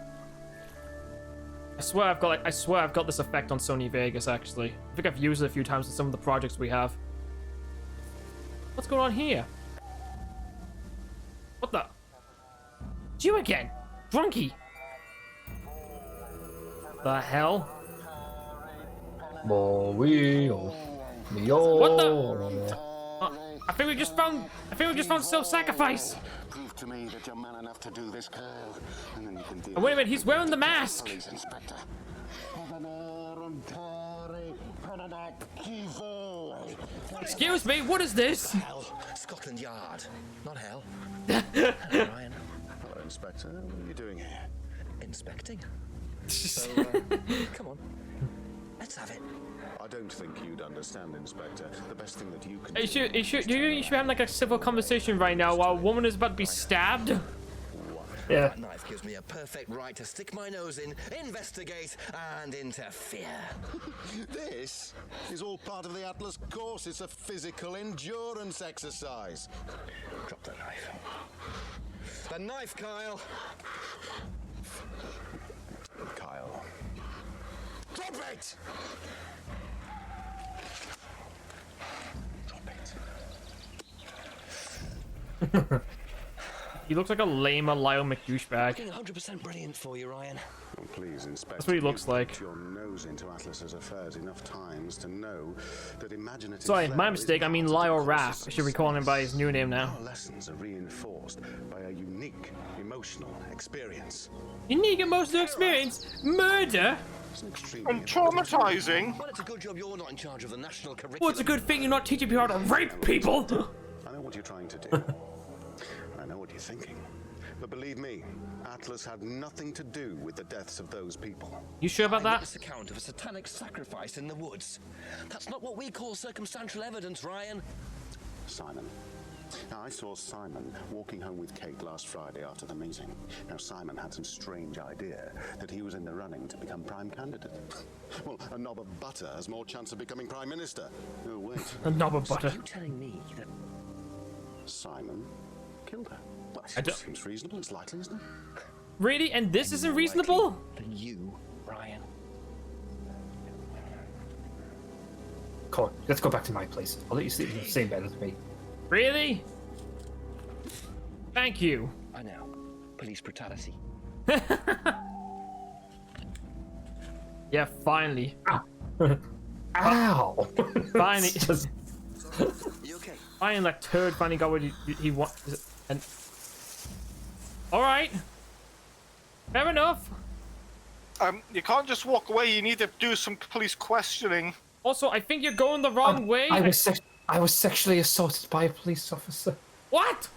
I swear I've got this effect on Sony Vegas. Actually, I think I've used it a few times in some of the projects we have. What's going on here? What the? It's you again, drunkie. The hell? More wheels. What the? I think we just found self-sacrifice. Prove to me that you're man enough to do this, Kyle, and then you can deal. Oh, wait a minute, he's wearing the mask. Police inspector. Excuse me, what is this? Hell, Scotland Yard, not hell. Hello, Ryan. Hello, Inspector. What are you doing here? Inspecting. So, come on, let's have it. I don't think you'd understand, Inspector. The best thing that you can You should be having like a civil conversation right now while a woman is about to be stabbed. Yeah. That knife gives me a perfect right to stick my nose in, investigate, and interfere. This is all part of the Atlas course. It's a physical endurance exercise. Drop the knife. The knife, Kyle. Kyle. Drop it! Drop it. He looks like a lamer Lyle McDouchebag. Looking 100% brilliant for you, Ryan. Oh, please, Inspector. That's what he looks like. Put your nose into Atlas's affairs enough times to know that imaginative. Sorry, my flair mistake. is I mean part of Lyle the Raff. process I should be calling him by his new name now. Our lessons are reinforced by a unique emotional experience. Unique emotional experience? Murder? And traumatizing. Well, it's a good job you're not in charge of the national curriculum. Well, it's a good thing you're not teaching people how to rape people. I know what you're trying to do. I know what you're thinking. But believe me, Atlas had nothing to do with the deaths of those people. You sure about that? This account of a satanic sacrifice in the woods. That's not what we call circumstantial evidence, Ryan. Simon. Now, I saw Simon walking home with Kate last Friday after the meeting. Now, Simon had some strange idea that he was in the running to become prime candidate. Well, a knob of butter has more chance of becoming prime minister. Oh, wait. A knob of butter. So you telling me that Simon killed her? Well, I don't... seems reasonable. It's likely, isn't it? Really? And this isn't reasonable? than you, Ryan. Come on, let's go back to my place. I'll let you sleep in the same bed as me. Really? Thank you. I know. Police brutality. Yeah, finally. Ow! Finally. Just... You okay? Finally, that turd finally got what he wants. And alright. Fair enough. You can't just walk away. You need to do some police questioning. Also, I think you're going the wrong way. I was sexually assaulted by a police officer. What?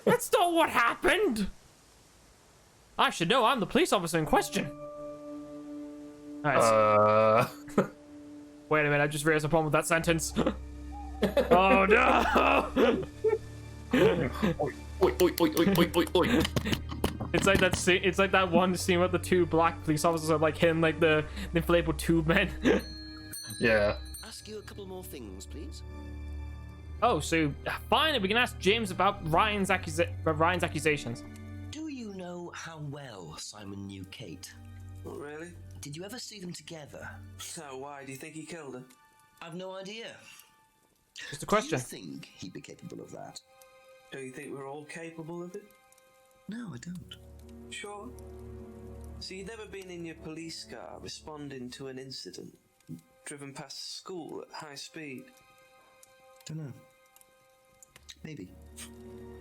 That's not what happened. I should know. I'm the police officer in question. Alright. Wait a minute. I just realized a problem with that sentence. Oh no! Oi. It's like that scene. It's like that one scene with the two black police officers are like hitting like the inflatable tube men. Yeah. Ask you a couple more things, please. Oh, so finally we can ask James about Ryan's accusations. Do you know how well Simon knew Kate? Oh, really? Did you ever see them together? So why do you think he killed her? I've no idea. Just a question. Do you think he'd be capable of that? Do you think we're all capable of it? No, I don't. Sure. So you've never been in your police car responding to an incident, driven past school at high speed? Don't know. Maybe.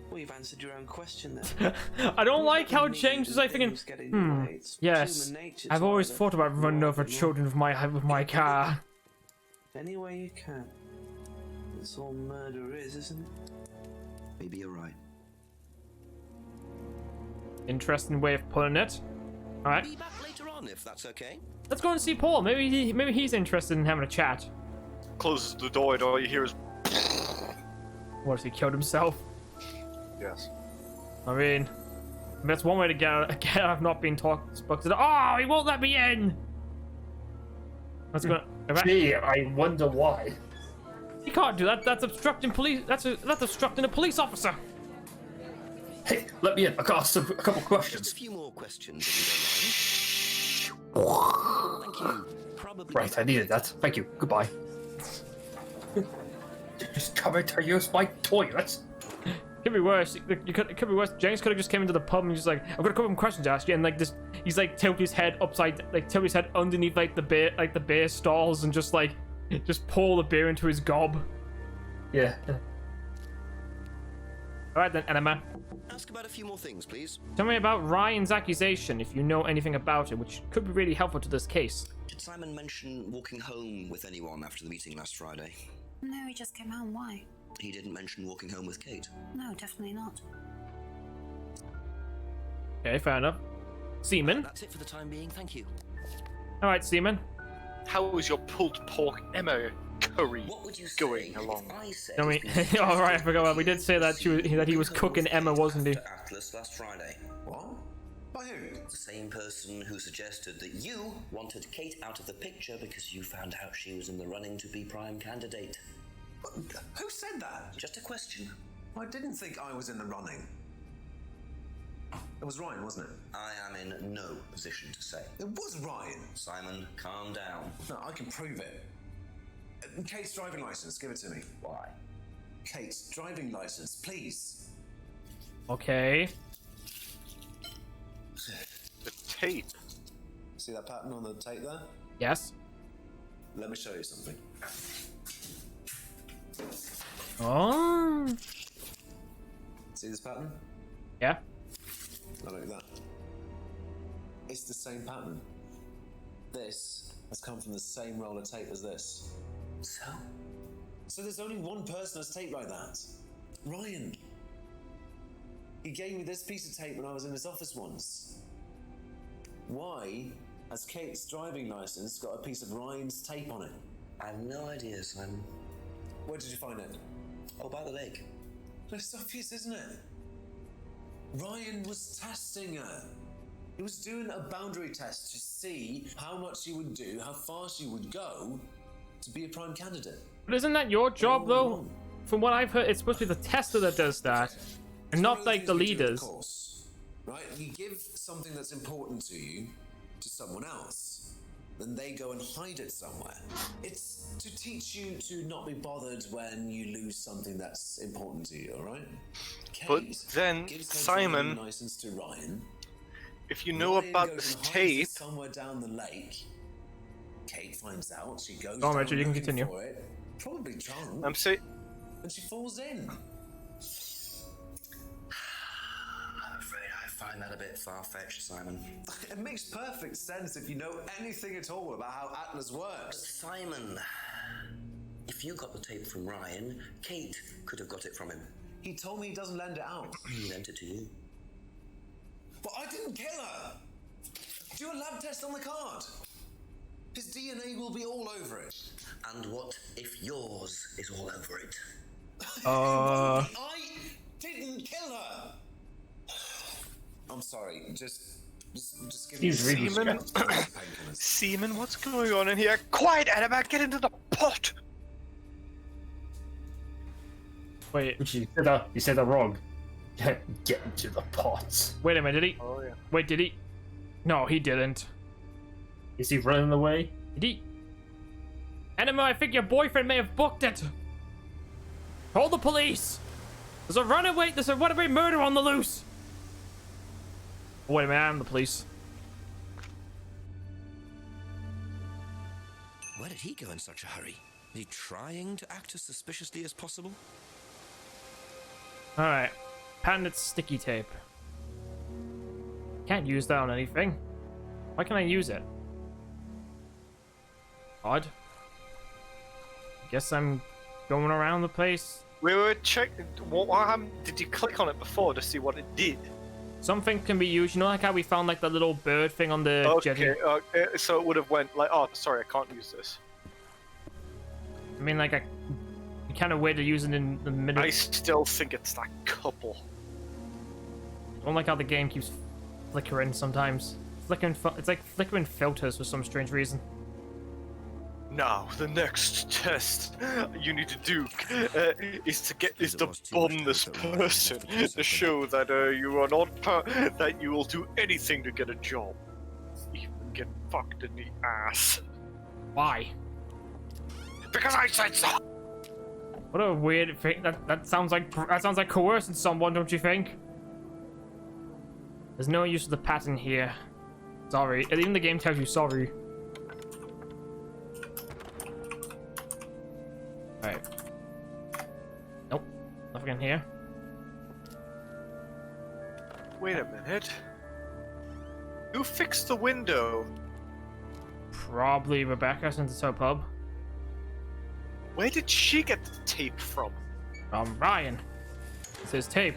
Well, you've answered your own question then. I don't like how James is like thinking, yes, I've always thought about running over children with my car. Any way you can. That's all murder is, isn't it? Maybe you're right. Interesting way of putting it. All right. Be back later on if that's okay. Let's go and see Paul. Maybe he's interested in having a chat. Closes the door and all you hear is... What, if he killed himself? Yes. I mean, that's one way to get out of not being spoken to. Oh, he won't let me in! Let's go. Gee, I wonder why. He can't do that. That's obstructing police. That's obstructing a police officer. Hey, let me in. I got a couple questions. Just a few more questions, if you don't mind. Thank you. Probably. Right, I needed that. Thank you. Goodbye. Just come to use my toilets. Could be worse. It could be worse. James could have just came into the pub and just like, I've got a couple of questions to ask you, and like this, he's like tilted his head upside, like tilted his head underneath like the beer stalls, and just like Just pour the beer into his gob. Yeah. Alright then, Enema. Ask about a few more things, please. Tell me about Ryan's accusation, if you know anything about it, which could be really helpful to this case. Did Simon mention walking home with anyone after the meeting last Friday? No, he just came home. Why? He didn't mention walking home with Kate. No, definitely not. Okay, fair enough. Seaman? That's it for the time being, thank you. Alright, Seaman. How was your pulled pork Emma curry going along? No, alright, I forgot about. We did say that he was cooking Emma, wasn't he? Atlas last Friday. What? By who? The same person who suggested that you wanted Kate out of the picture because you found out she was in the running to be prime candidate. Who said that? Just a question. I didn't think I was in the running. It was Ryan, wasn't it? I am in no position to say. It was Ryan. Simon, calm down. No, I can prove it. Kate's driving license, give it to me. Why? Kate's driving license, please. Okay. The tape. See that pattern on the tape there? Yes. Let me show you something. Oh. See this pattern? Yeah. Now look at that. It's the same pattern. This has come from the same roll of tape as this. So there's only one person that's taped like that. Ryan. He gave me this piece of tape when I was in his office once. Why has Kate's driving license got a piece of Ryan's tape on it? I have no idea, Simon. Where did you find it? Oh, by the lake. It's obvious, isn't it? Ryan was testing her. He was doing a boundary test to see how much she would do, how far she would go to be a prime candidate. But isn't that your job, though? From what I've heard, it's supposed to be the tester that does that, and not like the leaders. Of course, right? You give something that's important to you to someone else, then they go and hide it somewhere. It's to teach you to not be bothered when you lose something that's important to you, all right? But then, Simon, license to Ryan. If you know about this tape, somewhere down the lake, Kate finds out. She goes. Oh, Richard, you can continue. For it, probably drunk. I'm saying, and she falls in. I'm afraid I find that a bit far-fetched, Simon. It makes perfect sense if you know anything at all about how Atlas works. But Simon, if you got the tape from Ryan, Kate could have got it from him. He told me he doesn't lend it out. He lent it to you. But I didn't kill her! Do a lab test on the card. His DNA will be all over it. And what if yours is all over it? I didn't kill her! I'm sorry, just give me Seaman, Seaman, what's going on in here? Quiet, Annabelle, get into the pot! Wait. You said that wrong. Get into the pot. Wait a minute, did he? Oh, yeah. Wait, did he? No, he didn't. Is he running away? Did he? Enema, I think your boyfriend may have booked it. Call the police. There's a runaway murder on the loose. Oh, wait a minute, I'm the police. Where did he go in such a hurry? Is he trying to act as suspiciously as possible? Alright. Patented sticky tape. Can't use that on anything. Why can I use it? Odd. Guess I'm going around the place. Wait, check. What happened? Did you click on it before to see what it did? Something can be used. You know, like how we found like the little bird thing on the jetty? Okay, so it would have went like, oh, sorry, I can't use this. I mean, like, kind of weird to use it in the middle. I still think it's that couple. I don't like how the game keeps flickering sometimes. It's like flickering filters for some strange reason. Now, the next test you need to do is to bomb this person to show that you are not that you will do anything to get a job, even get fucked in the ass. Why? Because I said so. What a weird thing. That sounds like coercing someone, don't you think? There's no use of the pattern here. Sorry. Even the game tells you sorry. Alright. Nope. Nothing in here. Wait a minute. Who fixed the window? Probably Rebecca, since it's her pub. Where did she get the tape from? Ryan. It says tape.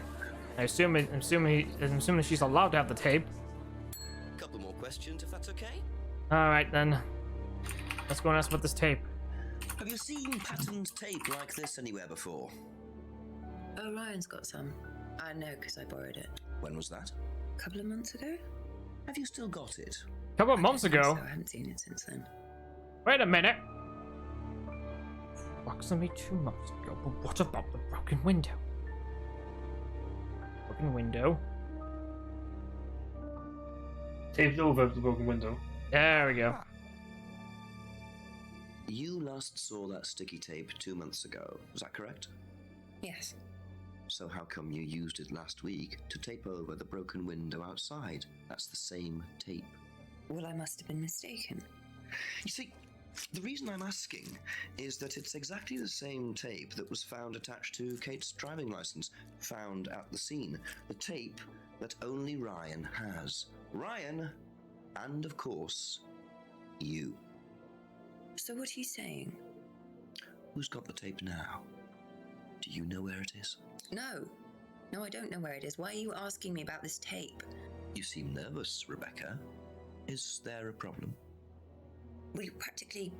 I'm assuming she's allowed to have the tape. Couple more questions, if that's okay. Alright then. Let's go and ask about this tape. Have you seen patterned tape like this anywhere before? Oh, Ryan's got some. I know, because I borrowed it. When was that? A couple of months ago? Have you still got it? A couple of months ago? So I haven't seen it since then. Wait a minute. Approximately 2 months ago, but what about the broken window? Broken window. Taped over the broken window. There we go. You last saw that sticky tape 2 months ago, was that correct? Yes. So how come you used it last week to tape over the broken window outside? That's the same tape. Well, I must have been mistaken. You see, the reason I'm asking is that it's exactly the same tape that was found attached to Kate's driving license, found at the scene. The tape that only Ryan has. Ryan, and of course, you. So what are you saying? Who's got the tape now? Do you know where it is? No. No, I don't know where it is. Why are you asking me about this tape? You seem nervous, Rebecca. Is there a problem? Well, you're practically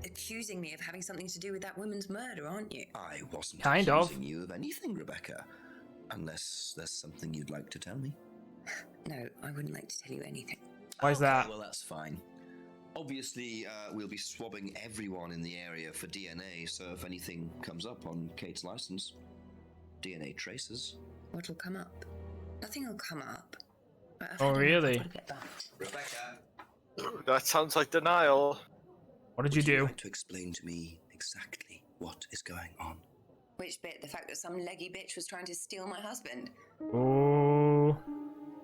accusing me of having something to do with that woman's murder, aren't you? I wasn't Kind of. accusing you of anything, Rebecca. Unless there's something you'd like to tell me. No, I wouldn't like to tell you anything. Why is that? Well, that's fine. Obviously, we'll be swabbing everyone in the area for DNA, so if anything comes up on Kate's license, DNA traces. What'll come up? Nothing will come up. Right, I've Oh, had enough. really? I've got to get back. Rebecca, That sounds like denial. What did you do? like to explain to me exactly what is going on? Which bit? The fact that some leggy bitch was trying to steal my husband? Oh.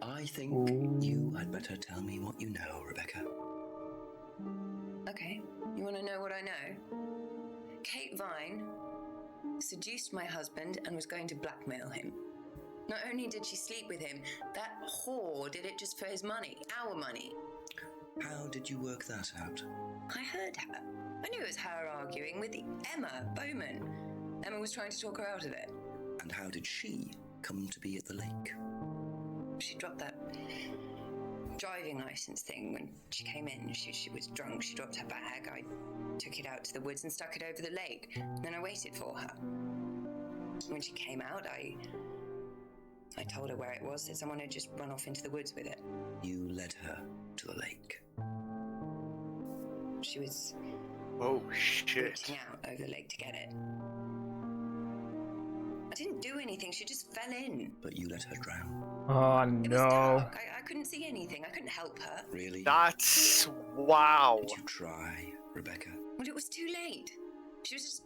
I think you had better tell me what you know, Rebecca. Okay, you want to know what I know? Kate Vine seduced my husband and was going to blackmail him. Not only did she sleep with him, that whore did it just for his money, our money. How did you work that out? I heard her. I knew it was her arguing with Emma Bowman. Emma was trying to talk her out of it. And how did she come to be at the lake? She dropped that driving license thing when she came in. She was drunk. She dropped her bag. I took it out to the woods and stuck it over the lake. Then I waited for her. When she came out, I told her where it was, that someone had just run off into the woods with it. You led her to the lake. She was Oh shit. reaching out over the lake to get it. I didn't do anything. She just fell in. But you let her drown. Oh It was no. dark. I couldn't see anything. I couldn't help her. Really? That's wow. Did you try, Rebecca? Well, it was too late. She was just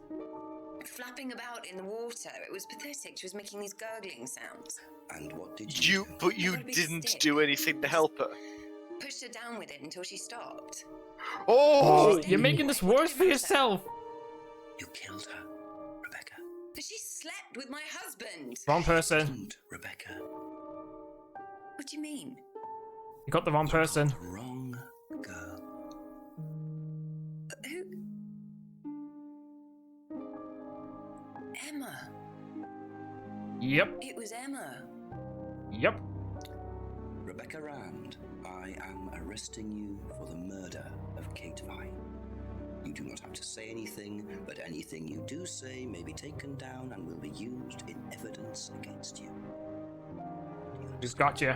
flapping about in the water. It was pathetic. She was making these gurgling sounds. And what did you do? But you got a big didn't stick. do anything to help her. Pushed her down with it until she stopped. Oh! Oh, you're making this worse for yourself. You killed her, Rebecca. But she slept with my husband. Wrong person. Didn't, Rebecca. What do you mean? You got the wrong person. The wrong girl. Who? Emma. Yep. It was Emma. Yep. Rebecca Rand, I am arresting you for the murder of Kate Vine. You do not have to say anything, but anything you do say may be taken down and will be used in evidence against you. Just got you.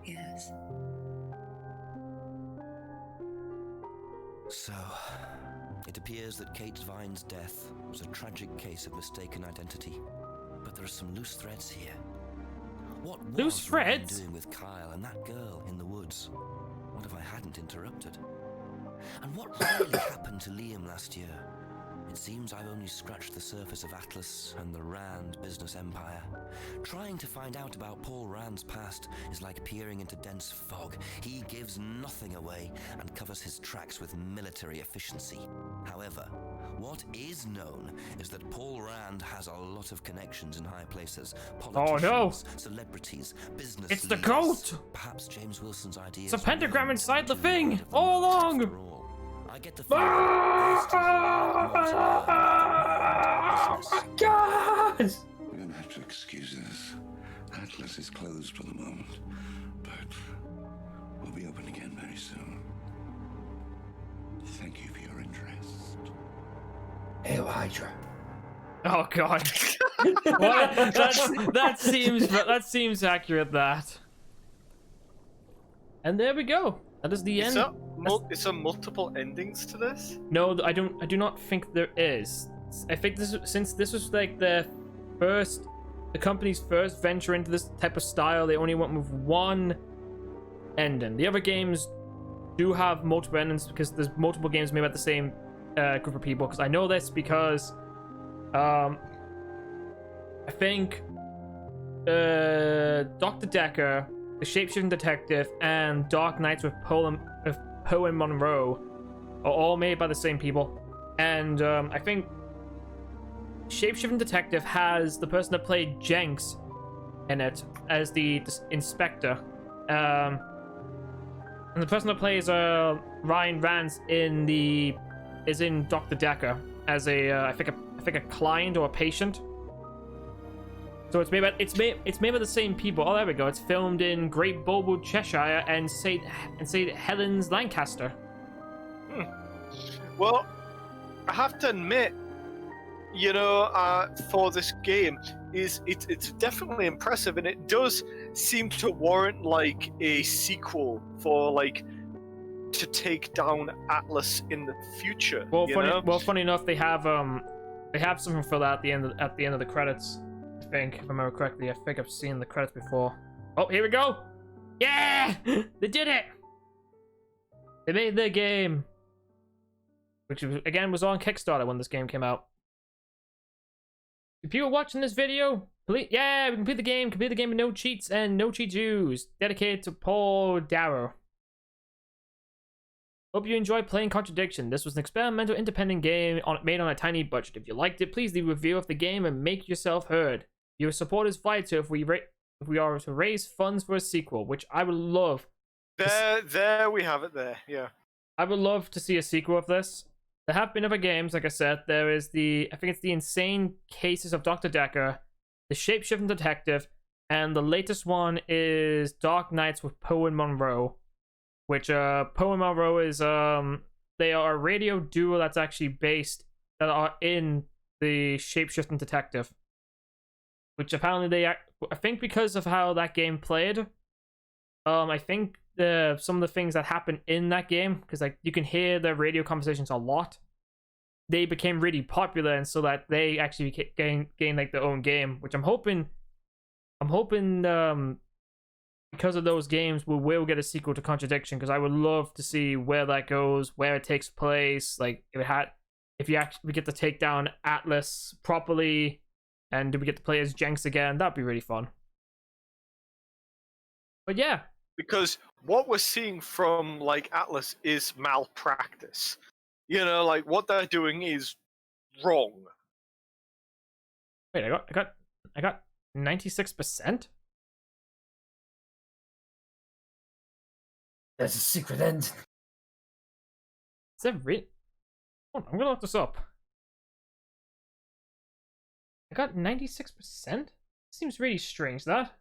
Yes. So, it appears that Kate Vine's death was a tragic case of mistaken identity. But there are some loose threads here. What Loose was Ryan threads? doing with Kyle and that girl in the woods? What if I hadn't interrupted? And what really happened to Liam last year? It seems I've only scratched the surface of Atlas and the Rand business empire. Trying to find out about Paul Rand's past is like peering into dense fog. He gives nothing away and covers his tracks with military efficiency. However, what is known is that Paul Rand has a lot of connections in high places. Politicians, celebrities, business It's the leaders. Goat! Perhaps James Wilson's ideas. It's a pentagram inside the thing! All along! I get the feeling there's still a lot more to learn about the business. God! We're gonna have to excuse us. Atlas is closed for the moment, but we'll be open again very soon. Thank you for your interest. Hail Hydra. Oh god. What? That seems accurate, that. And there we go. That is the end. Is there multiple endings to this? No, I do not think there is. I think since this was like the company's first venture into this type of style, they only went with one ending. The other games do have multiple endings because there's multiple games made by the same group of people. Because I know this because I think Dr. Decker, The Shapeshifting Detective, and Dark Knights with Poe and Monroe are all made by the same people. And I think Shapeshifting Detective has the person that played Jenks in it as the inspector. And the person that plays Ryan Rance is in Dr. Decker as I think a client or a patient. So it's made by the same people. Oh, there we go. It's filmed in Great Bulwood, Cheshire, and St. Helens, Lancaster. Well, I have to admit, for this game, it's definitely impressive, and it does seem to warrant like a sequel for like to take down Atlas in the future. Well, funny enough, they have something for that at the end of the credits. I think, if I remember correctly. I think I've seen the credits before. Oh, here we go! Yeah! They did it! They made their game. Which, again, was on Kickstarter when this game came out. If you were watching this video, we can complete the game with no cheats and no cheats used. Dedicated to Paul Darrow. Hope you enjoyed playing Contradiction. This was an experimental independent game made on a tiny budget. If you liked it, please leave a review of the game and make yourself heard. Your support is vital if we are to raise funds for a sequel, which I would love. There we have it there, yeah. I would love to see a sequel of this. There have been other games, like I said. There is I think it's the Insane Cases of Dr. Decker, The Shapeshifting Detective, and the latest one is Dark Knights with Poe and Monroe. Which Poe and Monroe is they are a radio duo that's actually that are in the Shapeshifting Detective. Which apparently I think because of how that game played, I think some of the things that happen in that game, because like you can hear the radio conversations a lot, they became really popular, and so that they actually gain like their own game, which I'm hoping because of those games we will get a sequel to Contradiction, because I would love to see where that goes, where it takes place, like if we get to take down Atlas properly, and do we get to play as Jenks again? That'd be really fun. But yeah. Because what we're seeing from like Atlas is malpractice. Like what they're doing is wrong. Wait, I got 96%? There's a secret end. Is that real? I'm gonna look this up. I got 96%? Seems really strange, that.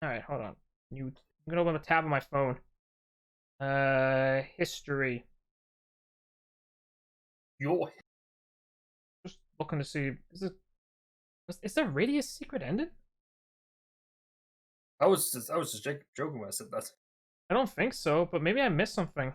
Alright, hold on. I'm gonna open a tab on my phone. History. Just looking to see. Is there really a secret ending? I was just joking when I said that. I don't think so, but maybe I missed something.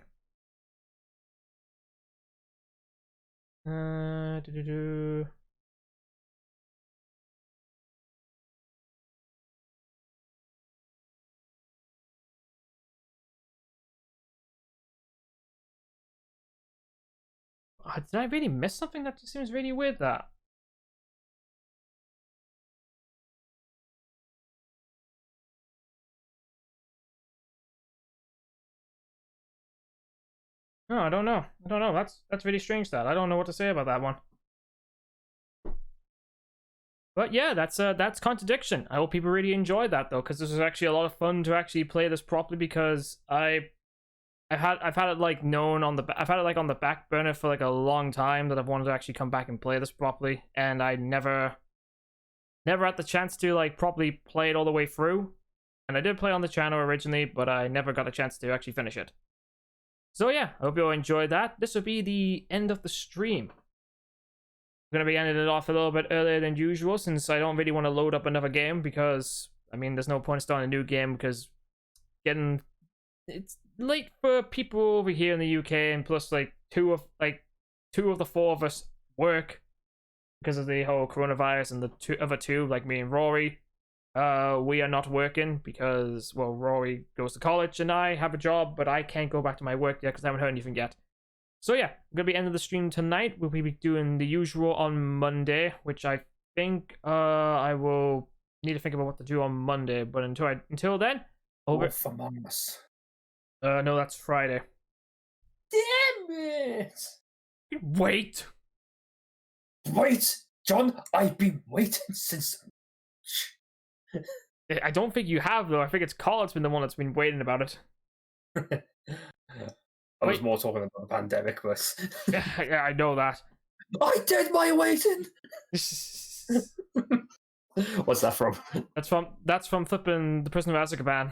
Did I really miss something? That just seems really weird, that. No, I don't know. I don't know. That's really strange, that. I don't know what to say about that one. But yeah, that's Contradiction. I hope people really enjoyed that, though, because this was actually a lot of fun to actually play this properly, because I've had it like known on the I've had it like on the back burner for like a long time that I've wanted to actually come back and play this properly, and I never had the chance to like properly play it all the way through. And I did play on the channel originally, but I never got a chance to actually finish it. So yeah, I hope you all enjoyed that. This will be the end of the stream. I'm going to be ending it off a little bit earlier than usual, since I don't really want to load up another game, because, I mean, there's no point in starting a new game, because it's late for people over here in the UK, and plus, like, two of the four of us work because of the whole coronavirus, and the other two, like me and Rory, we are not working because, well, Rory goes to college and I have a job, but I can't go back to my work yet because I haven't heard anything yet. So yeah, I'm going to be ending the stream tonight. We'll be doing the usual on Monday, which I think I will need to think about what to do on Monday. But until then, Wolf Among Us. No, that's Friday. Damn it! Wait, John, I've been waiting since. I don't think you have, though. I think it's Colin's been the one that's been waiting about it. I was more talking about the pandemic, but yeah, I know that. I did my waiting. What's that from? That's from flipping The Prisoner of Azkaban.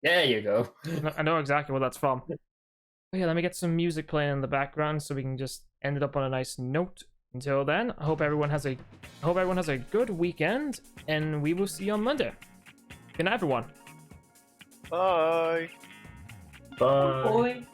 There you go. I know exactly what that's from. But yeah, let me get some music playing in the background so we can just end it up on a nice note. Until then, I hope everyone has a good weekend, and we will see you on Monday. Good night, everyone. Bye. Bye. Boy.